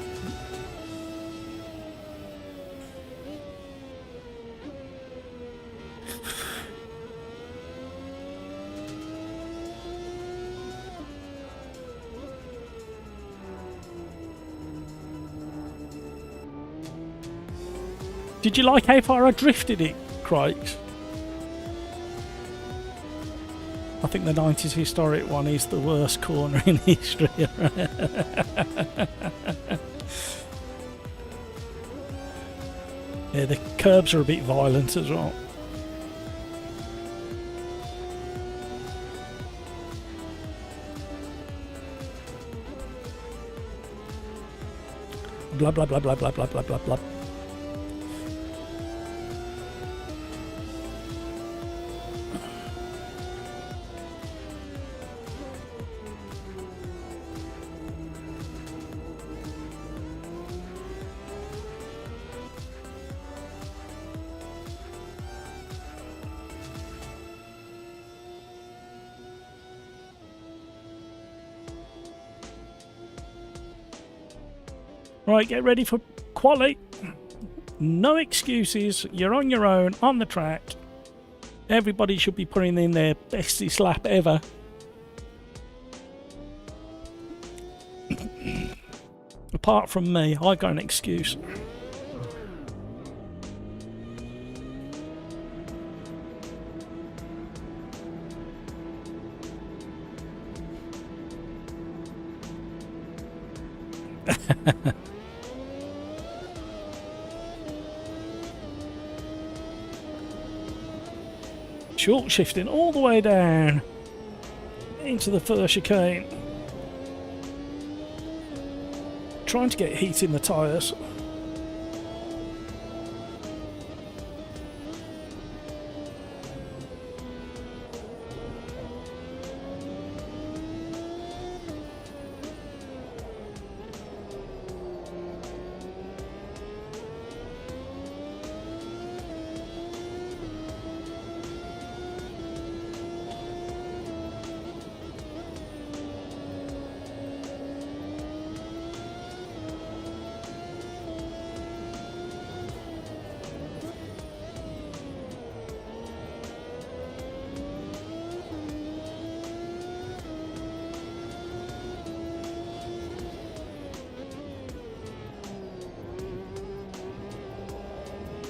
Did you like how far I drifted it, Craig? I think the 90s historic one is the worst corner in history. Yeah, the curbs are a bit violent as well. Blah blah blah blah blah blah blah blah blah. Right, get ready for Quali. No excuses. You're on your own, on the track. Everybody should be putting in their bestest lap ever. Apart from me, I got an excuse. Short shifting all the way down into the first chicane. Trying to get heat in the tyres.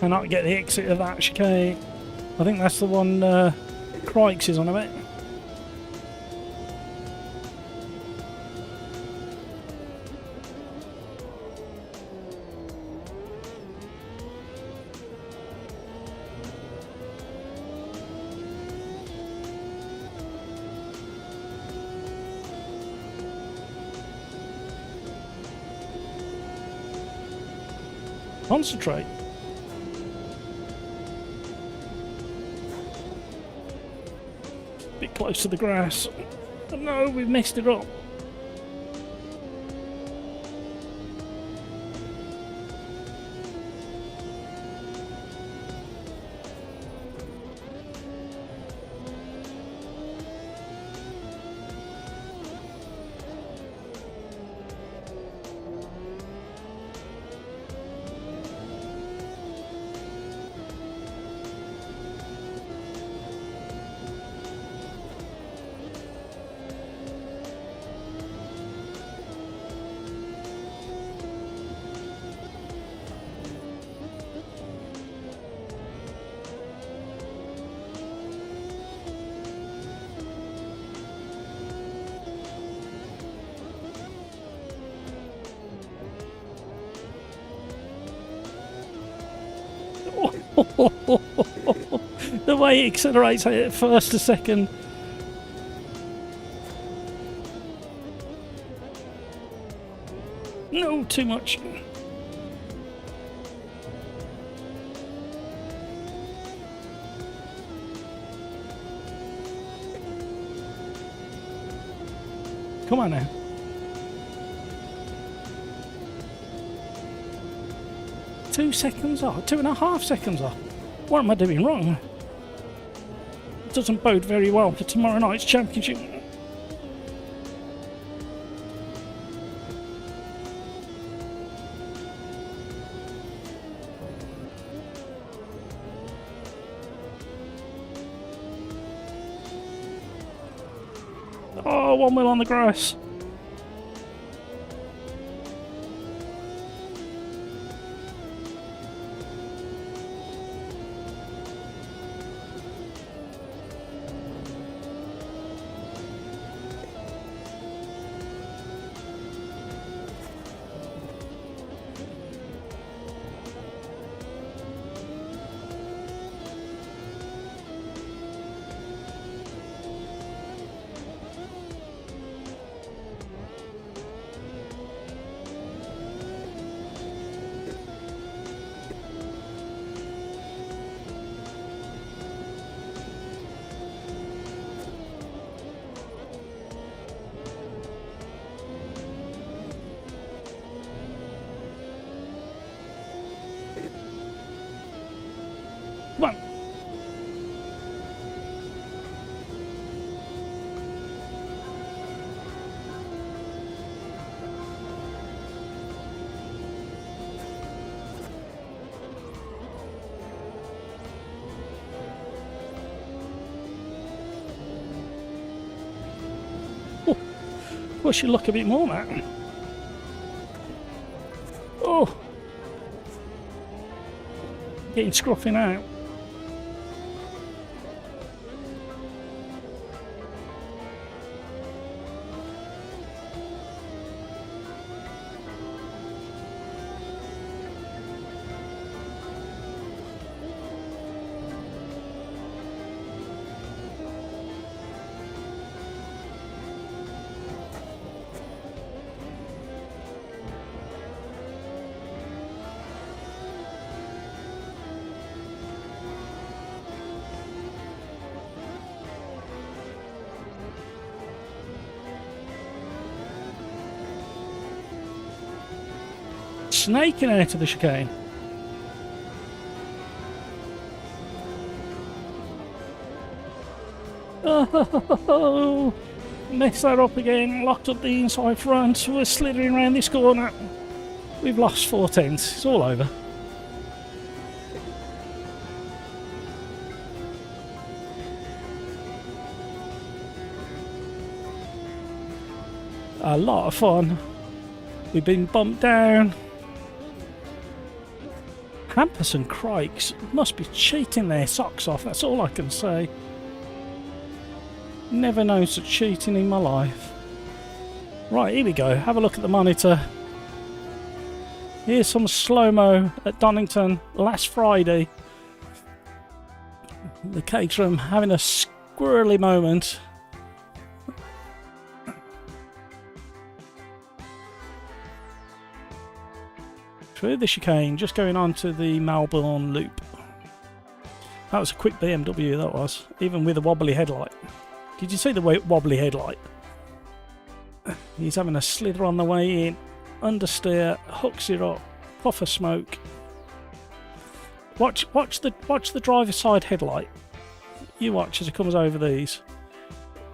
and not get the exit of that chicane. I think that's the one Crikes is on about. Concentrate. Bit close to the grass. Oh, no, we've messed it up. The way it accelerates at first to second. No, too much. Come on now. 2 seconds off, 2.5 seconds off. What am I doing wrong? It doesn't bode very well for tomorrow night's championship. Oh, 1 wheel on the grass. Come on. Oh, push your luck a bit more, Matt. Oh, getting scruffing out. Snaking out of the chicane. Oh, messed that up again. Locked up the inside front. We're slithering around this corner. We've lost 4 tenths. It's all over. A lot of fun. We've been bumped down. Hampus and Craigs must be cheating their socks off, that's all I can say. Never known such cheating in my life. Right, here we go. Have a look at the monitor. Here's some slow-mo at Donington last Friday. The Caterham having a squirrely moment. Through the chicane, just going on to the Melbourne loop. That was a quick BMW, that was, even with a wobbly headlight. Did you see the wobbly headlight? He's having a slither on the way in, understeer, hooks it up, puff of smoke. Watch the driver's side headlight. You watch as it comes over these.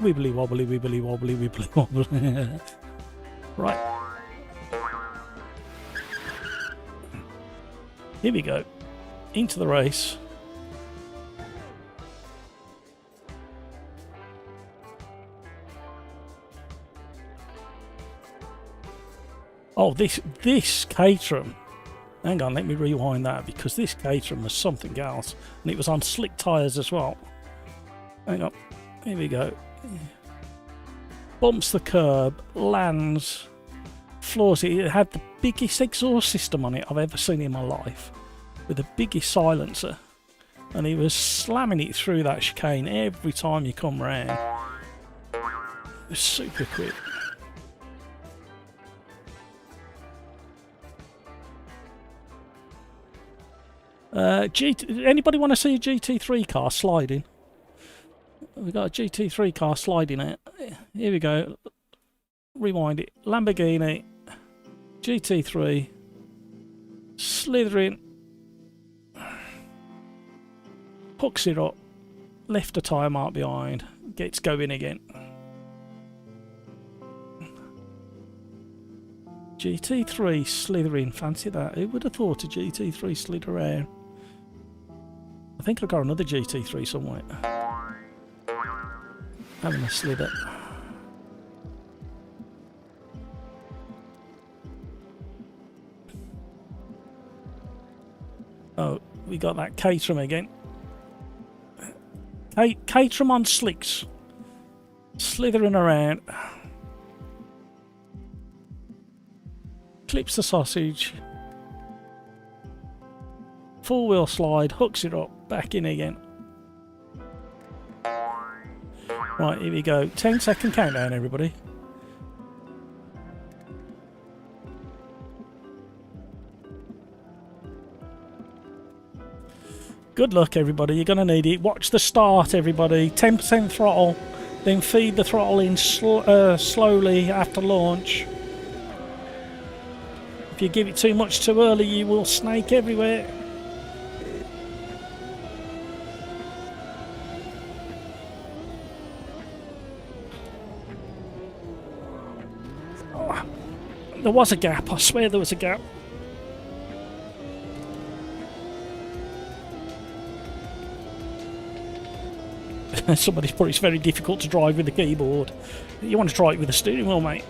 Wibbly wobbly, wibbly wobbly, wibbly wobbly. Right. Here we go. Into the race. Oh, this Caterham. Hang on, let me rewind that, because this Caterham was something else. And it was on slick tyres as well. Hang on. Here we go. Bumps the curb, lands, floors it. It had the biggest exhaust system on it I've ever seen in my life, with the biggest silencer. And he was slamming it through that chicane every time you come round. It was super quick. Anybody want to see a GT3 car sliding? We've got a GT3 car sliding out. Here we go. Rewind it. Lamborghini GT3 slithering, hooks it up, left a tyre mark behind, gets going again. GT3 slithering, fancy that. Who would have thought a GT3 slid around? I think I've got another GT3 somewhere. Having a slither. Oh, we got that Caterham again. Caterham on slicks. Slithering around. Clips the sausage. Four wheel slide, hooks it up, back in again. Right, here we go. 10-second countdown, everybody. Good luck, everybody. You're going to need it. Watch the start, everybody. 10% throttle. Then feed the throttle in slowly after launch. If you give it too much too early, you will snake everywhere. Oh, there was a gap. I swear there was a gap. Somebody's put it's very difficult to drive with the keyboard. You want to try it with the steering wheel, mate.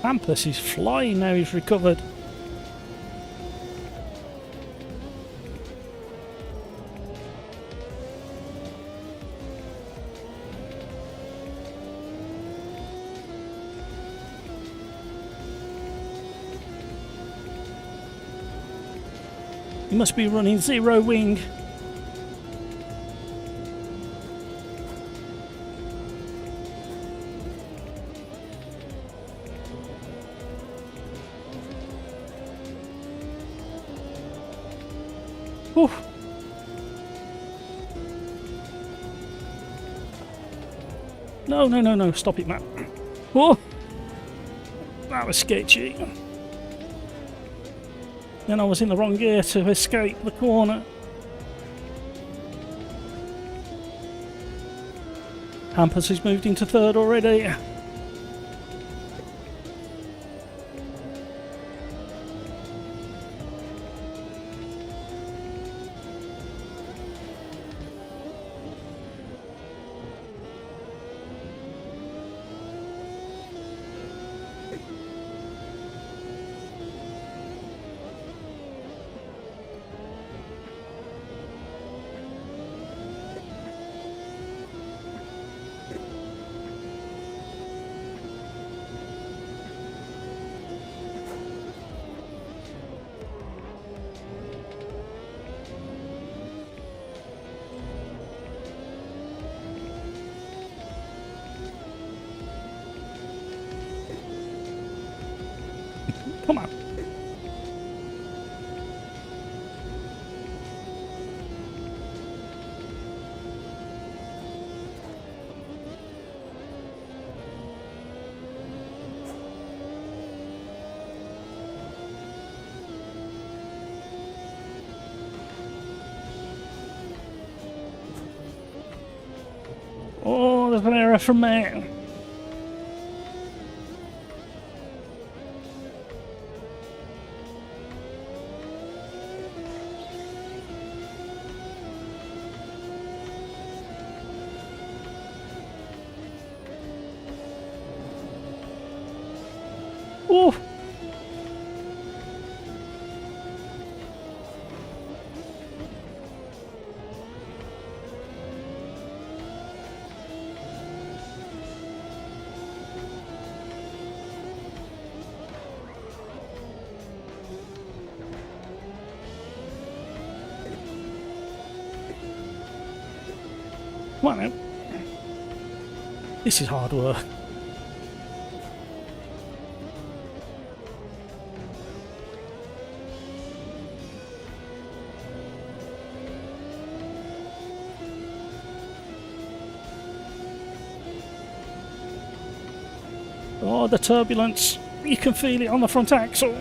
Hampus is flying now he's recovered. He must be running zero wing. Oof. No, no, no, no. Stop it, Matt. Whoa! That was sketchy. Then I was in the wrong gear to escape the corner. Hampus has moved into third already. Come on. Oh, there's an error from me. Oh. Come on now. This is hard work. Oh, the turbulence. You can feel it on the front axle.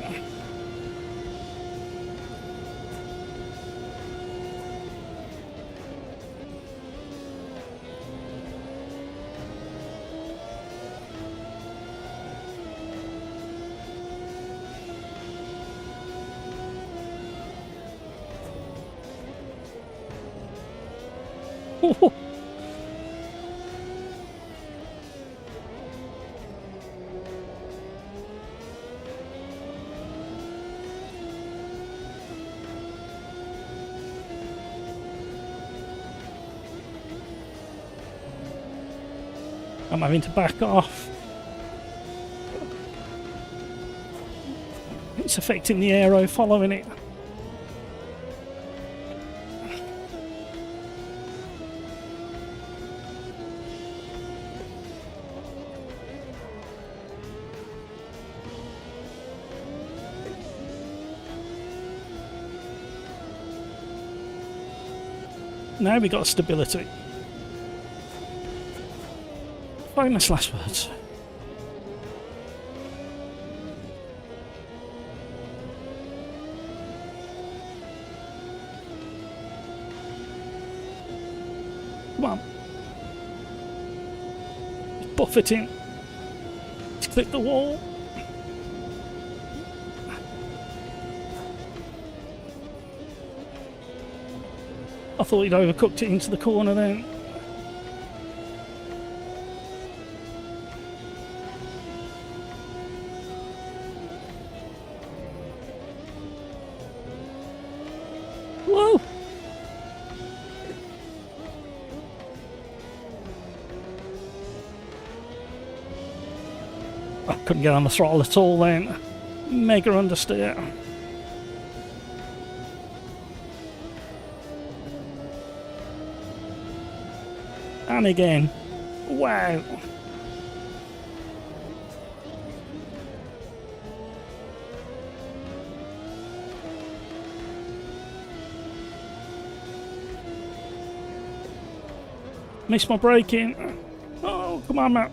Oh. I'm having to back off. It's affecting the aero following it. Now we got stability. Famous last words. Come on. Buffeting. To clip the wall. I thought he'd overcooked it into the corner then. Whoa! I couldn't get on the throttle at all then. Mega understeer. And again. Wow. Missed my braking. Oh. Oh, come on, Matt.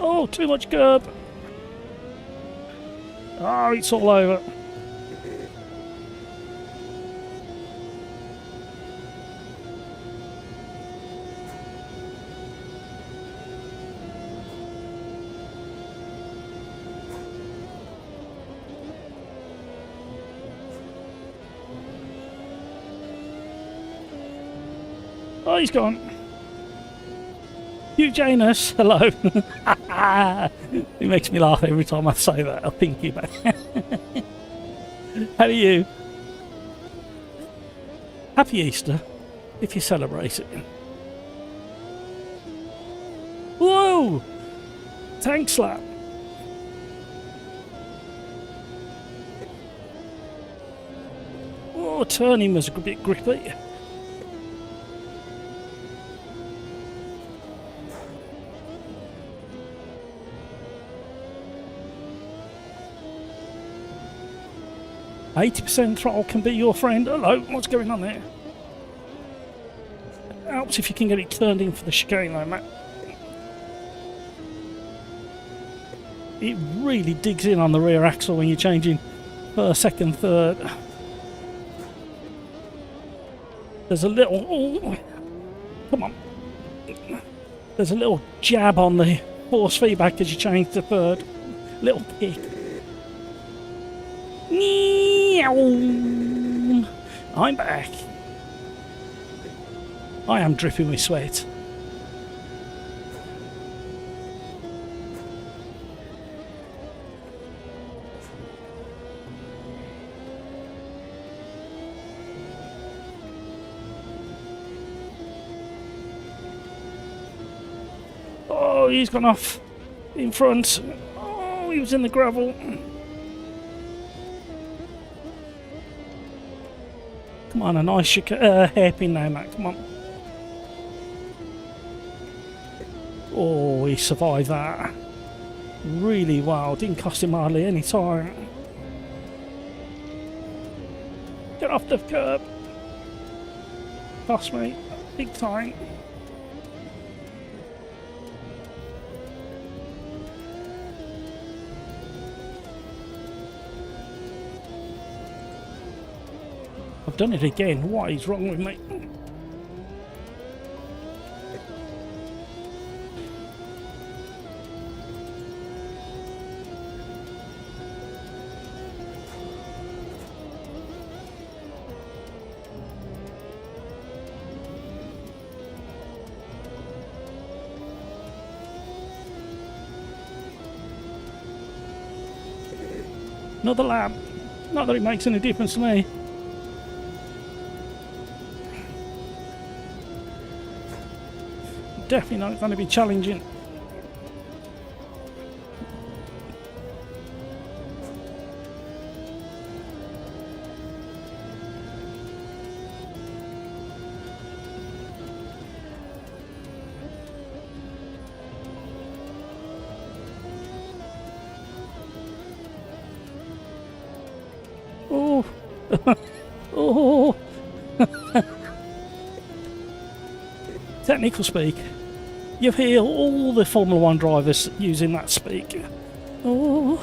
Oh, too much curb. Oh, it's all over. Oh, he's gone. You Janus, hello. It makes me laugh every time I say that. I'll think you back. How are you? Happy Easter, if you celebrate it. Whoa! Tank slap. Oh, turning was a bit grippy. %throttle can be your friend. Hello, what's going on there? Helps if you can get it turned in for the chicane though, Matt. It really digs in on the rear axle when you're changing first, second, third. There's a little... Oh, come on. There's a little jab on the force feedback as you change to third. Little kick. I'm back. I am dripping with sweat. Oh, he's gone off in front. Oh, he was in the gravel. Come on, a nice hairpin now, Matt. Come on. Oh, he survived that. Really well. Didn't cost him hardly any time. Get off the curb. Cost me big time. I've done it again. What is wrong with me? Another lap. Not that it makes any difference to me. Definitely not going to be challenging. Oh, oh. Technical speak. You hear all the Formula 1 drivers using that speak. Oh.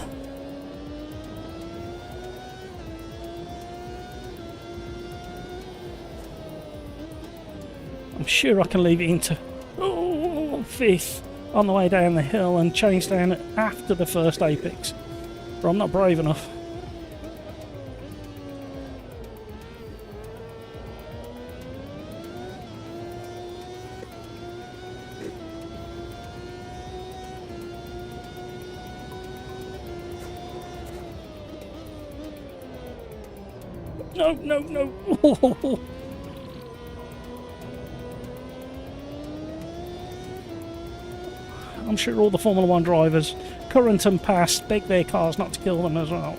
I'm sure I can leave it into fifth on the way down the hill and change down after the first apex. But I'm not brave enough. No, no, no. I'm sure all the Formula 1 drivers, current and past, beg their cars not to kill them as well.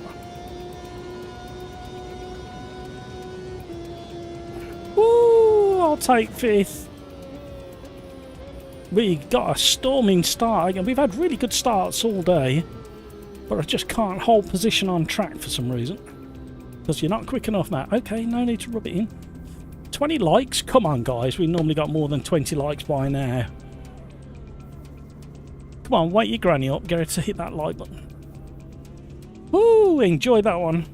Woo! I'll take fifth. We got a storming start, and we've had really good starts all day, but I just can't hold position on track for some reason. Because you're not quick enough, Matt. Okay, no need to rub it in. 20 likes? Come on, guys. We normally got more than 20 likes by now. Come on, wake your granny up. Get her to hit that like button. Woo! Enjoy that one.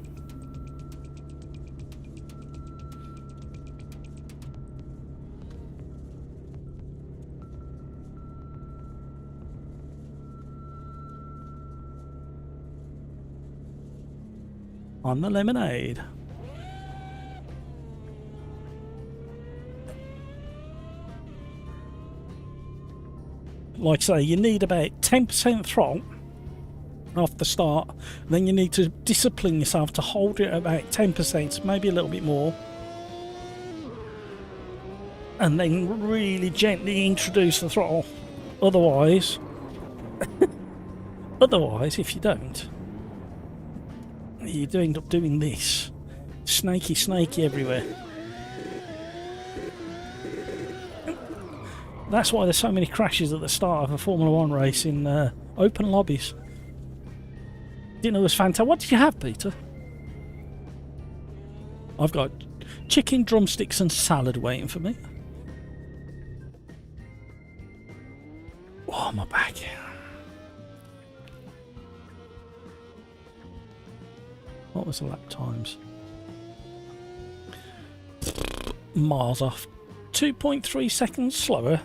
On the lemonade. Like I say, you need about 10% throttle off the start. Then you need to discipline yourself to hold it at about 10%, maybe a little bit more. And then really gently introduce the throttle. Otherwise, if you don't, you do end up doing this. Snaky everywhere. That's why there's so many crashes at the start of a Formula 1 race in open lobbies. Dinner was fantastic. What did you have, Peter? I've got chicken, drumsticks and salad waiting for me. Oh, my back. What was the lap times? Miles off. 2.3 seconds slower.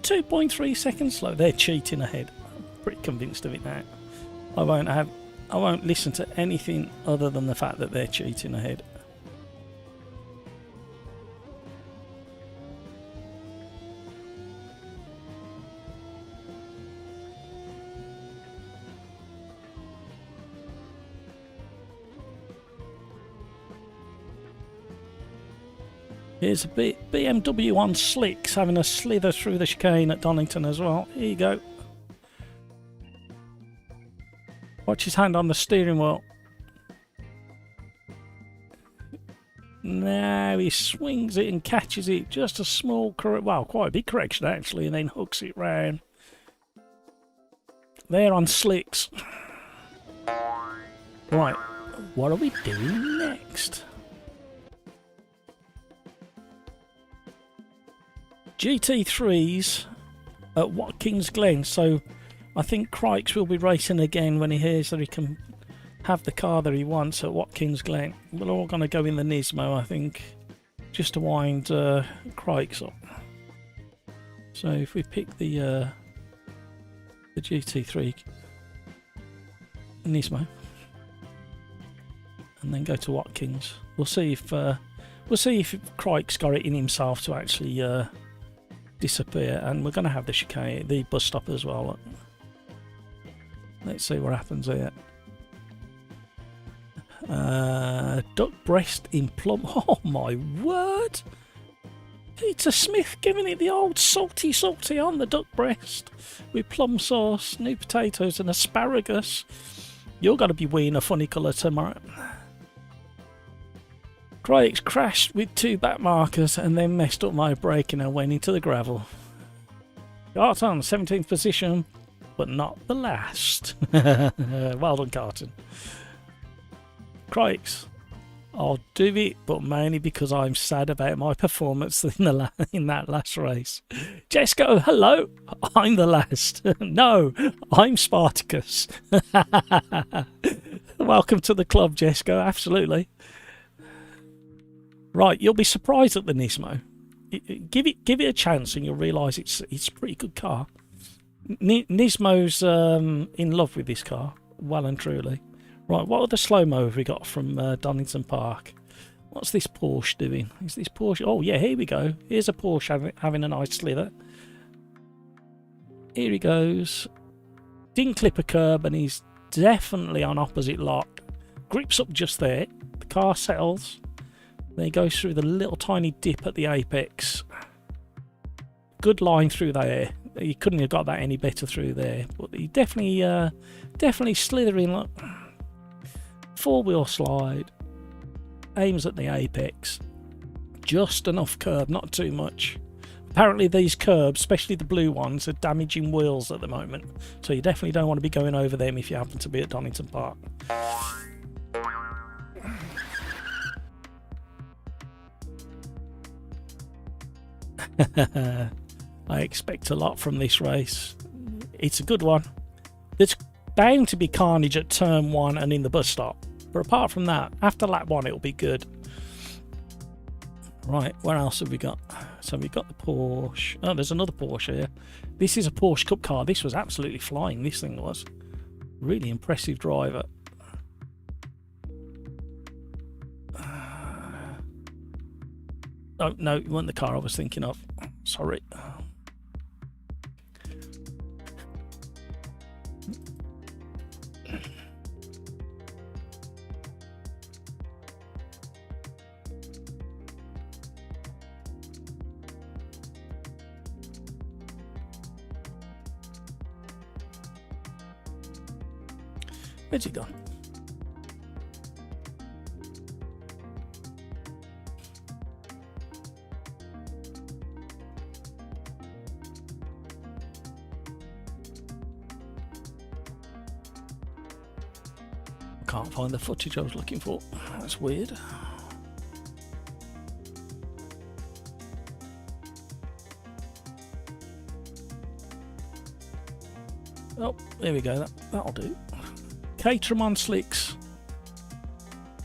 .3 seconds slow. They're cheating ahead. I'm pretty convinced of it now. I won't listen to anything other than the fact that they're cheating ahead. Here's a BMW on slicks having a slither through the chicane at Donington as well. Here you go. Watch his hand on the steering wheel. Now he swings it and catches it. Just a small, well, quite a big correction actually, and then hooks it round. There on slicks. Right, what are we doing next? GT3s at Watkins Glen, so I think Crikes will be racing again when he hears that he can have the car that he wants at Watkins Glen. We're all going to go in the Nismo, I think, just to wind Crikes up. So if we pick the GT3 Nismo and then go to Watkins, we'll see if Crikes got it in himself to actually disappear, and we're going to have the chicane, the bus stop as well. Let's see what happens here. Duck breast in plum. Oh my word! Peter Smith giving it the old salty on the duck breast with plum sauce, new potatoes and asparagus. You're going to be wearing a funny colour tomorrow. Craig's crashed with 2 back markers and then messed up my braking and went into the gravel. Carton, 17th position, but not the last. Well done, Carton. Craig's, I'll do it, but mainly because I'm sad about my performance in that last race. Jesco, hello. I'm the last. No, I'm Spartacus. Welcome to the club, Jesco. Absolutely. Right, you'll be surprised at the Nismo. Give it a chance, and you'll realise it's a pretty good car. Nismo's in love with this car, well and truly. Right, what other slow-mo have we got from Donington Park? What's this Porsche doing? Is this Porsche? Oh yeah, here we go. Here's a Porsche having a nice slither. Here he goes. Didn't clip a curb, and he's definitely on opposite lock. Grips up just there. The car settles. Then he goes through the little tiny dip at the apex. Good line through there. You couldn't have got that any better through there. But he definitely slithering. Look. 4-wheel slide. Aims at the apex. just enough curb, not too much. Apparently these curbs, especially the blue ones, are damaging wheels at the moment, so you definitely don't want to be going over them if you happen to be at Donington Park. I expect a lot from this race. It's a good one. There's bound to be carnage at turn 1 and in the bus stop, but apart from that, after lap 1 it'll be good. Right, where else have we got? So we've got the Porsche. Oh, there's another Porsche here. This is a Porsche Cup car. This was absolutely flying, this thing was. Really impressive driver. Oh, no, it wasn't the car I was thinking of. Sorry. Where's he gone? Can't find the footage I was looking for. That's weird. Oh, there we go. That'll do. Caterham on slicks.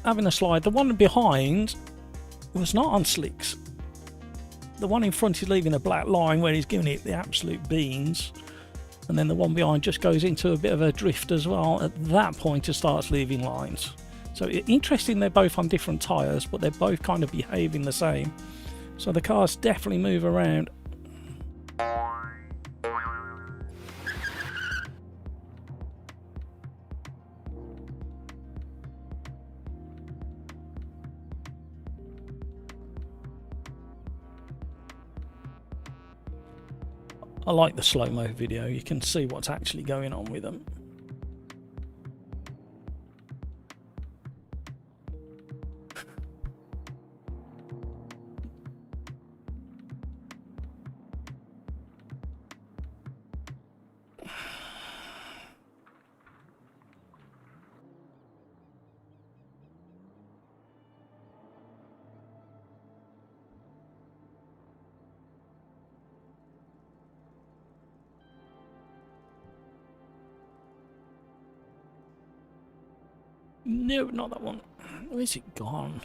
Having a slide. The one behind was not on slicks. The one in front is leaving a black line where he's giving it the absolute beans. And then the one behind just goes into a bit of a drift as well. At that point it starts leaving lines. So interesting, they're both on different tyres, but they're both kind of behaving the same. So the cars definitely move around. I like the slow-mo video, you can see what's actually going on with them. No, not that one. Where's it gone?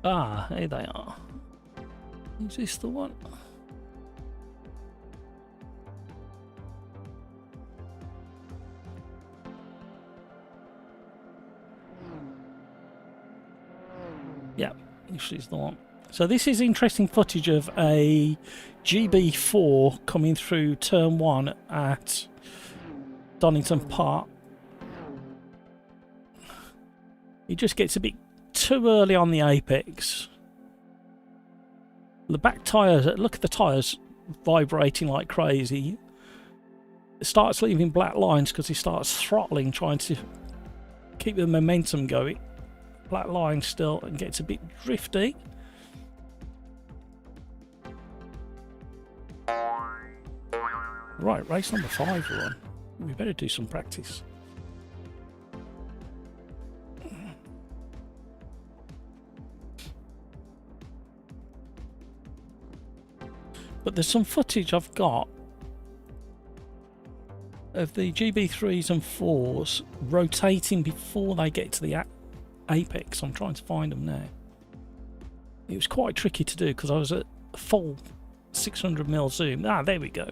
Ah, here they are. Is this the one? Yeah, this is the one. So this is interesting footage of a GB4 coming through turn 1 at Donington Park. He just gets a bit too early on the apex. The back tyres, look at the tyres vibrating like crazy. It starts leaving black lines because he starts throttling, trying to keep the momentum going. Black line still, and gets a bit drifty. Right, race number 5 we're on. We better do some practice. But there's some footage I've got of the GB3s and 4s rotating before they get to the apex. I'm trying to find them now. It was quite tricky to do because I was at full 600mm zoom. Ah, there we go.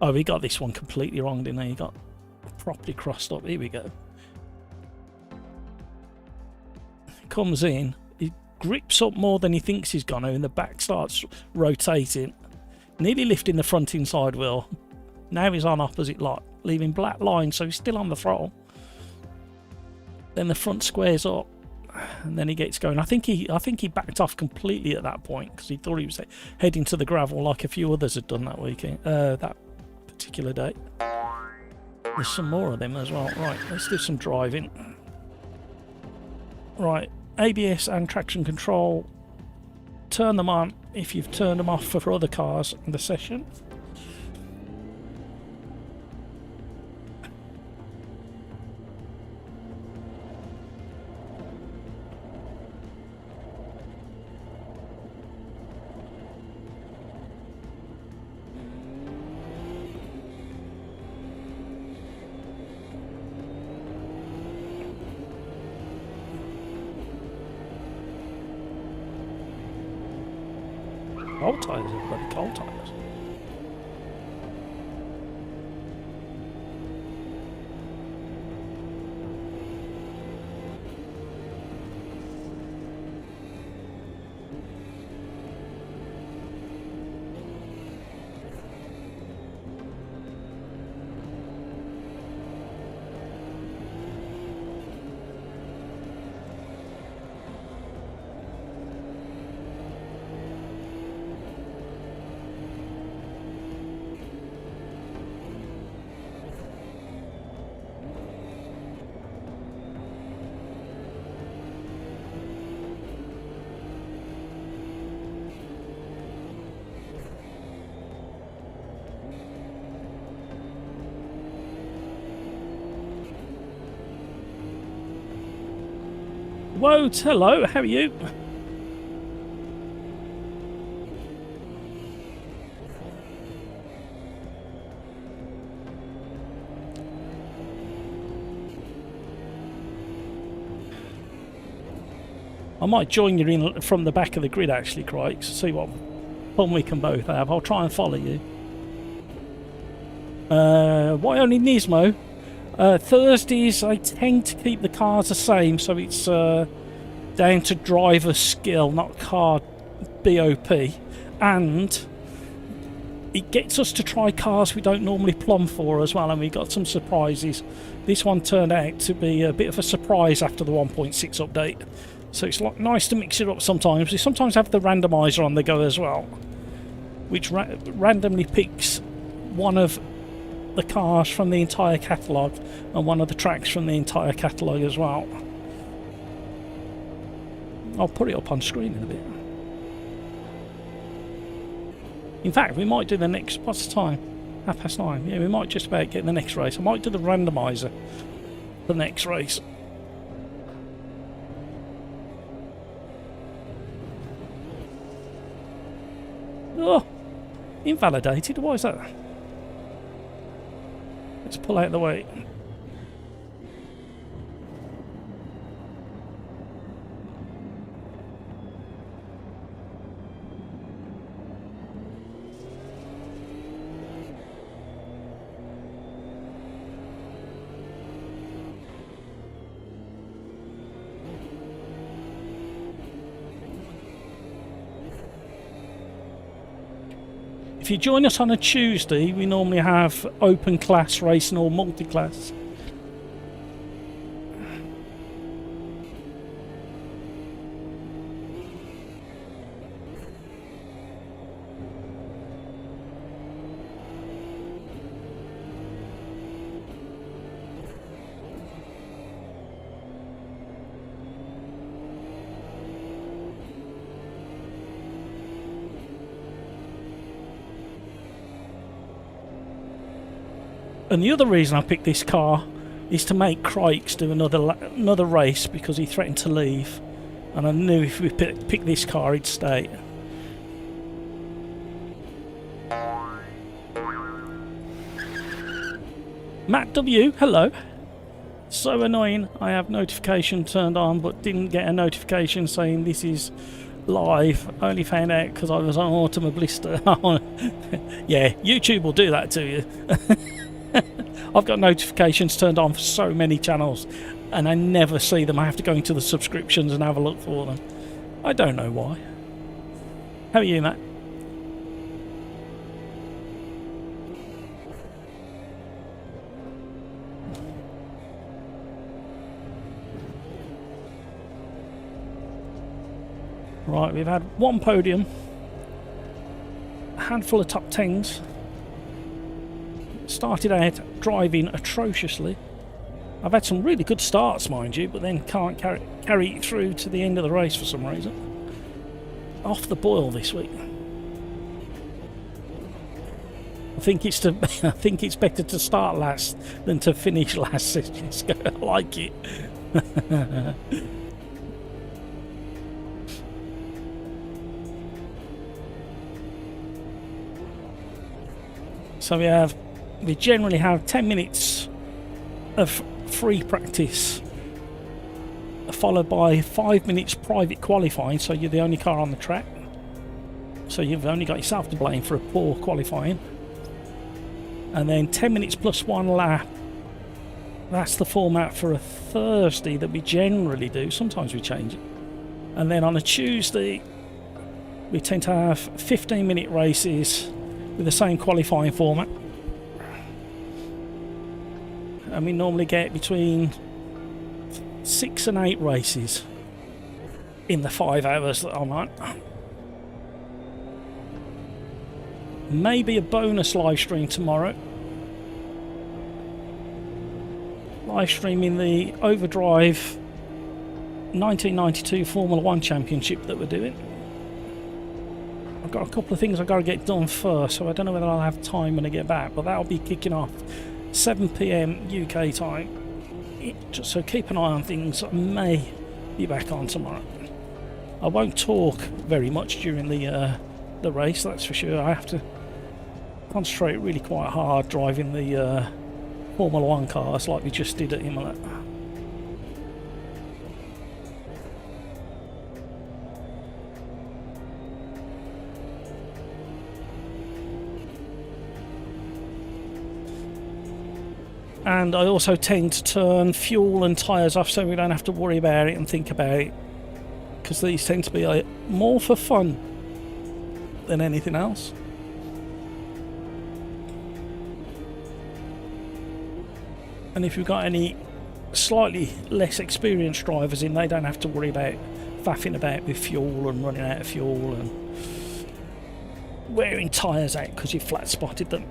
Oh, we got this one completely wrong, didn't he? He got properly crossed up. Here we go. Comes in, he grips up more than he thinks he's gonna, and the back starts rotating, nearly lifting the front inside wheel. Now he's on opposite lot, leaving black lines, so he's still on the throttle. Then the front squares up, and then he gets going. I think he backed off completely at that point because he thought he was heading to the gravel like a few others had done that weekend, that particular day. There's some more of them as well. Right, let's do some driving. Right, ABS and traction control. Turn them on if you've turned them off for other cars in the session. Cold tyres are bloody cold tyres. Whoa, hello, how are you? I might join you in from the back of the grid actually, Crikes. See what fun we can both have. I'll try and follow you. Why only Nismo? Thursdays I tend to keep the cars the same, so it's down to driver skill, not car BOP, and it gets us to try cars we don't normally plumb for as well, and we got some surprises. This one turned out to be a bit of a surprise after the 1.6 update, so it's nice to mix it up sometimes. We sometimes have the randomizer on the go as well, which randomly picks one of the cars from the entire catalogue and one of the tracks from the entire catalogue as well. I'll put it up on screen in a bit. In fact, we might do the next... What's the time? 9:30. Yeah, we might just about get the next race. I might do the randomizer the next race. Oh! Invalidated? Why is that? Let's pull out the way. If you join us on a Tuesday, we normally have open class racing or multi-class. And the other reason I picked this car is to make Crikes do another race, because he threatened to leave, and I knew if we picked this car he'd stay. Matt W, hello. So annoying. I have notification turned on, but didn't get a notification saying this is live. Only found out because I was on Automobilista. Yeah, YouTube will do that to you. I've got notifications turned on for so many channels, and I never see them. I have to go into the subscriptions and have a look for them. I don't know why. How are you, Matt? Right, we've had one podium, a handful of top tens. Started out driving atrociously. I've had some really good starts, mind you, but then can't carry it through to the end of the race for some reason. Off the boil this week. I think it's better to start last than to finish last. I like it. So we generally have 10 minutes of free practice, followed by 5 minutes private qualifying, so you're the only car on the track. So you've only got yourself to blame for a poor qualifying. And then 10 minutes plus 1 lap. That's the format for a Thursday that we generally do. Sometimes we change it. And then on a Tuesday, we tend to have 15-minute races with the same qualifying format. And we normally get between 6 and 8 races in the 5 hours that I'm on. Maybe a bonus live stream tomorrow. Live streaming the Overdrive 1992 Formula 1 Championship that we're doing. I've got a couple of things I've got to get done first, so I don't know whether I'll have time when I get back, but that'll be kicking off 7 PM UK time. So keep an eye on things. I may be back on tomorrow. I won't talk very much during the race, that's for sure. I have to concentrate really quite hard driving the Formula 1 cars like we just did at Imola. And I also tend to turn fuel and tyres off so we don't have to worry about it and think about it, because these tend to be more for fun than anything else. And if you've got any slightly less experienced drivers in, they don't have to worry about faffing about with fuel and running out of fuel and wearing tyres out because you flat spotted them.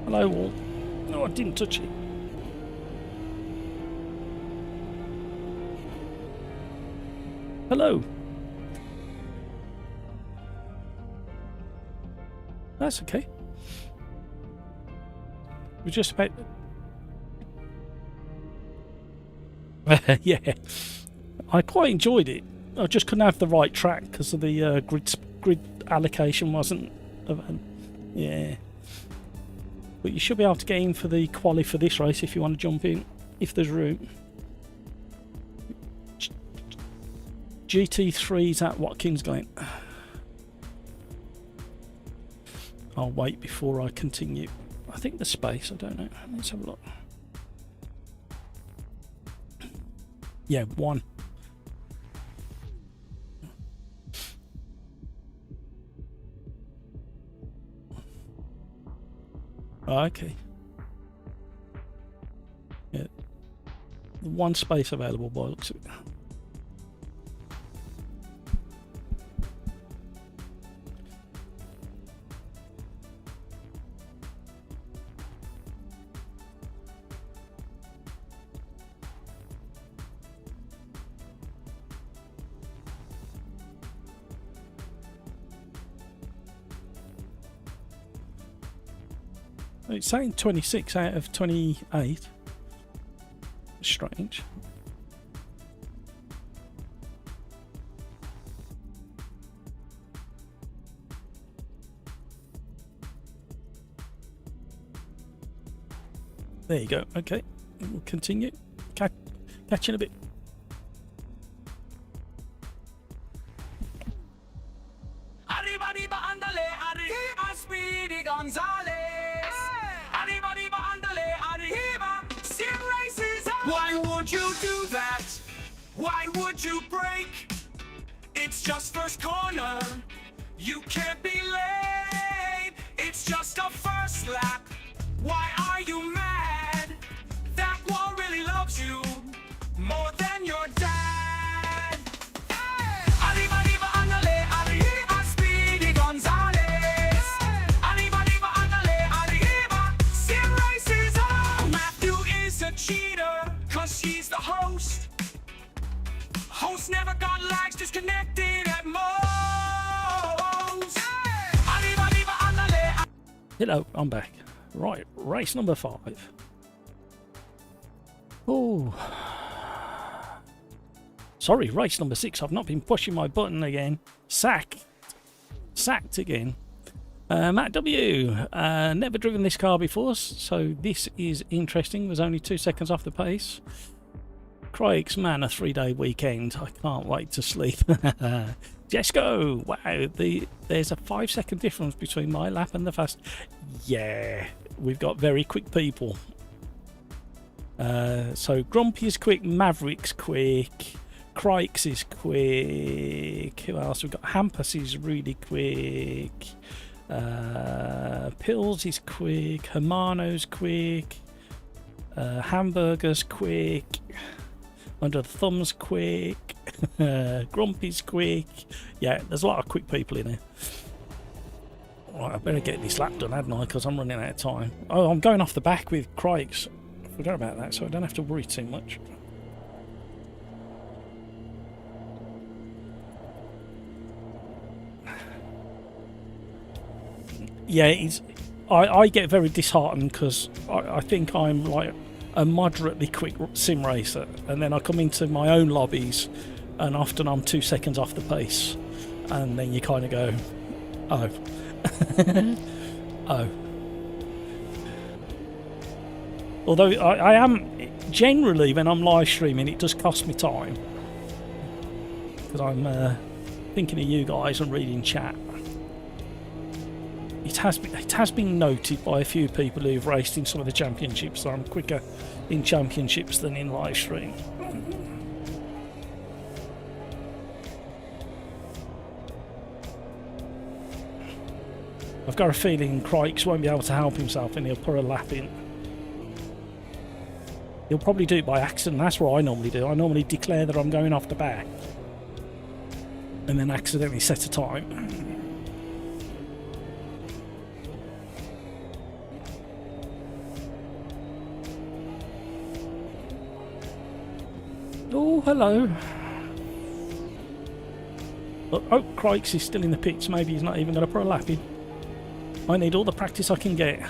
Hello, Walt. No, I didn't touch it. Hello. That's okay. We're just about... Yeah. I quite enjoyed it. I just couldn't have the right track because of the grid allocation wasn't... Yeah. But you should be able to get in for the quali for this race if you want to jump in, if there's room. GT3's at Watkins going. I'll wait before I continue. I think there's space, I don't know. Let's have a look. Yeah, 1. Oh, okay. Yeah. 1 space available by the looks of it. It's saying 26 out of 28. Strange. There you go. Okay, we'll continue. Catch you in a bit. Arriba, arriba, andale, arriba, Speedy Gonzales. Arriba, arriba, andale, arriba, Sim Racers. Why would you do that? Why would you break? It's just first corner. You can't be late. It's just a first lap. Why are you mad? That wall really loves you more than your dad. Arriba, arriba, andale, arriba, Speedy Gonzales. Arriba, arriba, andale, arriba, Sim Racers on. Matthew is a cheater, cause he's the host. Host never got lags, disconnected at most. Arriba, arriba, andale. Hello, I'm back. Right, race number 5. Oh, sorry, race number 6. I've not been pushing my button again. Sacked again. Matt W. Never driven this car before, so this is interesting. Was only 2 seconds off the pace. Crikes, man, a 3-day weekend. I can't wait to sleep. Jesco, wow, there's a 5-second difference between my lap and the fast. Yeah, we've got very quick people. So Grumpy is quick, Maverick's quick, Crikes is quick. Who else? We've got Hampus is really quick. Pills is quick. Hermano's quick. Hamburger's quick. Under the Thumb's quick. Grumpy's quick. Yeah, there's a lot of quick people in here. Right, I better get this lap done, hadn't I? Because I'm running out of time. Oh, I'm going off the back with Craigs. I forgot about that, so I don't have to worry too much. Yeah, I get very disheartened because I think I'm like a moderately quick sim racer, and then I come into my own lobbies and often I'm 2 seconds off the pace, and then you kind of go, oh. Oh. Although I am generally, when I'm live streaming, it does cost me time because I'm thinking of you guys and reading chat. It has been noted by a few people who've raced in some of the championships that I'm quicker in championships than in live stream. I've got a feeling Crikes won't be able to help himself and he'll put a lap in. He'll probably do it by accident. That's what I normally do. I normally declare that I'm going off the back and then accidentally set a time. Oh, hello. Oh, Crikes is still in the pits. Maybe he's not even going to put a lap in. I need all the practice I can get.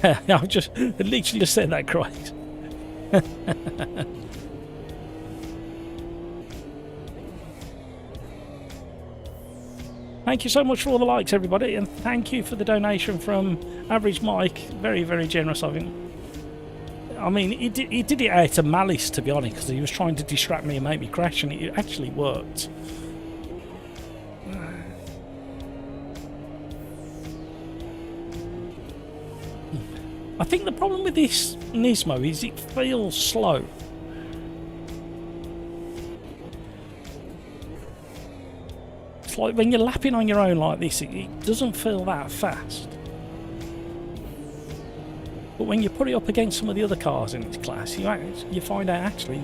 I've just literally just said that, Crikes. Thank you so much for all the likes, everybody, and thank you for the donation from Average Mike. Very, very generous of him. I mean, he did it out of malice, to be honest, because he was trying to distract me and make me crash, and it actually worked. I think the problem with this Nismo is it feels slow. It's like when you're lapping on your own like this, it doesn't feel that fast. But when you put it up against some of the other cars in its class, you find out actually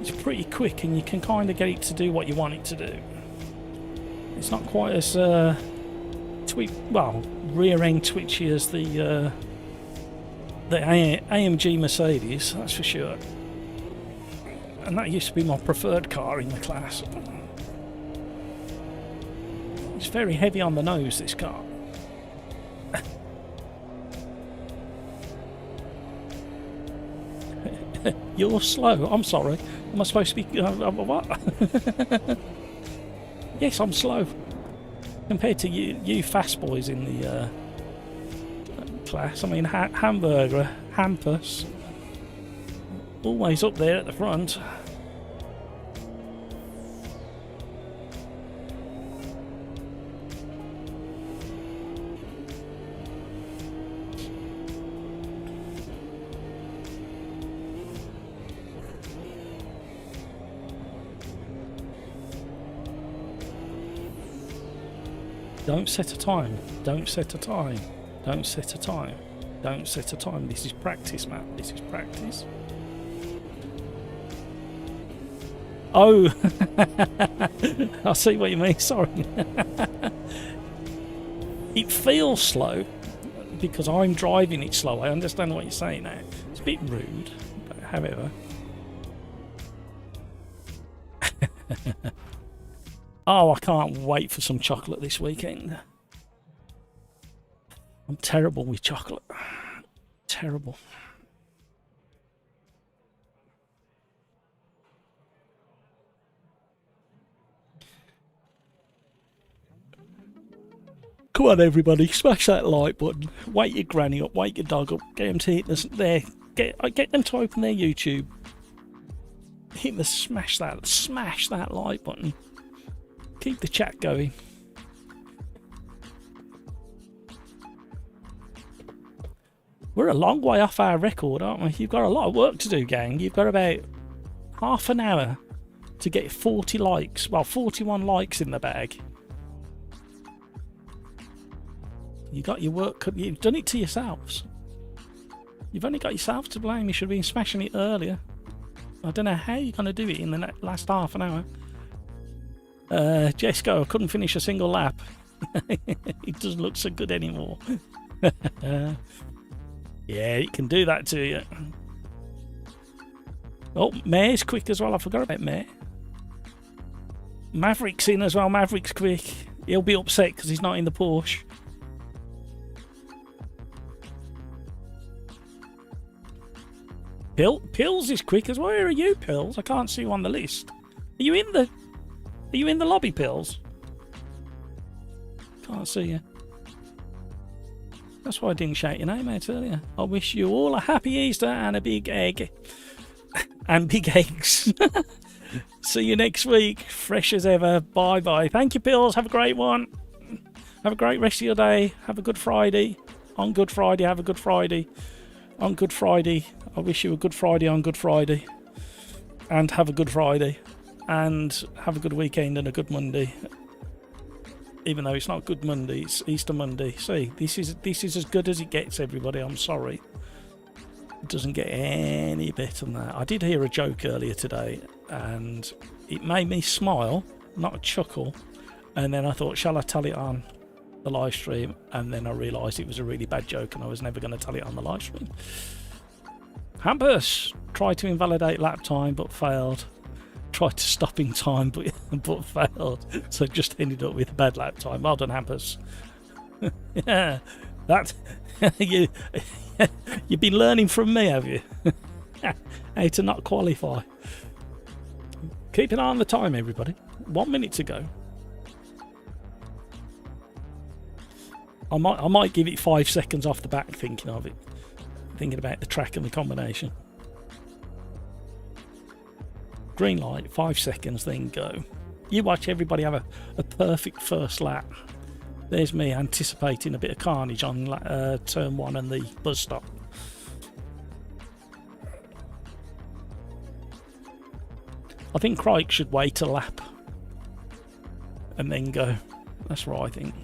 it's pretty quick and you can kind of get it to do what you want it to do. It's not quite as rear end twitchy as the AMG Mercedes, that's for sure. And that used to be my preferred car in the class. It's very heavy on the nose, this car. You're slow. I'm sorry. Am I supposed to be... what? Yes, I'm slow. Compared to you fast boys in the class. I mean, hamburger, hampus. Always up there at the front. Don't set a time. Don't set a time. Don't set a time. Don't set a time. This is practice, Matt. This is practice. Oh, I see what you mean. Sorry. It feels slow because I'm driving it slow. I understand what you're saying now. It's a bit rude, but however. Oh, I can't wait for some chocolate this weekend. I'm terrible with chocolate. Terrible. Come on, everybody, smash that like button. Wake your granny up, wake your dog up, get them to hit this there. Get them to open their YouTube. Hit the smash that like button. Keep the chat going. We're a long way off our record, aren't we? You've got a lot of work to do, gang. You've got about half an hour to get 40 likes. Well, 41 likes in the bag. You got your work. You've done it to yourselves. You've only got yourself to blame. You should have been smashing it earlier. I don't know how you're going to do it in the last half an hour. Jesco, I couldn't finish a single lap. It doesn't look so good anymore. Yeah, it can do that to you. Oh, May's quick as well. I forgot about May. Maverick's in as well. Maverick's quick. He'll be upset because he's not in the Porsche. Pills is quick as well. Where are you, Pills? I can't see you on the list. Are you in the lobby, Pills? Can't see you. That's why I didn't shout your name out earlier. I wish you all a happy Easter and a big egg. And big eggs. See you next week. Fresh as ever. Bye bye. Thank you, Pills. Have a great one. Have a great rest of your day. Have a good Friday. On Good Friday, have a good Friday. On Good Friday, I wish you a good Friday on Good Friday. And have a good Friday. And have a good weekend and a good Monday. Even though it's not Good Monday, it's Easter Monday. See, this is as good as it gets, everybody. I'm sorry. It doesn't get any better than that. I did hear a joke earlier today, and it made me smile, not chuckle. And then I thought, shall I tell it on the live stream? And then I realised it was a really bad joke, and I was never going to tell it on the live stream. Hampus tried to invalidate lap time, but failed. Tried to stop in time, but failed. So just ended up with a bad lap time. Well done, Hampus. Yeah, that you've been learning from me, have you? How to not qualify. Keep an eye on the time, everybody. 1 minute to go. I might give it 5 seconds off the back, thinking of it, thinking about the track and the combination. Green light, 5 seconds, then go. You watch everybody have a perfect first lap. There's me anticipating a bit of carnage on turn 1 and the buzz stop. I think Crike should wait a lap and then go. That's what I think.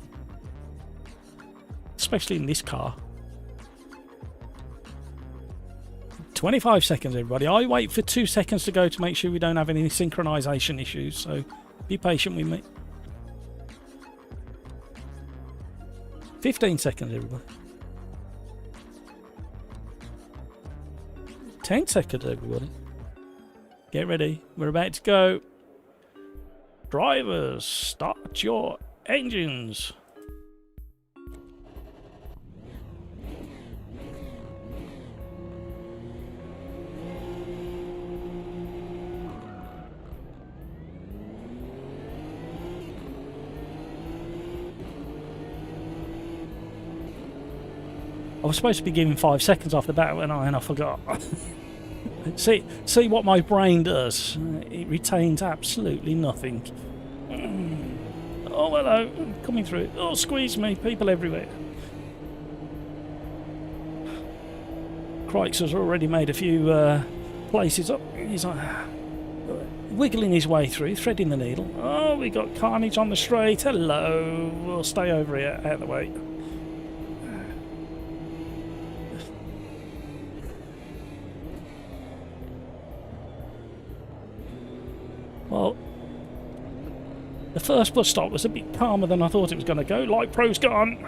Especially in this car. 25 seconds, everybody. I wait for 2 seconds to go to make sure we don't have any synchronization issues, so be patient with me. 15 seconds, everybody. 10 seconds, everybody. Get ready. We're about to go. Drivers, start your engines. I was supposed to be giving 5 seconds off the bat, and I forgot. see what my brain does. It retains absolutely nothing. Oh, hello. Coming through. Oh, squeeze me. People everywhere. Crikes has already made a few places up. He's wiggling his way through, threading the needle. Oh, we got carnage on the straight. Hello. We'll stay over here, out of the way. Well, the first bus stop was a bit calmer than I thought it was going to go. Light Pro's gone.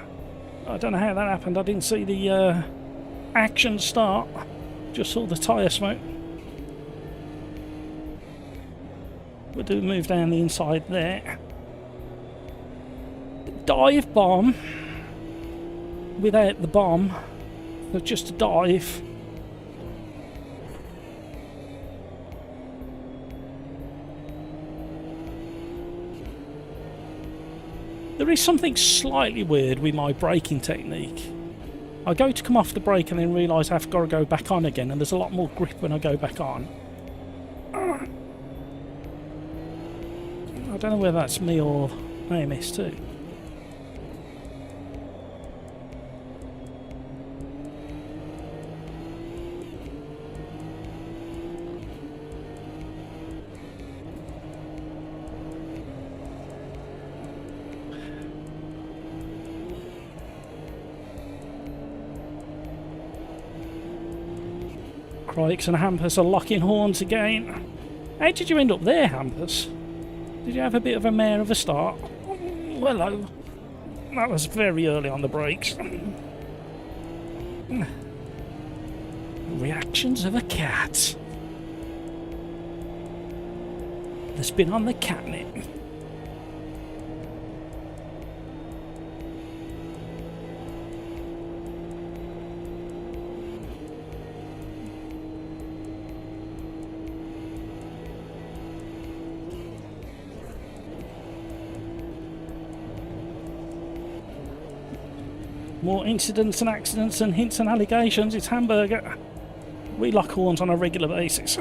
I don't know how that happened. I didn't see the action start. Just saw the tyre smoke. We'll do move down the inside there. Dive bomb without the bomb. So just a dive. There is something slightly weird with my braking technique. I go to come off the brake and then realise I've got to go back on again, and there's a lot more grip when I go back on. I don't know whether that's me or AMS2. Crikes and Hampus are locking horns again. How did you end up there, Hampus? Did you have a bit of a mare of a start? Oh, hello. That was very early on the brakes. Reactions of a cat. That's been on the catnip. More incidents and accidents and hints and allegations. It's Hamburger. We lock horns on a regular basis.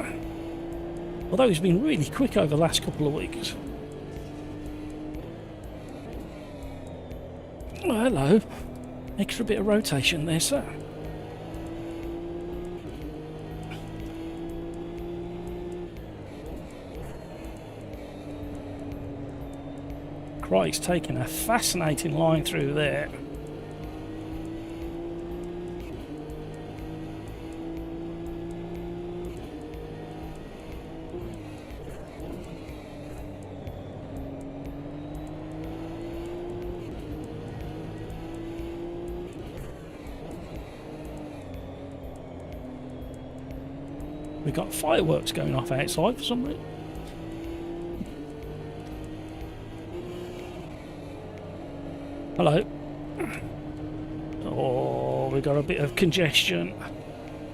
Although he's been really quick over the last couple of weeks. Oh, hello. Extra bit of rotation there, sir. Crike's taking a fascinating line through there. We've got fireworks going off outside for some reason. Hello. Oh, we've got a bit of congestion.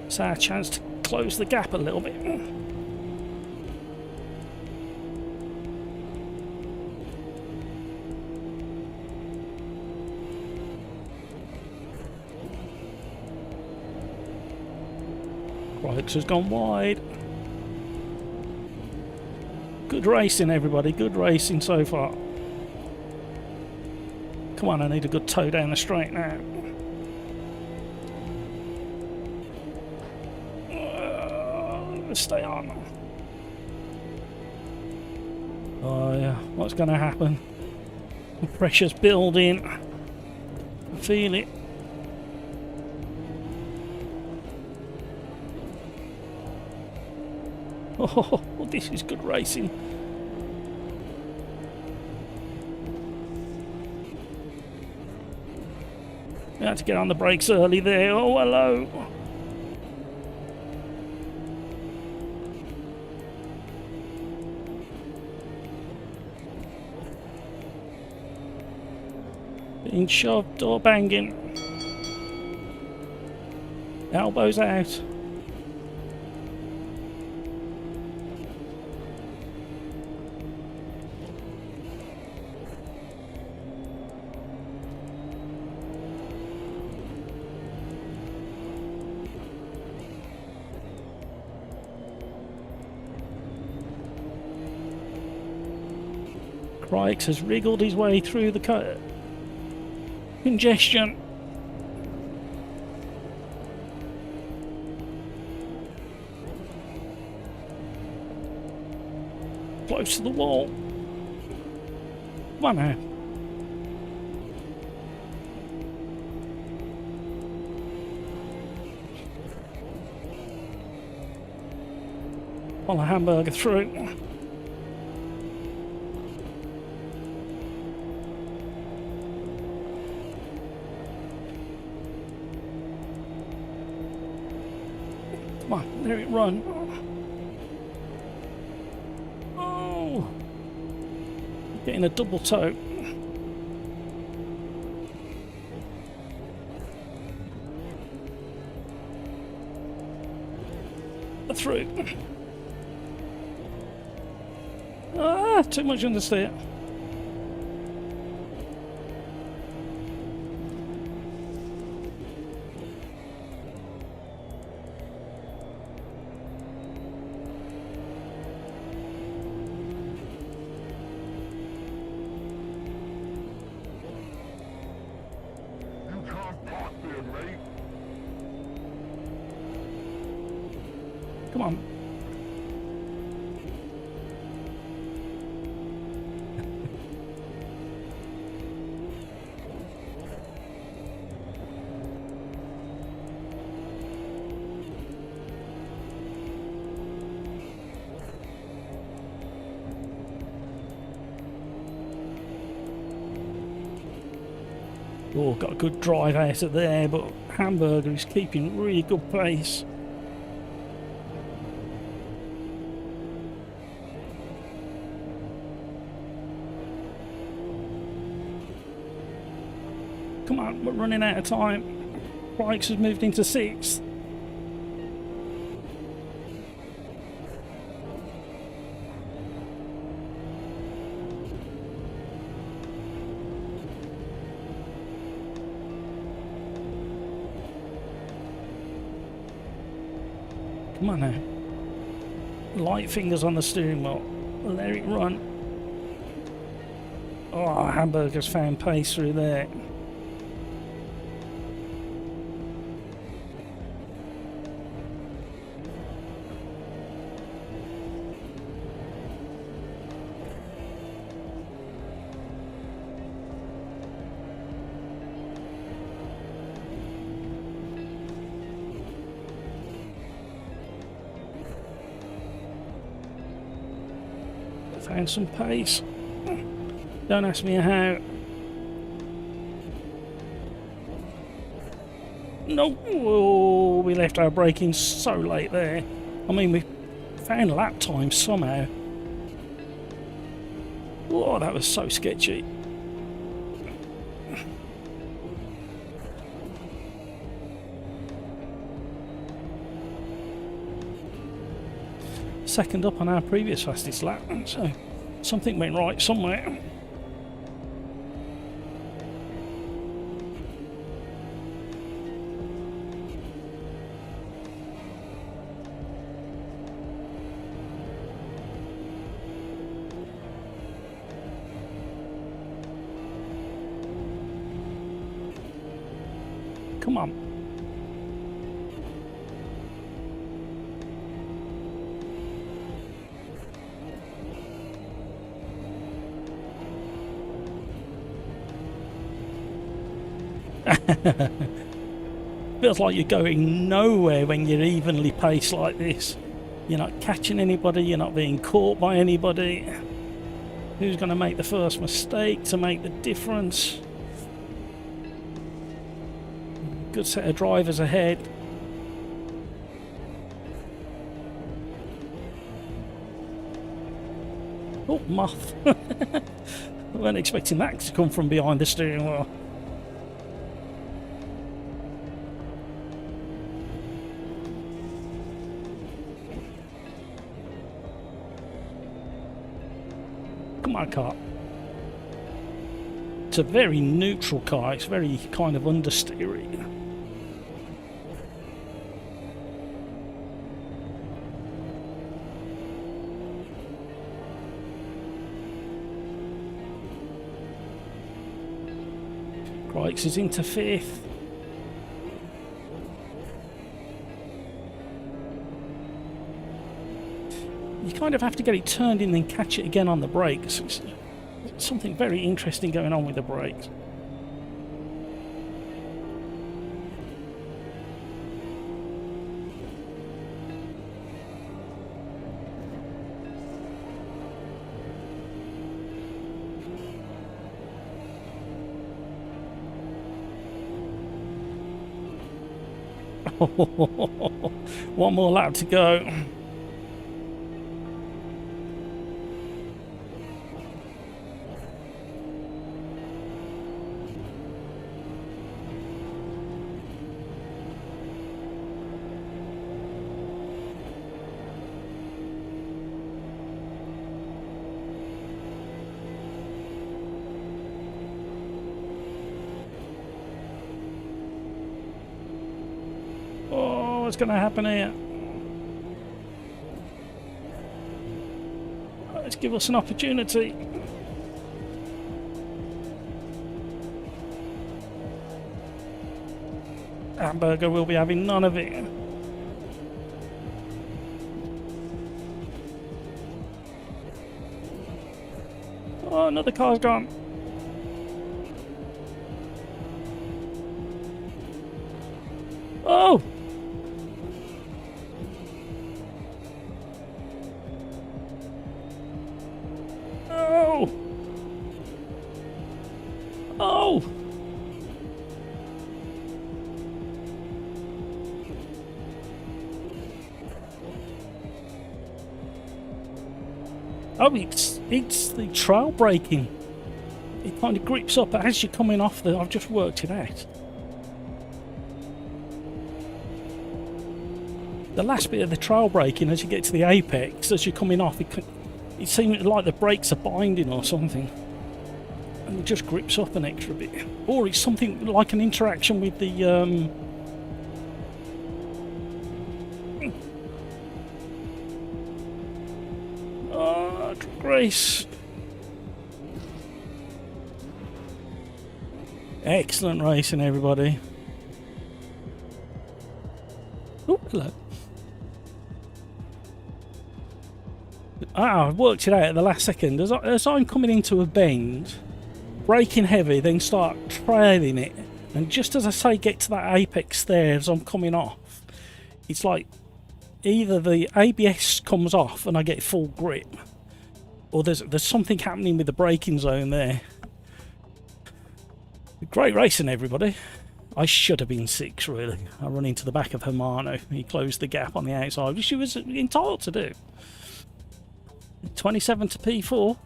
It's our chance to close the gap a little bit. Crikes has gone wide. Good racing, everybody. Good racing so far. Come on, I need a good tow down the straight now. Let's stay on. Oh yeah, what's going to happen? The pressure's building. I feel it. Oh, this is good racing. We had to get on the brakes early there. Oh, hello. Being shoved or banging. Elbows out. Rikes has wriggled his way through the congestion. Close to the wall. Come on now. Pull a hamburger through. Come on, there it run. Oh, getting a double toe. Through. Ah, too much understeer. Come on. Oh, got a good drive out of there, but Hamburger is keeping really good pace. Come on, we're running out of time. Bikes has moved into 6th. Come on now. Light fingers on the steering wheel. Let it run. Oh, Hamburger's found pace through there. Found some pace. Don't ask me how. No, oh, we left our braking so late there. I mean, we found lap time somehow. Oh, that was so sketchy. Second up on our previous fastest lap, so something went right somewhere. Come on. Feels like you're going nowhere when you're evenly paced like this. You're not catching anybody, you're not being caught by anybody. Who's going to make the first mistake to make the difference? Good set of drivers ahead. Oh, moth. I weren't expecting that to come from behind the steering wheel. Come on, car. It's a very neutral car. It's very kind of understeering. Crikes is into 5th. You kind of have to get it turned in and catch it again on the brakes. It's something very interesting going on with the brakes. One more lap to go. What's going to happen here? Let's give us an opportunity. Hamburger will be having none of it. Oh, another car's gone. Oh! Oh! Oh, it's the trail braking. It kind of grips up as you're coming off the... I've just worked it out. The last bit of the trail braking, as you get to the apex, as you're coming off, it seems like the brakes are binding or something. And it just grips up an extra bit. Or it's something like an interaction with the... Oh, Grace. Excellent racing, everybody. Oh, hello. I worked it out at the last second. As I'm coming into a bend, braking heavy, then start trailing it, and just as I say get to that apex there as I'm coming off, it's like either the ABS comes off and I get full grip, or there's something happening with the braking zone there. Great racing, everybody. I should have been 6, really. I run into the back of Hermano. He closed the gap on the outside, which he was entitled to do. 27 to P4.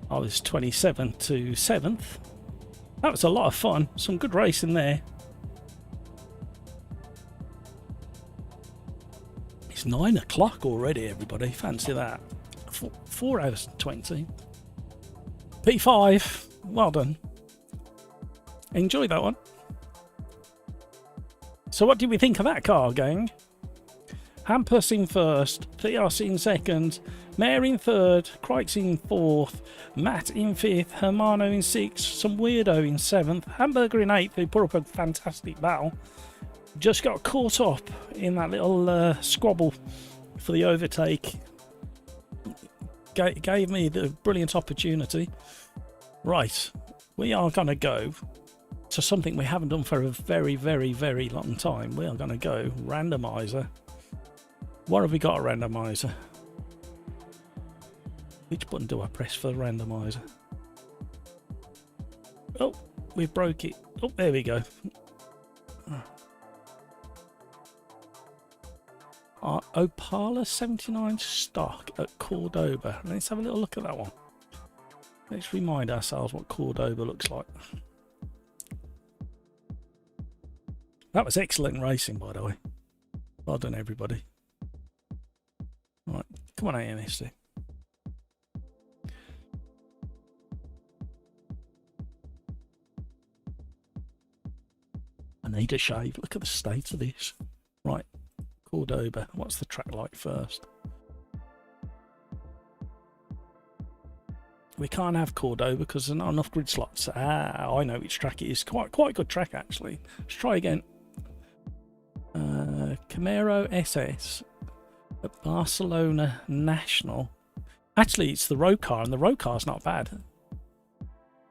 I was 27 to 7th. That was a lot of fun. Some good racing there. It's 9 o'clock already, everybody. Fancy that. 4 hours and 20. P5. Well done. Enjoy that one. So what did we think of that car, gang? Hampus in first, PRC in second, Mayor in third, Crikes in fourth, Matt in fifth, Hermano in sixth, some weirdo in seventh, Hamburger in eighth, who put up a fantastic battle. Just got caught up in that little squabble for the overtake. Gave me the brilliant opportunity. Right, we are going to go to something we haven't done for a very, very, very long time. We are going to go randomizer. What have we got a randomizer? Which button do I press for the randomizer? Oh, we broke it. Oh, there we go. Our Opala 79 stock at Cordoba. Let's have a little look at that one. Let's remind ourselves what Cordoba looks like. That was excellent racing, by the way. Well done, everybody. Right, come on, AMS2. I need a shave. Look at the state of this. Right, Cordoba. What's the track like first? We can't have Cordo because there's not enough grid slots. Ah, I know which track it is. Quite a good track, actually. Let's try again. Camaro SS at Barcelona National. Actually, it's the road car, and the road car's not bad.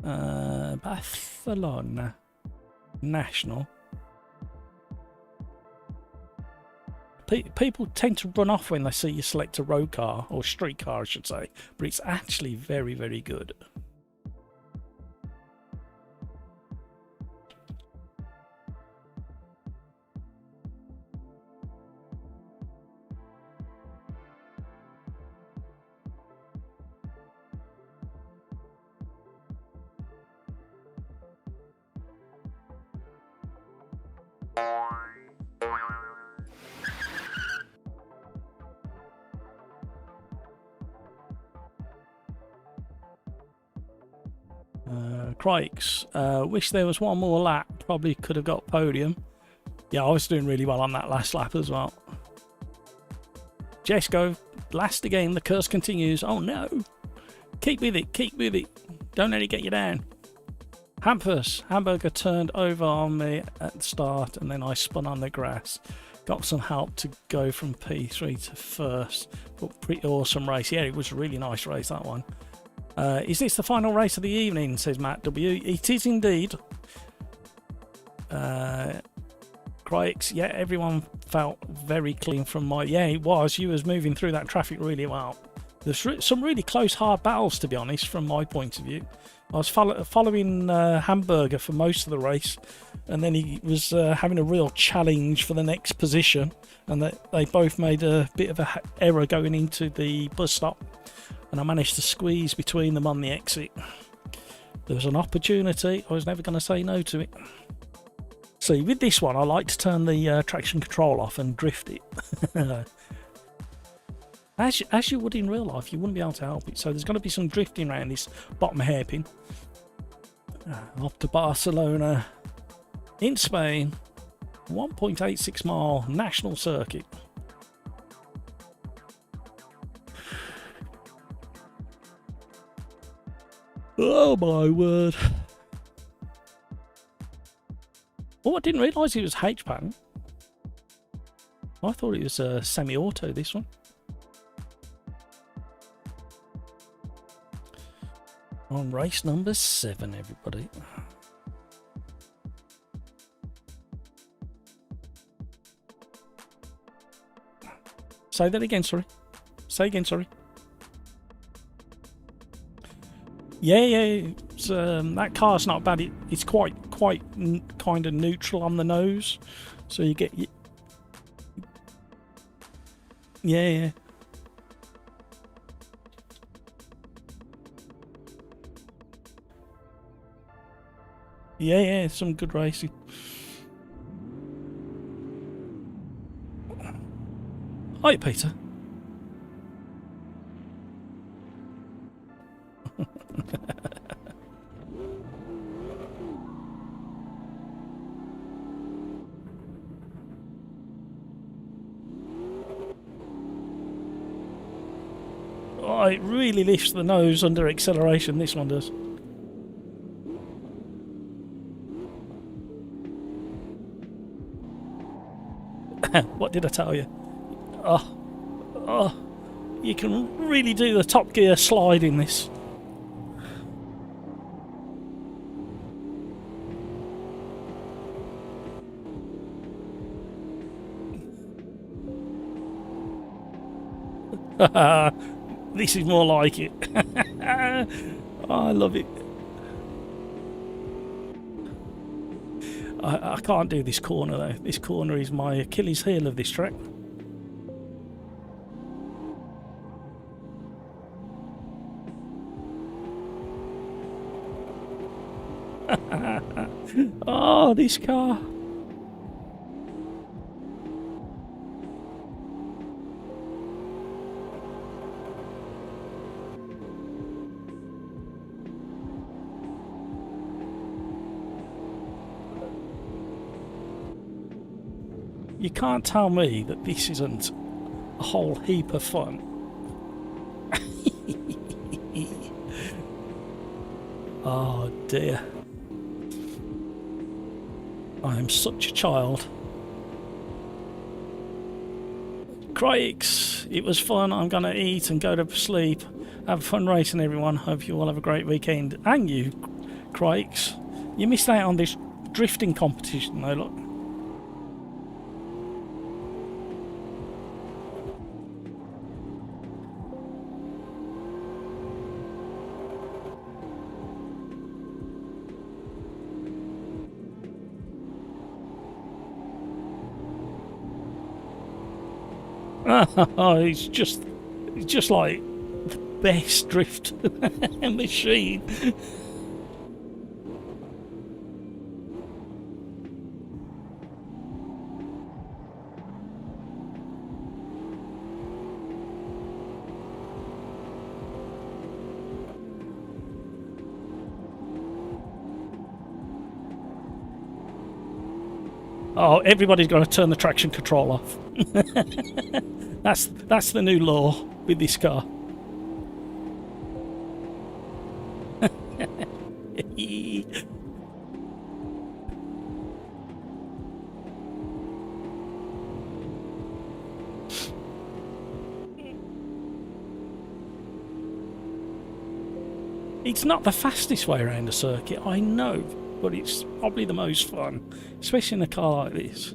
Barcelona National. People tend to run off when they see you select a road car, or street car I should say, but it's actually very, very good. Crikes, wish there was one more lap, probably could have got podium. Yeah, I was doing really well on that last lap as well. Jesco, last again, the curse continues. Oh no, keep with it, don't let it get you down. Hamburger turned over on me at the start and then I spun on the grass. Got some help to go from P3 to first, but pretty awesome race. Yeah, it was a really nice race, that one. Is this the final race of the evening, says Matt W. It is indeed. Crikes, yeah, everyone felt very clean from my... Yeah, it was. You was moving through that traffic really well. There's some really close, hard battles, to be honest, from my point of view. I was following Hamburger for most of the race, and then he was having a real challenge for the next position, and they both made a bit of an error going into the bus stop. And I managed to squeeze between them on the exit. There was an opportunity. I was never going to say no to it. See, with this one, I like to turn the traction control off and drift it. As you would in real life, you wouldn't be able to help it. So there's going to be some drifting around this bottom hairpin. Off to Barcelona in Spain. 1.86 mile national circuit. Oh my word. Oh, I didn't realise it was H-Pan. I thought it was a semi-auto, this one. On race number 7, everybody. Say that again, sorry. Say again, sorry. Yeah, it's, that car's not bad. It's quite kind of neutral on the nose, so you get... Yeah. Yeah, some good racing. Hi, Peter. Oh, it really lifts the nose under acceleration, this one does. What did I tell you? Oh, you can really do the Top Gear slide in this. This is more like it. Oh, I love it. I can't do this corner though. This corner is my Achilles heel of this track. Oh, this car. You can't tell me that this isn't a whole heap of fun. Oh dear. I am such a child. Critics, it was fun. I'm gonna eat and go to sleep. Have fun racing, everyone. Hope you all have a great weekend. And you, Critics. You missed out on this drifting competition though, look. Oh, it's just like the best drift machine. Oh, everybody's got to turn the traction control off. That's the new law with this car. It's not the fastest way around a circuit, I know, but it's probably the most fun, especially in a car like this.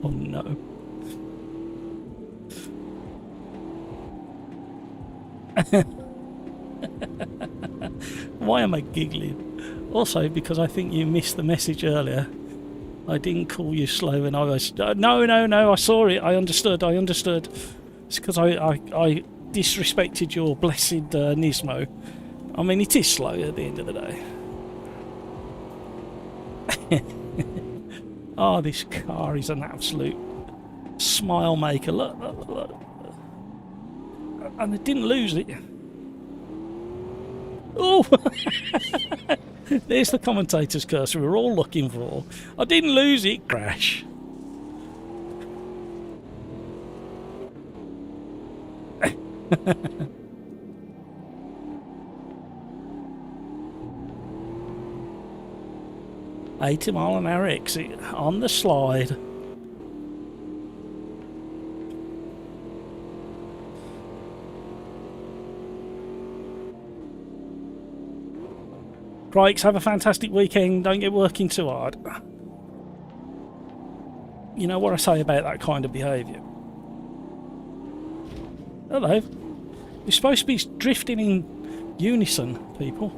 Oh no. Why am I giggling? Also, because I think you missed the message earlier. I didn't call you slow and I was... no, I saw it. I understood. It's because I disrespected your blessed Nismo. I mean, it is slow at the end of the day. Oh, this car is an absolute smile maker. Look. And I didn't lose it. Oh! There's the commentator's cursor we're all looking for. I didn't lose it, crash. $80-mile-an-hour exit on the slide. Crikes, have a fantastic weekend. Don't get working too hard. You know what I say about that kind of behaviour. Hello. You're supposed to be drifting in unison, people.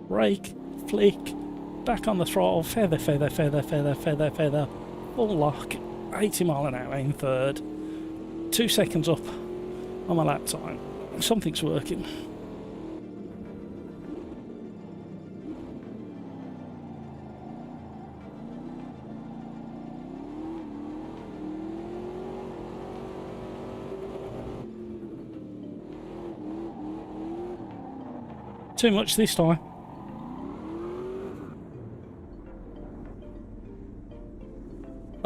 Brake, flick, back on the throttle, feather, full lock, 80 mile an hour in third, 2 seconds up on my lap time. Something's working. Too much this time.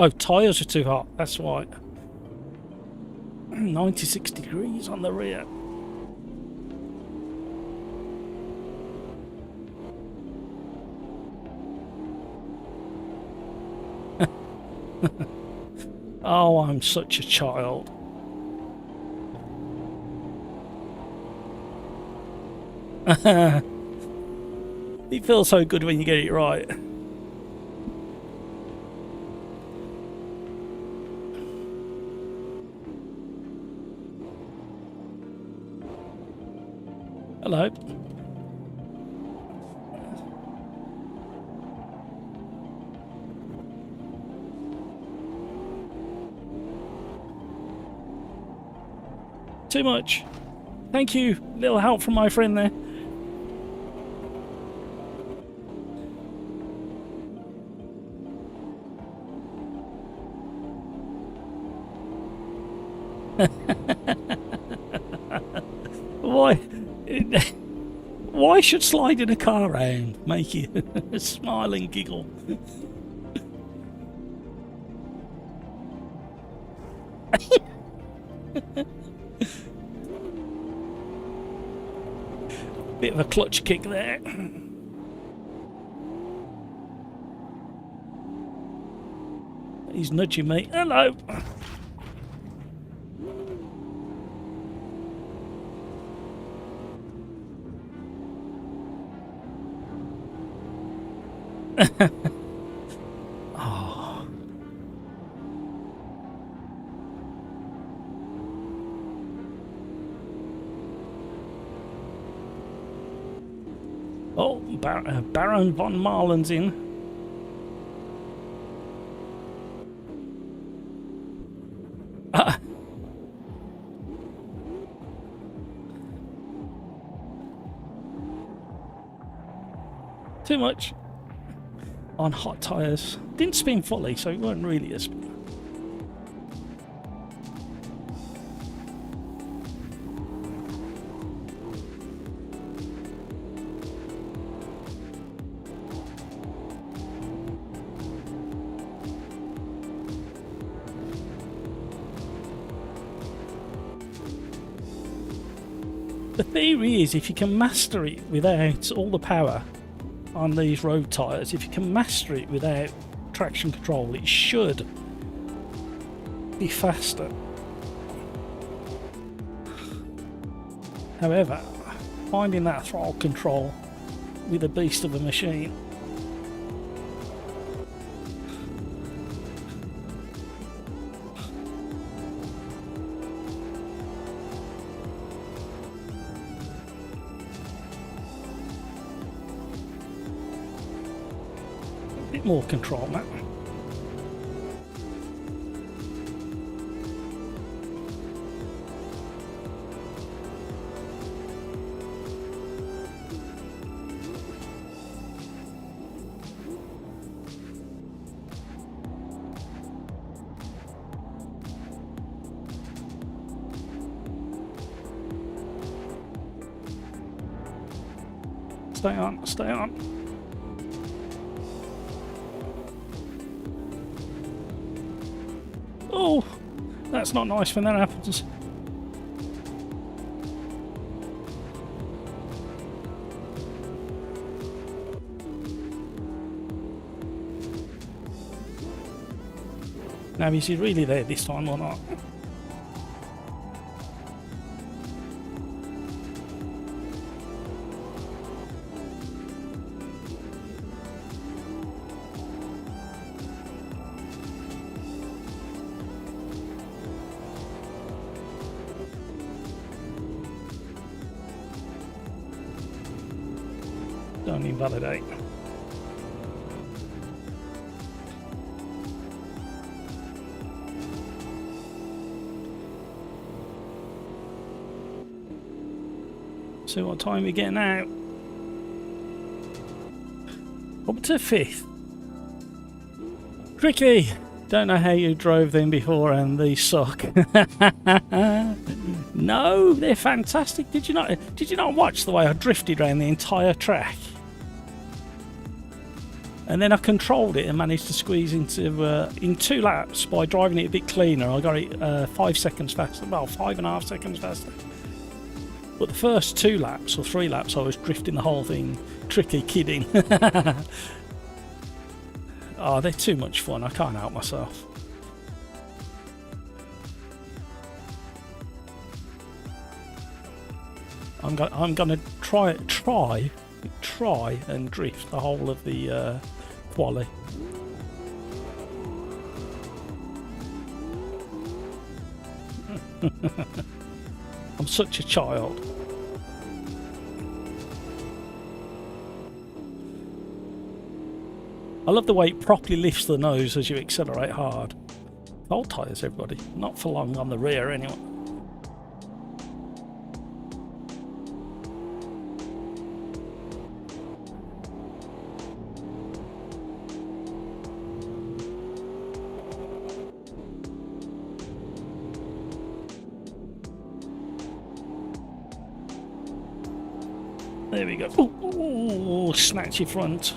Oh, tyres are too hot, that's why. 96 degrees on the rear. Oh, I'm such a child. It feels so good when you get it right. Hello. Too much. Thank you. Little help from my friend there. Why? Why should sliding a car around make you smile and giggle? Bit of a clutch kick there. He's nudging me. Hello. Oh. Oh, Baron von Marlen's in. Too much on hot tyres. Didn't spin fully, so it weren't really a spin. The theory is if you can master it without all the power on these road tyres, if you can master it without traction control, it should be faster. However, finding that throttle control with a beast of a machine, bit more control, Matt. Stay on, stay on. Oh, that's not nice when that happens. Now, is he really there this time or not? Don't invalidate. See what time we get now. Up to 5th. Tricky. Don't know how you drove them before and these suck. No, they're fantastic. Did you not watch the way I drifted around the entire track? And then I controlled it and managed to squeeze into in 2 laps by driving it a bit cleaner. I got it 5 seconds faster, well, 5.5 seconds faster. But the first 2 laps or 3 laps, I was drifting the whole thing. Tricky, kidding. Oh, they're too much fun. I can't help myself. I'm gonna try and drift the whole of the Quali. I'm such a child. I love the way it properly lifts the nose as you accelerate hard. Old tyres, everybody. Not for long on the rear, anyway. There we go. Ooh, snatch your front.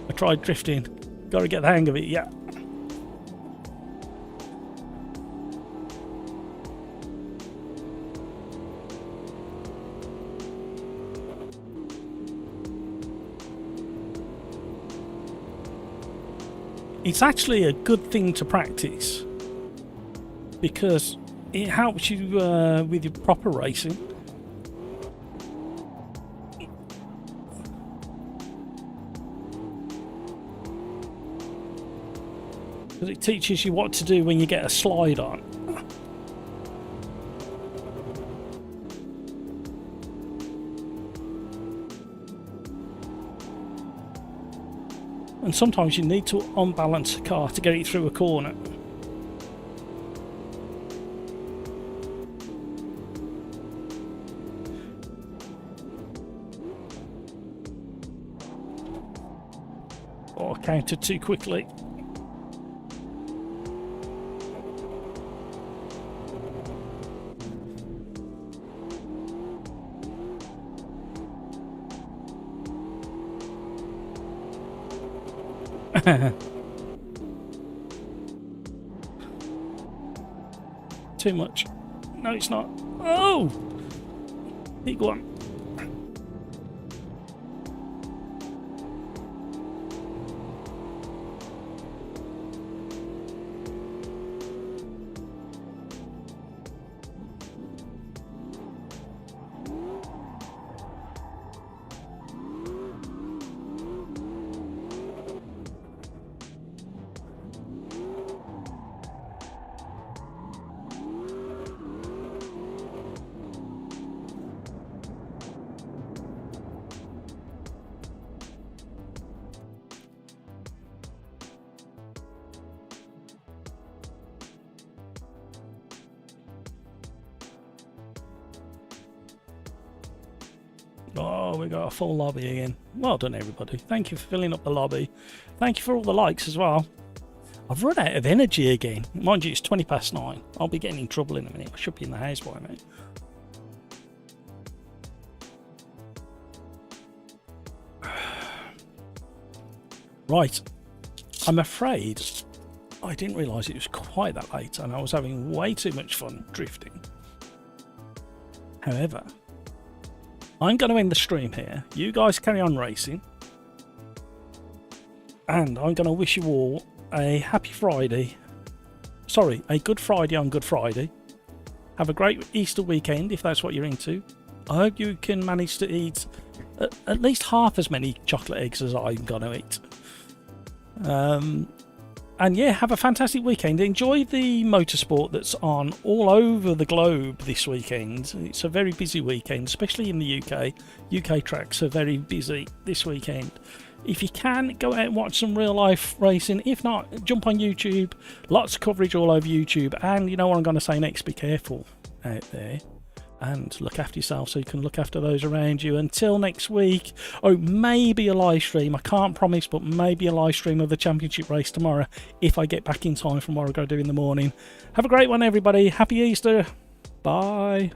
I tried drifting. Got to get the hang of it, yeah. It's actually a good thing to practice because it helps you with your proper racing. Because it teaches you what to do when you get a slide on. And sometimes you need to unbalance the car to get it through a corner. Oh, I counted too quickly. Too much. No, it's not. Oh! Big one. Oh, we got a full lobby again. Well done, everybody. Thank you for filling up the lobby. Thank you for all the likes as well. I've run out of energy again. Mind you, it's 9:20. I'll be getting in trouble in a minute. I should be in the house by now. Right. I'm afraid I didn't realise it was quite that late and I was having way too much fun drifting. However, I'm going to end the stream here. You guys carry on racing. And I'm going to wish you all a happy Friday. Sorry, a good Friday on Good Friday. Have a great Easter weekend if that's what you're into. I hope you can manage to eat at least half as many chocolate eggs as I'm going to eat. And yeah, have a fantastic weekend. Enjoy the motorsport that's on all over the globe this weekend. It's a very busy weekend, especially in the UK. UK tracks are very busy this weekend. If you can, go out and watch some real life racing. If not, jump on YouTube. Lots of coverage all over YouTube. And you know what I'm going to say next, be careful out there. And look after yourself so you can look after those around you. Until next week, oh, maybe a live stream. I can't promise, but maybe a live stream of the championship race tomorrow if I get back in time from what I go do in the morning. Have a great one, everybody. Happy Easter. Bye.